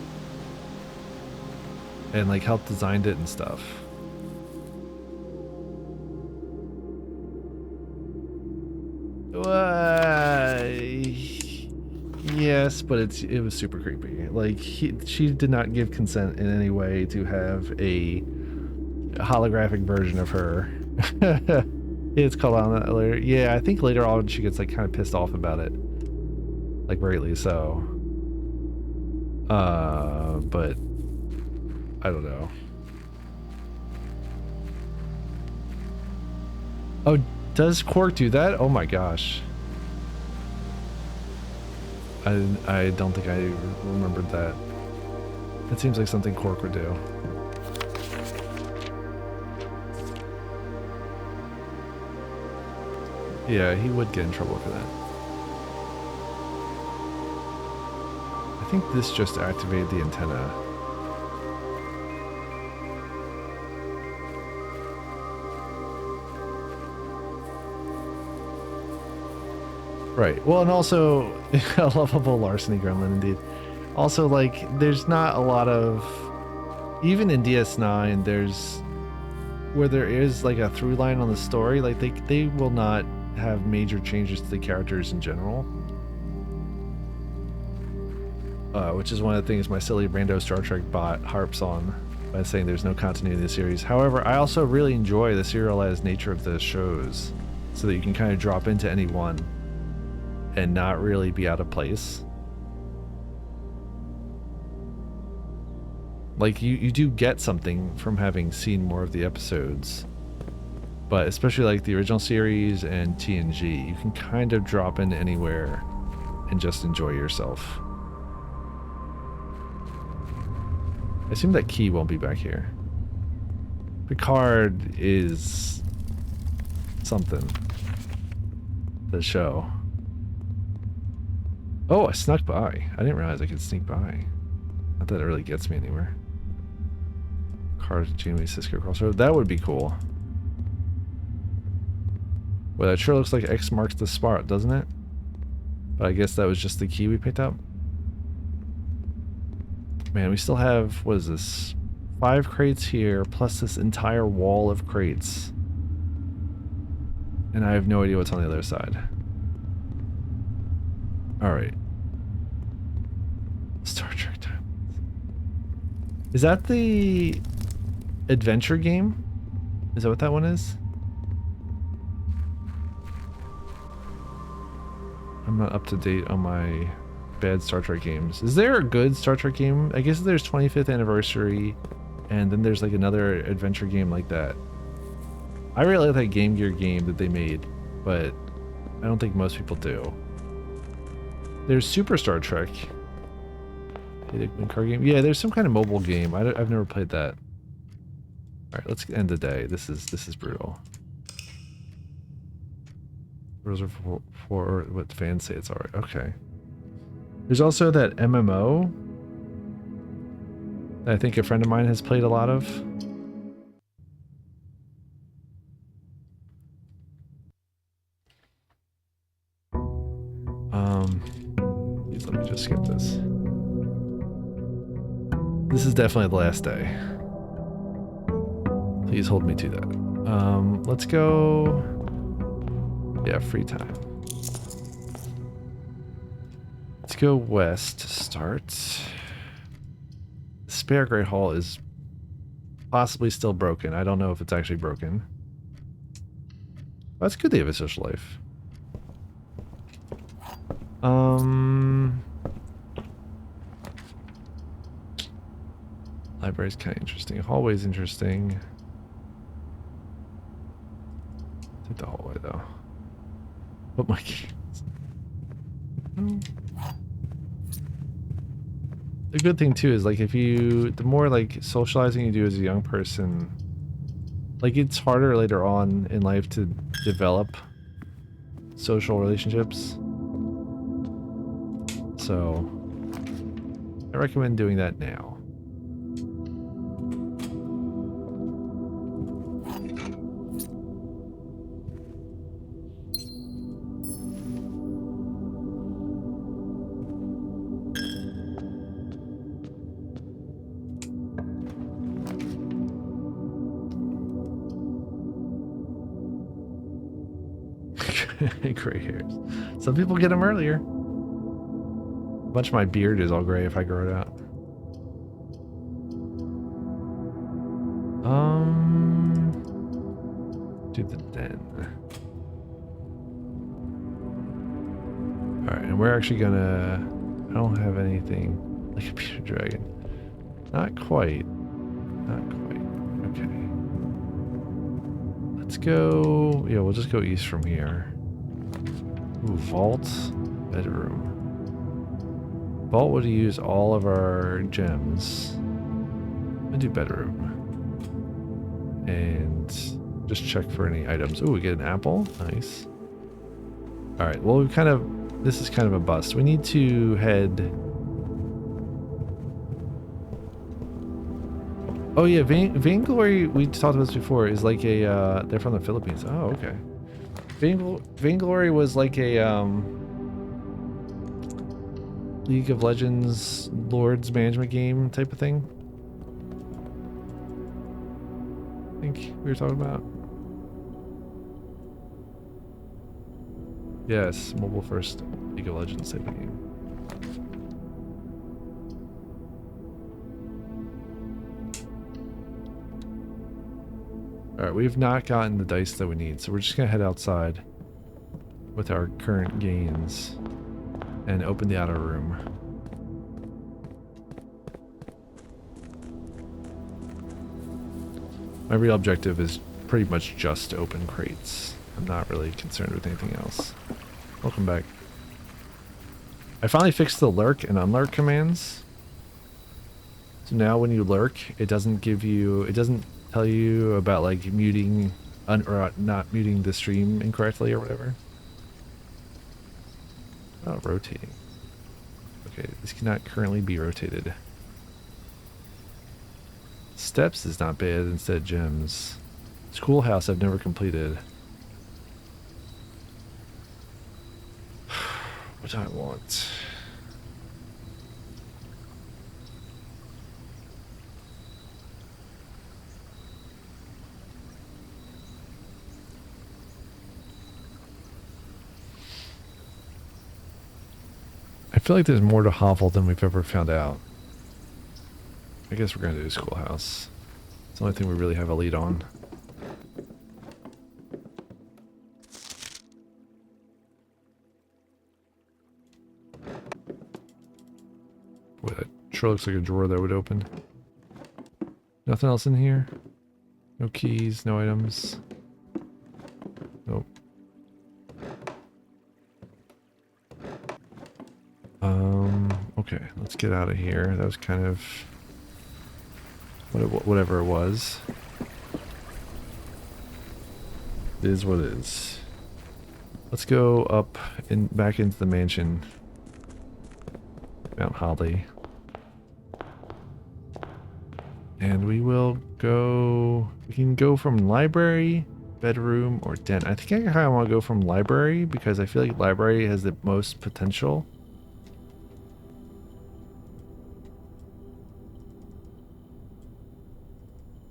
and like helped design it and stuff. Yes, but it was super creepy. Like she did not give consent in any way to have a holographic version of her. It's called on that later. Yeah, I think later on she gets like kind of pissed off about it, like greatly so. But I don't know. Oh, does Quark do that? Oh my gosh. I don't think I remembered that. It seems like something Quark would do. Yeah, he would get in trouble for that. I think this just activated the antenna. Right. Well, and also a lovable larceny gremlin indeed. Also, like, there's not a lot of, even in DS9, there's, where there is like a through line on the story, like they will not have major changes to the characters in general. Which is one of the things my silly rando Star Trek bot harps on by saying there's no continuity in the series. However, I also really enjoy the serialized nature of the shows, so that you can kind of drop into any one and not really be out of place. Like, you do get something from having seen more of the episodes, but especially like the original series and TNG, you can kind of drop in anywhere and just enjoy yourself. I assume that key won't be back here. Picard is something. The show. Oh, I snuck by. I didn't realize I could sneak by. Not that it really gets me anywhere. Picard, Janeway, Sisko crossover. That would be cool. Well, that sure looks like X marks the spot, doesn't it? But I guess that was just the key we picked up. Man, we still have, what is this? 5 crates here, plus this entire wall of crates. And I have no idea what's on the other side. Alright. Star Trek time. Is that the adventure game? Is that what that one is? I'm not up to date on my bad Star Trek games. Is there a good Star Trek game? I guess there's 25th anniversary, and then there's like another adventure game like that. I really like that Game Gear game that they made, but I don't think most people do. There's Super Star Trek. Card game. Yeah, there's some kind of mobile game. I've never played that. All right, let's end the day. This is brutal. Those are for what fans say it's alright. Okay. There's also that MMO that I think a friend of mine has played a lot of. Please let me just skip this. This is definitely the last day. Please hold me to that. Let's go. Yeah, free time. Let's go west to start. The spare Great Hall is possibly still broken. I don't know if it's actually broken. That's good they have a social life. Library's kind of interesting. Hallway's interesting. Take the hallway though. Put my keys. The good thing too is like if you, the more like socializing you do as a young person, like it's harder later on in life to develop social relationships. So I recommend doing that now. Gray hairs. Some people get them earlier. A bunch of my beard is all gray if I grow it out. Do the den. Alright, and we're actually gonna... I don't have anything like a Peter Dragon. Not quite. Not quite. Okay. Let's go... Yeah, we'll just go east from here. Ooh, vault. Bedroom. Vault would use all of our gems. I'm gonna do bedroom. And just check for any items. Ooh, we get an apple. Nice. Alright, well we kind of... This is kind of a bust. We need to head... Oh yeah, Vainglory, we talked about this before, is like a, they're from the Philippines. Oh, okay. Vainglory was like a, League of Legends Lords management game type of thing. I think we were talking about. Yes, mobile first League of Legends type of game. Alright, we've not gotten the dice that we need, so we're just gonna head outside with our current gains and open the outer room. My real objective is pretty much just to open crates. I'm not really concerned with anything else. Welcome back. I finally fixed the lurk and unlurk commands. So now when you lurk, it doesn't give you, it doesn't tell you about like muting or not muting the stream incorrectly or whatever. Oh, rotating. Okay, this cannot currently be rotated. Steps is not bad, instead gems. Schoolhouse I've never completed. What do I want? I feel like there's more to Hovel than we've ever found out. I guess we're gonna do Schoolhouse. It's the only thing we really have a lead on. Boy, that sure looks like a drawer that would open. Nothing else in here? No keys, no items. Nope. Okay, let's get out of here. That was kind of whatever it was. It is what it is. Let's go up and back into the mansion. Mount Holly. And we will go... We can go from library, bedroom, or den. I think I kind of want to go from library because I feel like library has the most potential.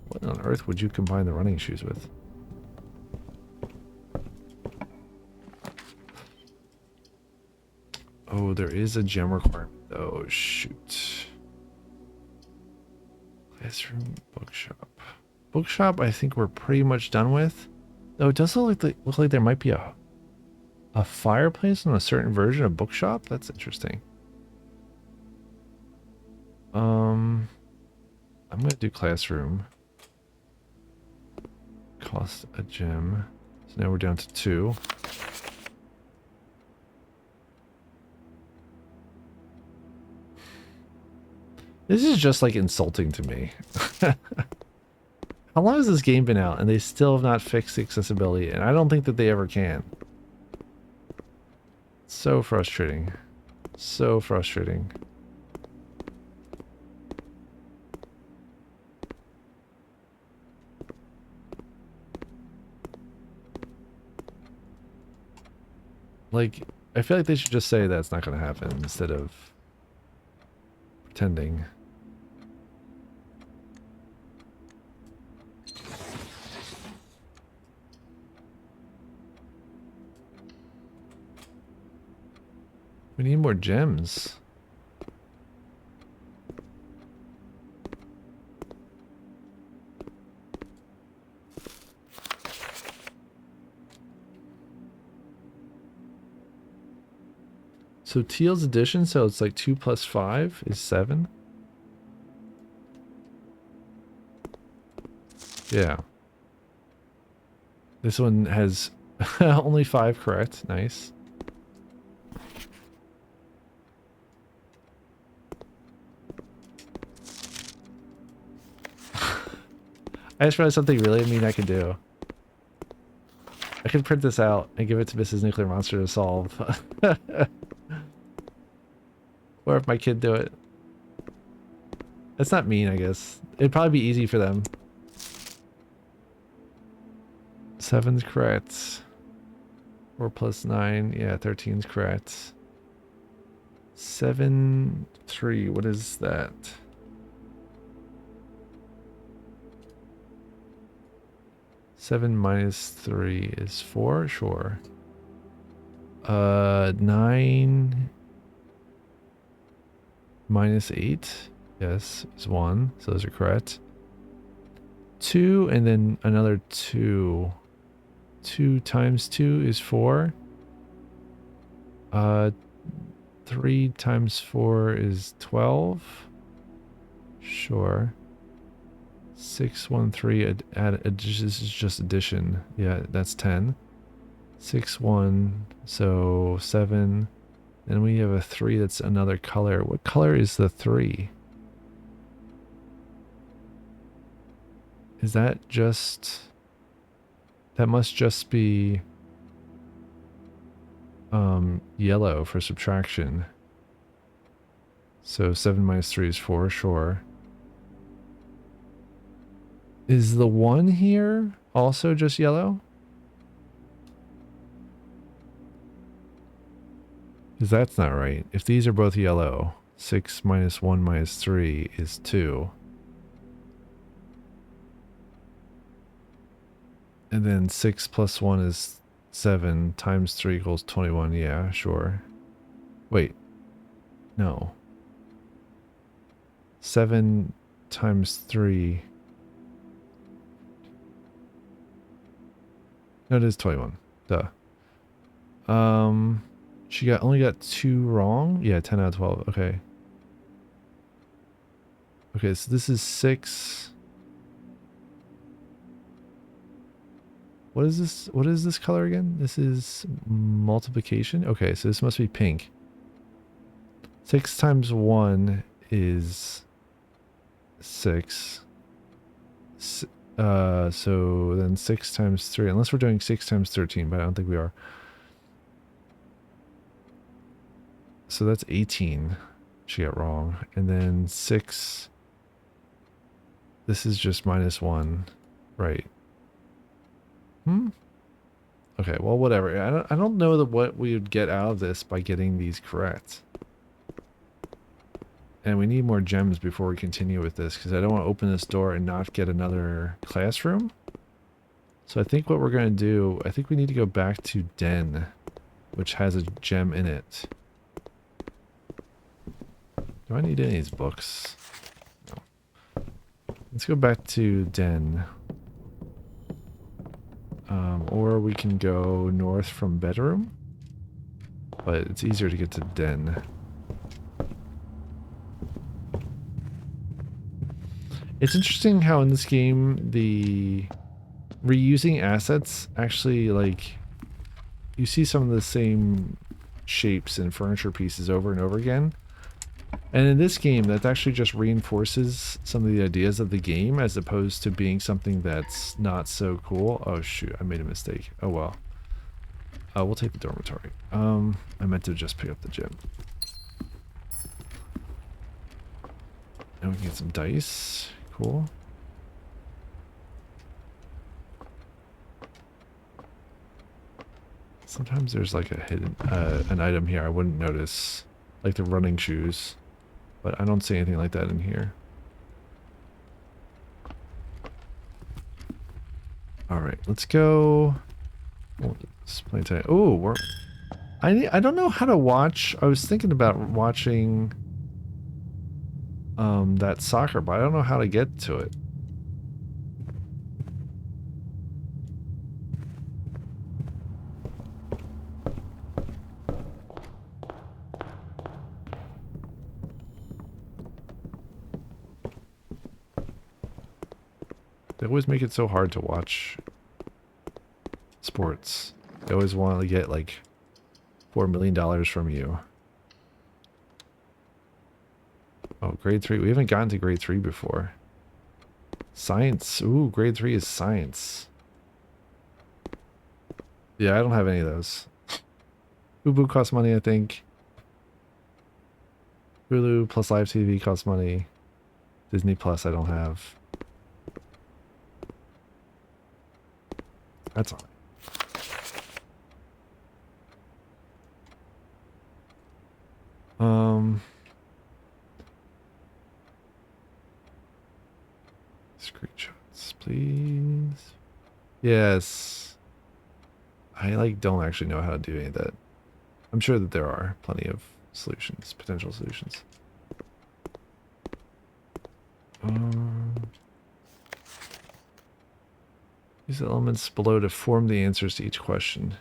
What on earth would you combine the running shoes with? Oh, there is a gem requirement. Oh, shoot. Classroom, bookshop. Bookshop, I think we're pretty much done with. Though it does look like there might be a fireplace on a certain version of bookshop. That's interesting. A I'm gonna do classroom. Cost a gem. So now we're down to 2. This is just like insulting to me. How long has this game been out and they still have not fixed the accessibility, and I don't think that they ever can. So frustrating. So frustrating. Like, I feel like they should just say that's not going to happen instead of pretending. We need more gems. So Teal's addition, so it's like 2 plus 5 is 7? Yeah. This one has only 5 correct. Nice. I just realized something really mean I could do. I could print this out and give it to Mrs. Nuclear Monster to solve. Or if my kid do it. That's not mean, I guess. It'd probably be easy for them. 7's correct. 4 plus 9. Yeah, 13's correct. 7, 3. What is that? Seven minus 3 is 4? Sure. 9 minus 8? Yes, is 1. So those are correct. 2 and then another 2. 2 times 2 is 4. 3 times 4 is 12. Sure. 6, 1, 3, this is just addition. Yeah, that's 10. 6, 1, so 7. Then we have a 3 that's another color. What color is the 3? Is that just... That must just be... yellow for subtraction. So 7 minus 3 is 4, sure. Is the 1 here also just yellow? Because that's not right. If these are both yellow, 6 minus 1 minus 3 is 2. And then 6 plus 1 is 7 times 3 equals 21. Yeah, sure. Wait. No. 7 times 3... No, it is 21. Duh. She only got 2 wrong? Yeah, 10 out of 12. Okay. Okay, so this is 6. What is this? What is this color again? This is multiplication? Okay, so this must be pink. 6 times 1 is 6. So then 6 times 3, unless we're doing 6 times 13, but I don't think we are. So that's 18. She got wrong. And then 6. This is just minus 1. Right. Okay, well, whatever. I don't know what we would get out of this by getting these correct. And we need more gems before we continue with this, because I don't want to open this door and not get another classroom. So I think what we're going to do, I think we need to go back to Den, which has a gem in it. Do I need any of these books? No. Let's go back to Den. Or we can go north from bedroom. But it's easier to get to Den. It's interesting how in this game the reusing assets actually, like, you see some of the same shapes and furniture pieces over and over again. And in this game, that actually just reinforces some of the ideas of the game as opposed to being something that's not so cool. Oh shoot, I made a mistake. Oh well. We'll take the dormitory. I meant to just pick up the gym. And we can get some dice. Cool. Sometimes there's like a hidden, an item here I wouldn't notice. Like the running shoes. But I don't see anything like that in here. Alright, let's go. Oh, we're... I don't know how to watch. I was thinking about watching that soccer, but I don't know how to get to it. They always make it so hard to watch sports. They always want to get like $4 million from you. Oh, grade 3. We haven't gotten to grade 3 before. Science. Ooh, grade 3 is science. Yeah, I don't have any of those. Fubu costs money, I think. Hulu plus live TV costs money. Disney Plus I don't have. That's all. Screenshots, please. Yes. I like don't actually know how to do any of that. I'm sure that there are plenty of solutions, potential solutions. Use the elements below to form the answers to each question.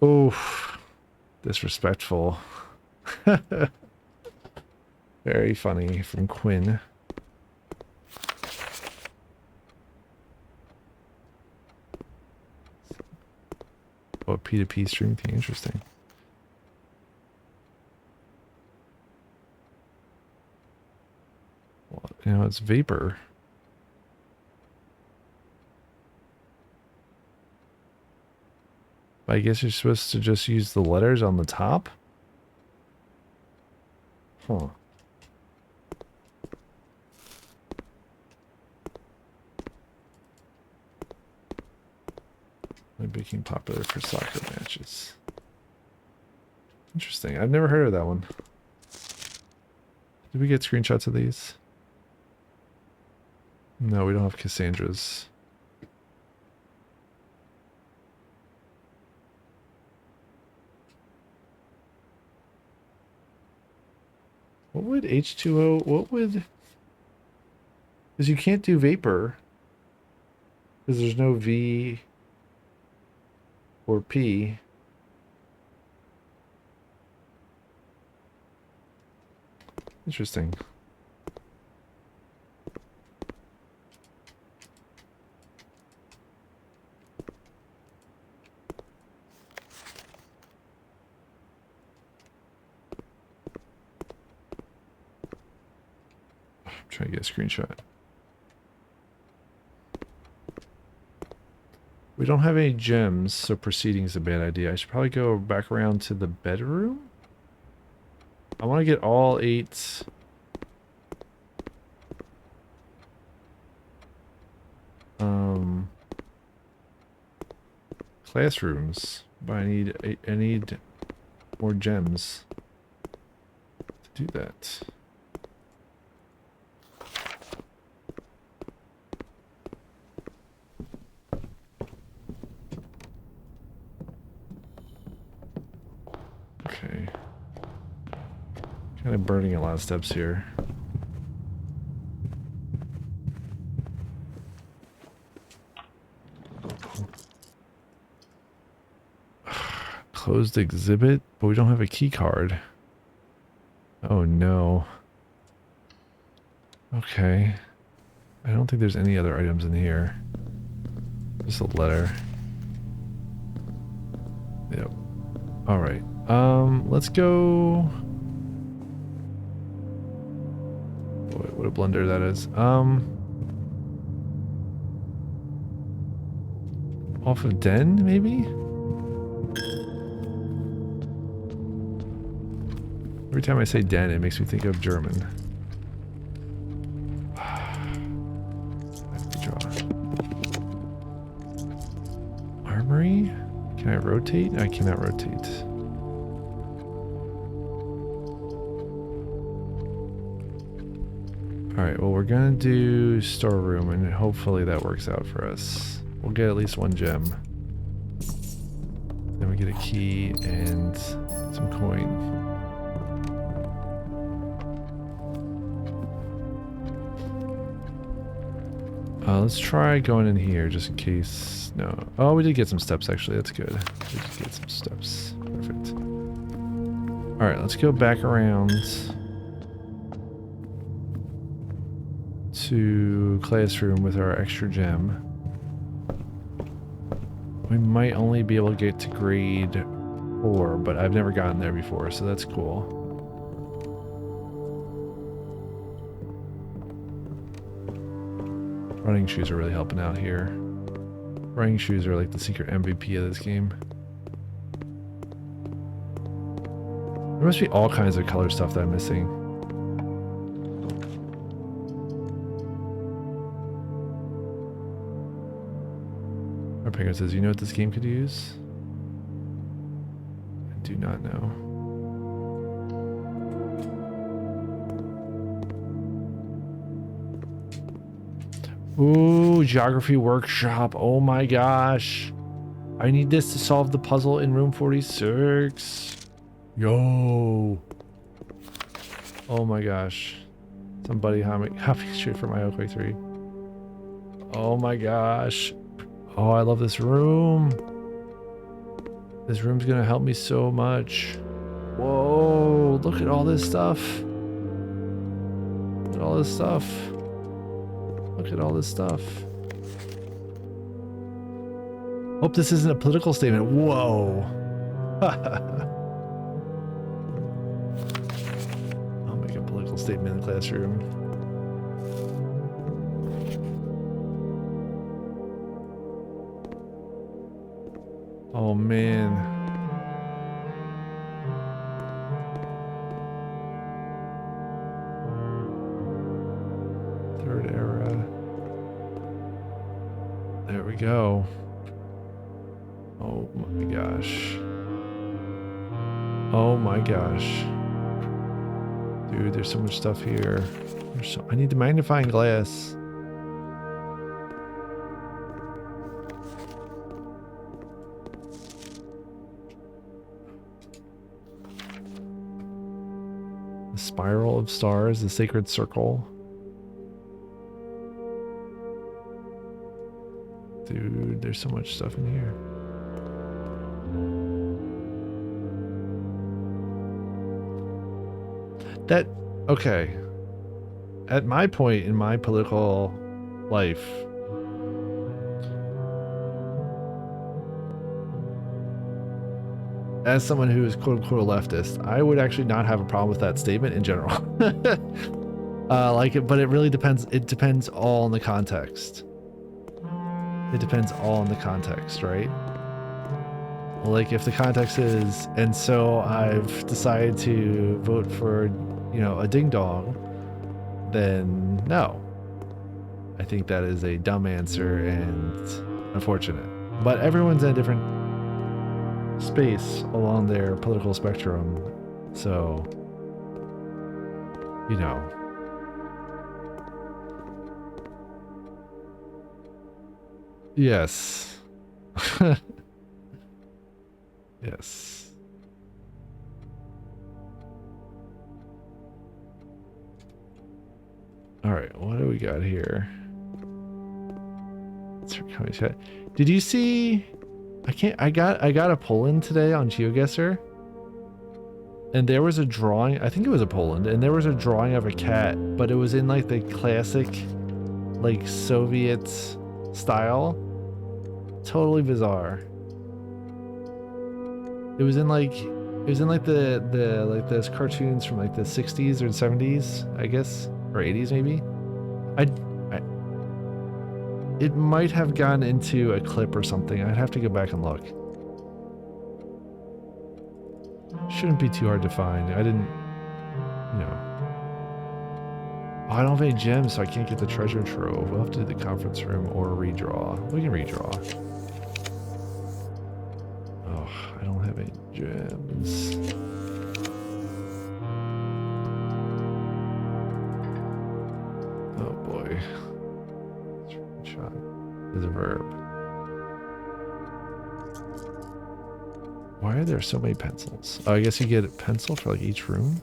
Oh, disrespectful. Very funny from Quinn. Oh, P2P stream thing, interesting. Well, you know, it's vapor. I guess you're supposed to just use the letters on the top? Huh. Became popular for soccer matches. Interesting. I've never heard of that one. Did we get screenshots of these? No, we don't have Cassandra's. What would H2O... What would... Because you can't do vapor. Because there's no V... or P. Interesting. I'm trying to get a screenshot. We don't have any gems, so proceeding is a bad idea. I should probably go back around to the bedroom. I want to get all 8... classrooms, but I need more gems to do that. Okay. Kind of burning a lot of steps here. Closed exhibit, but we don't have a key card. Oh no. Okay. I don't think there's any other items in here. Just a letter. Yep. Alright. Let's go... What a blunder that is. Off of Den, maybe? Every time I say Den, it makes me think of German. I have to draw. Armory? Can I rotate? I cannot rotate. Alright, well we're gonna do storeroom and hopefully that works out for us. We'll get at least one gem. Then we get a key and some coin. Let's try going in here just in case. No. Oh, we did get some steps actually. That's good. We did get some steps. Perfect. Alright, let's go back around to classroom with our extra gem. We might only be able to get to grade 4, but I've never gotten there before, so that's cool. Running shoes are really helping out here. Running shoes are like the secret MVP of this game. There must be all kinds of color stuff that I'm missing. Our penguin says, you know what this game could use? I do not know. Ooh, geography workshop. Oh my gosh. I need this to solve the puzzle in room 46. Yo. Oh my gosh. Somebody hopping straight from my Oakway 3. Oh my gosh. Oh, I love this room. This room's gonna help me so much. Whoa, look at all this stuff. Look at all this stuff. Look at all this stuff. Hope this isn't a political statement. Whoa. I'll make a political statement in the classroom. Oh man. Third era. There we go. Oh my gosh. Oh my gosh. Dude, there's so much stuff here. I need the magnifying glass. The spiral of stars, the sacred circle. Dude, there's so much stuff in here. Okay. At my point in my political life, as someone who is quote unquote a leftist, I would actually not have a problem with that statement in general. But it really depends. It depends all on the context. It depends all on the context, right? Like if the context is, and so I've decided to vote for, you know, a ding dong, then no. I think that is a dumb answer and unfortunate. But everyone's in a different space along their political spectrum, so, you know. Yes. Yes. All right, what do we got here? Did you see? I got a pull-in today on GeoGuessr, And there was a drawing, I think it was a Poland, and there was a drawing of a cat, but it was in like the classic, like Soviet style. Totally bizarre. It was in like the like those cartoons from like the 60s or 70s, I guess, or 80s maybe. I it might have gone into a clip or something. I'd have to go back and look. Shouldn't be too hard to find. I didn't, you know. Oh, I don't have any gems, so I can't get the treasure trove. We'll have to do the conference room or redraw. We can redraw. Oh, I don't have any gems. Oh boy. Shot is a verb. Why are there so many pencils? Oh, I guess you get a pencil for like each room.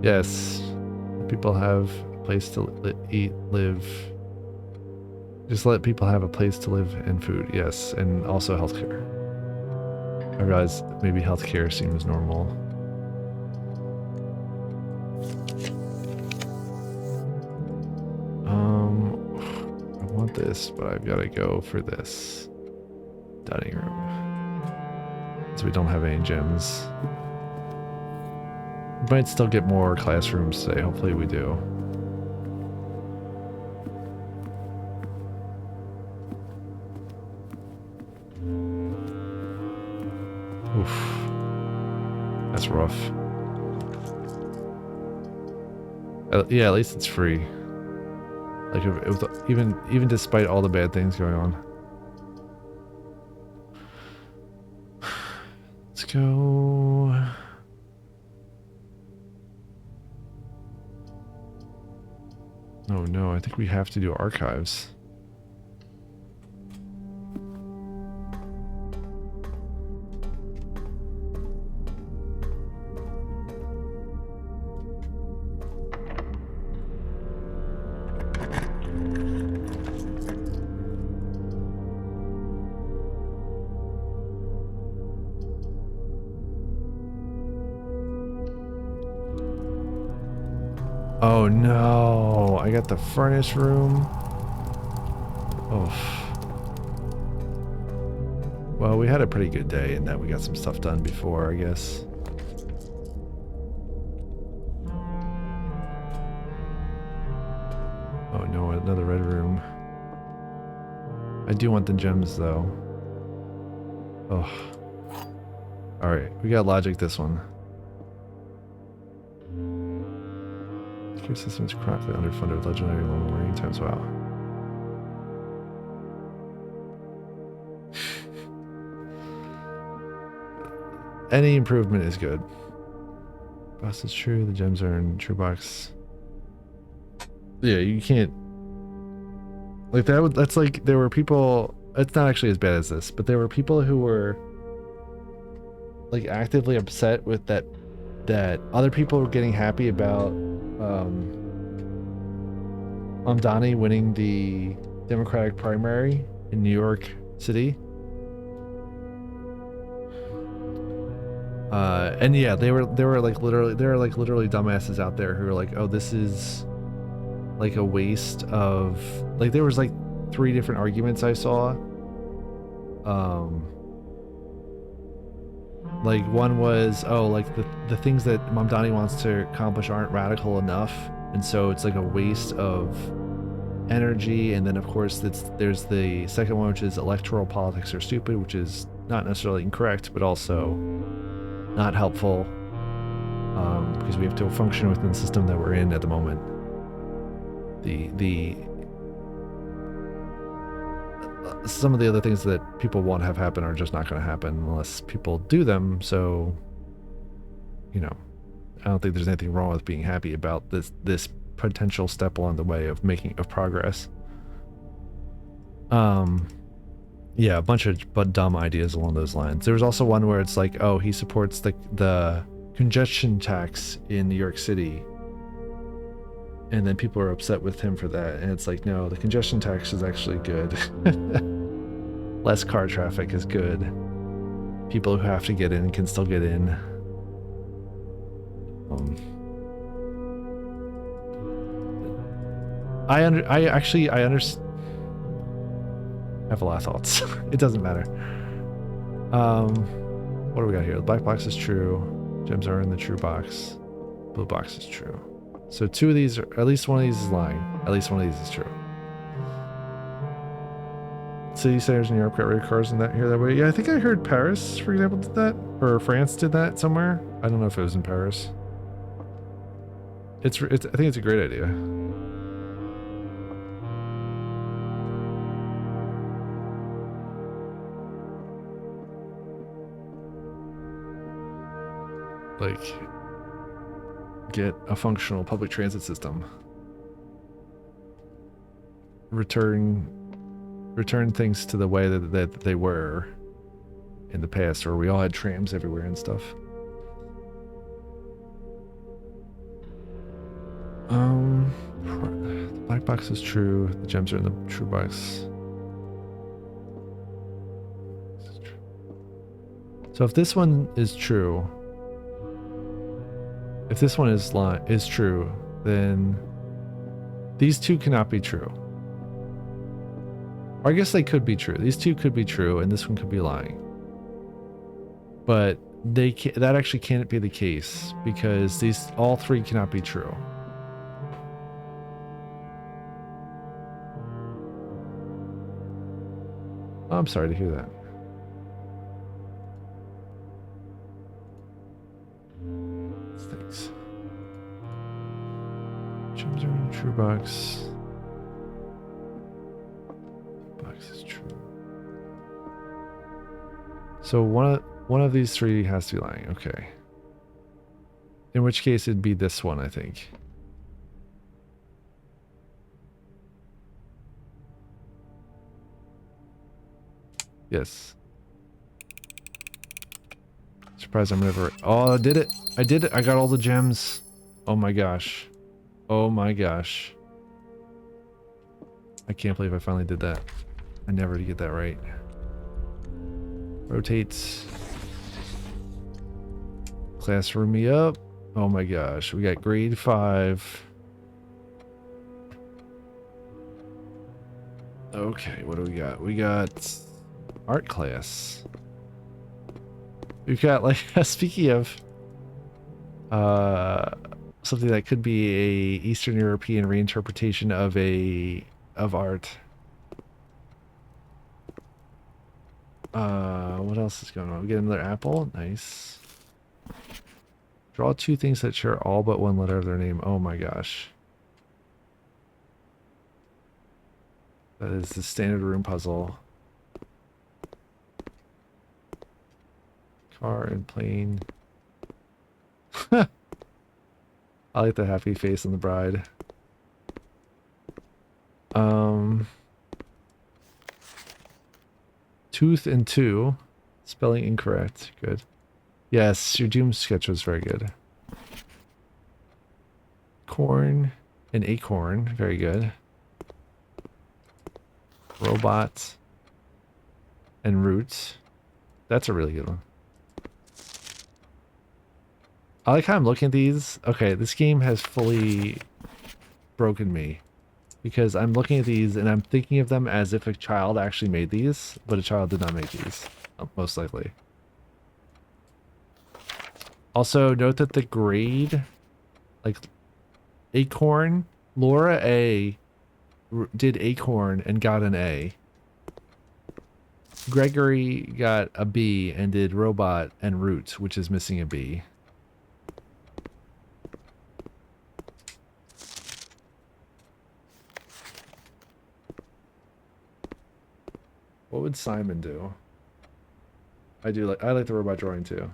Yes. People have a place to eat, live. Just let people have a place to live and food. Yes. And also healthcare. I realize maybe healthcare seems normal. I want this, but I've got to go for this dining room. So we don't have any gyms. We might still get more classrooms today. Hopefully we do. Oof. That's rough. Yeah, at least it's free. Like, even despite all the bad things going on. Let's go. Oh no, I think we have to do archives. Oh no, I got the furnace room. Oh. Well, we had a pretty good day in that we got some stuff done before, I guess. Oh no, another red room. I do want the gems though. Oh. Alright, we got logic this one. Your system is chronically underfunded with legendary low marine times. Wow. Any improvement is good. Boss is true. The gems are in true box. Yeah, you can't. Like that. That's like there were people. It's not actually as bad as this, but there were people who were like actively upset with that. That other people were getting happy about. Mamdani winning the Democratic primary in New York City. And yeah, there were literally dumbasses out there who were like, oh, this is like a waste of, like, there was like 3 different arguments I saw. Like one was, oh, like the things that Mamdani wants to accomplish aren't radical enough, and so it's like a waste of energy. And then of course there's the second one, which is electoral politics are stupid, which is not necessarily incorrect, but also not helpful, because we have to function within the system that we're in at the moment. Some of the other things that people want to have happen are just not going to happen unless people do them. So, you know, I don't think there's anything wrong with being happy about this potential step along the way of progress. Yeah, a bunch of dumb ideas along those lines. There was also one where it's like, oh, he supports the congestion tax in New York City. And then people are upset with him for that. And it's like, no, the congestion tax is actually good. Less car traffic is good. People who have to get in can still get in. I understand. I have a lot of thoughts. It doesn't matter. What do we got here? The black box is true. Gems are in the true box. Blue box is true. So two of these are, at least one of these is lying. At least one of these is true. City centers in Europe got rid of cars in that here that way. Yeah, I think I heard Paris, for example, did that, or France did that somewhere. I don't know if it was in Paris. It's I think it's a great idea. Like, get a functional public transit system. Return things to the way that they were in the past, where we all had trams everywhere and stuff. The black box is true. The gems are in the true box. So if this one is true, if this one is true, then these two cannot be true. Or I guess they could be true. These two could be true, and this one could be lying. But that actually can't be the case, because all three cannot be true. Oh, I'm sorry to hear that. Thanks. Gems are in the true box. Box is true. So one of these three has to be lying. Okay. In which case it'd be this one, I think. Yes. Surprised I'm never... Oh, I did it. I did it. I got all the gems. Oh my gosh. Oh my gosh. I can't believe I finally did that. I never did get that right. Rotates. Classroom me up. Oh my gosh. We got grade 5. Okay, what do we got? We got art class. We've got, like, speaking of something that could be a Eastern European reinterpretation of art. What else is going on? We get another apple. Nice. Draw two things that share all but one letter of their name. Oh my gosh. That is the standard room puzzle. Car and plane. I like the happy face on the bride. Tooth and two. Spelling incorrect. Good. Yes, your Doom sketch was very good. Corn and acorn. Very good. Robot and roots. That's a really good one. I like how I'm looking at these. Okay, this game has fully broken me, because I'm looking at these and I'm thinking of them as if a child actually made these, but a child did not make these, most likely. Also, note that the grade, like Acorn, Laura A did Acorn and got an A. Gregory got a B and did Robot and Root, which is missing a B. What would Simon do? I like the robot drawing too.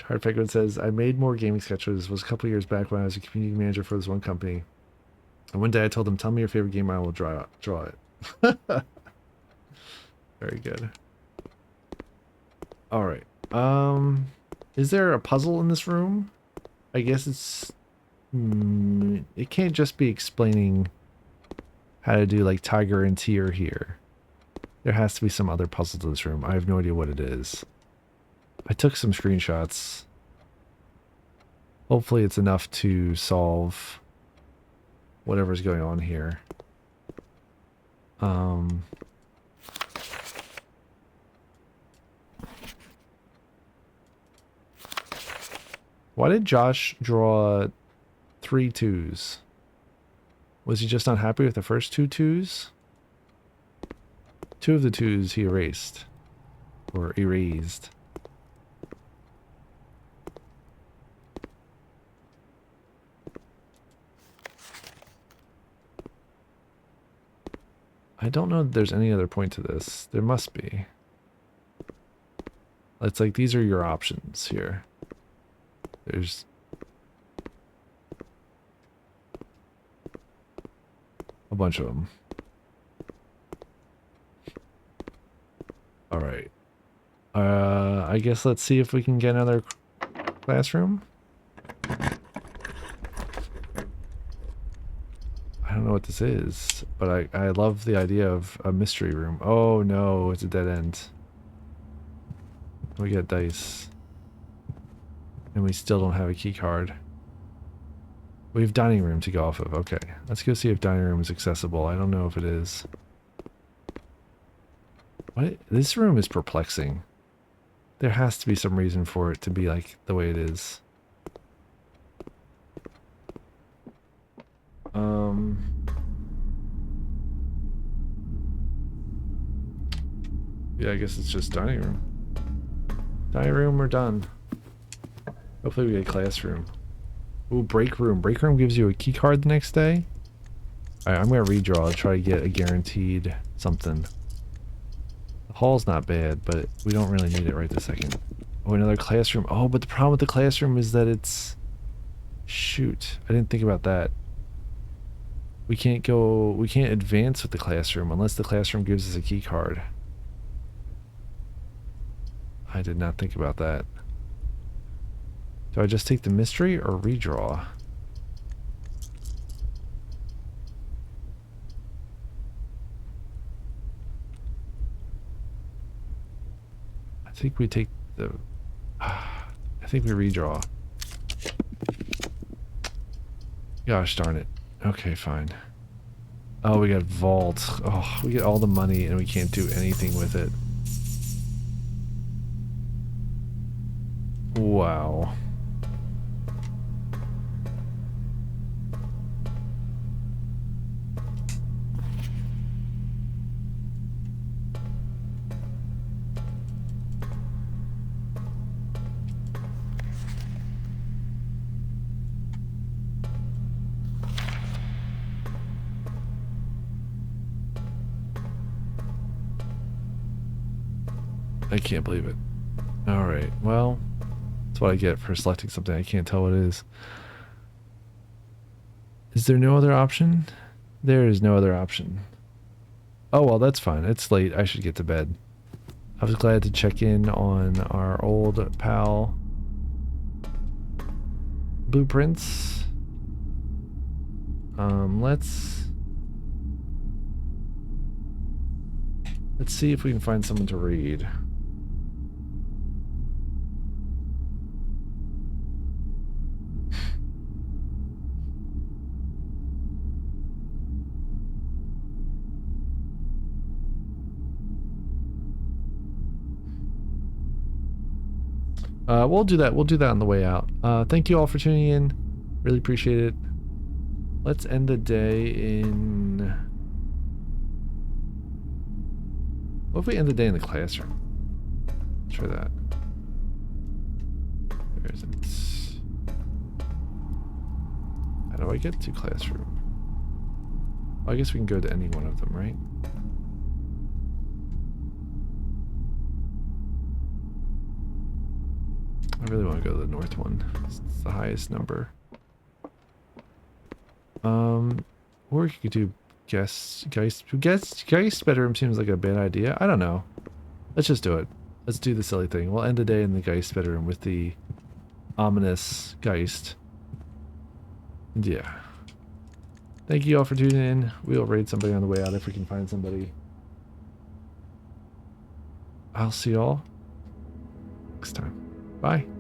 Hard Penguin says, I made more gaming sketches. Was a couple years back when I was a community manager for this one company. And one day I told them, tell me your favorite game, I will draw it. Very good. All right. Is there a puzzle in this room? I guess it's... it can't just be explaining how to do like tiger and tear here. There has to be some other puzzle to this room. I have no idea what it is. I took some screenshots. Hopefully it's enough to solve whatever's going on here. Why did Josh draw 3 2s? Was he just not happy with the first 2 2s? 2 of the 2s he erased. Or erased. I don't know if there's any other point to this. There must be. It's like these are your options here. There's... a bunch of them. Alright. I guess let's see if we can get another classroom. I don't know what this is, but I love the idea of a mystery room. Oh no, it's a dead end. We get dice. And we still don't have a key card. We have dining room to go off of. Okay, let's go see if dining room is accessible. I don't know if it is. What? This room is perplexing. There has to be some reason for it to be like the way it is. Yeah, I guess it's just dining room. Dining room, we're done. Hopefully we get a classroom. Ooh, break room. Break room gives you a key card the next day. Alright, I'm gonna redraw. I'll try to get a guaranteed something. The hall's not bad, but we don't really need it right this second. Oh, another classroom. Oh, but the problem with the classroom is that it's... Shoot, I didn't think about that. We can't advance with the classroom unless the classroom gives us a key card. I did not think about that. Do I just take the mystery or redraw? I think we take the... I think we redraw. Gosh darn it. Okay, fine. Oh, we got vault. Oh, we get all the money and we can't do anything with it. Wow. I can't believe it. Alright, well, that's what I get for selecting something I can't tell what it is. Is there no other option? There is no other option. Oh, well, that's fine. It's late. I should get to bed. I was glad to check in on our old pal. Blueprints. Let's see if we can find someone to read. We'll do that. We'll do that on the way out. Thank you all for tuning in. Really appreciate it. Let's end the day in... What if we end the day in the classroom? Let's try that. Where is it? How do I get to classroom? Well, I guess we can go to any one of them, right? I really want to go to the north one. It's the highest number. Or we could do Geist bedroom seems like a bad idea. I don't know. Let's just do it. Let's do the silly thing. We'll end the day in the Geist bedroom with the ominous Geist. Yeah. Thank you all for tuning in. We'll raid somebody on the way out if we can find somebody. I'll see y'all next time. Bye.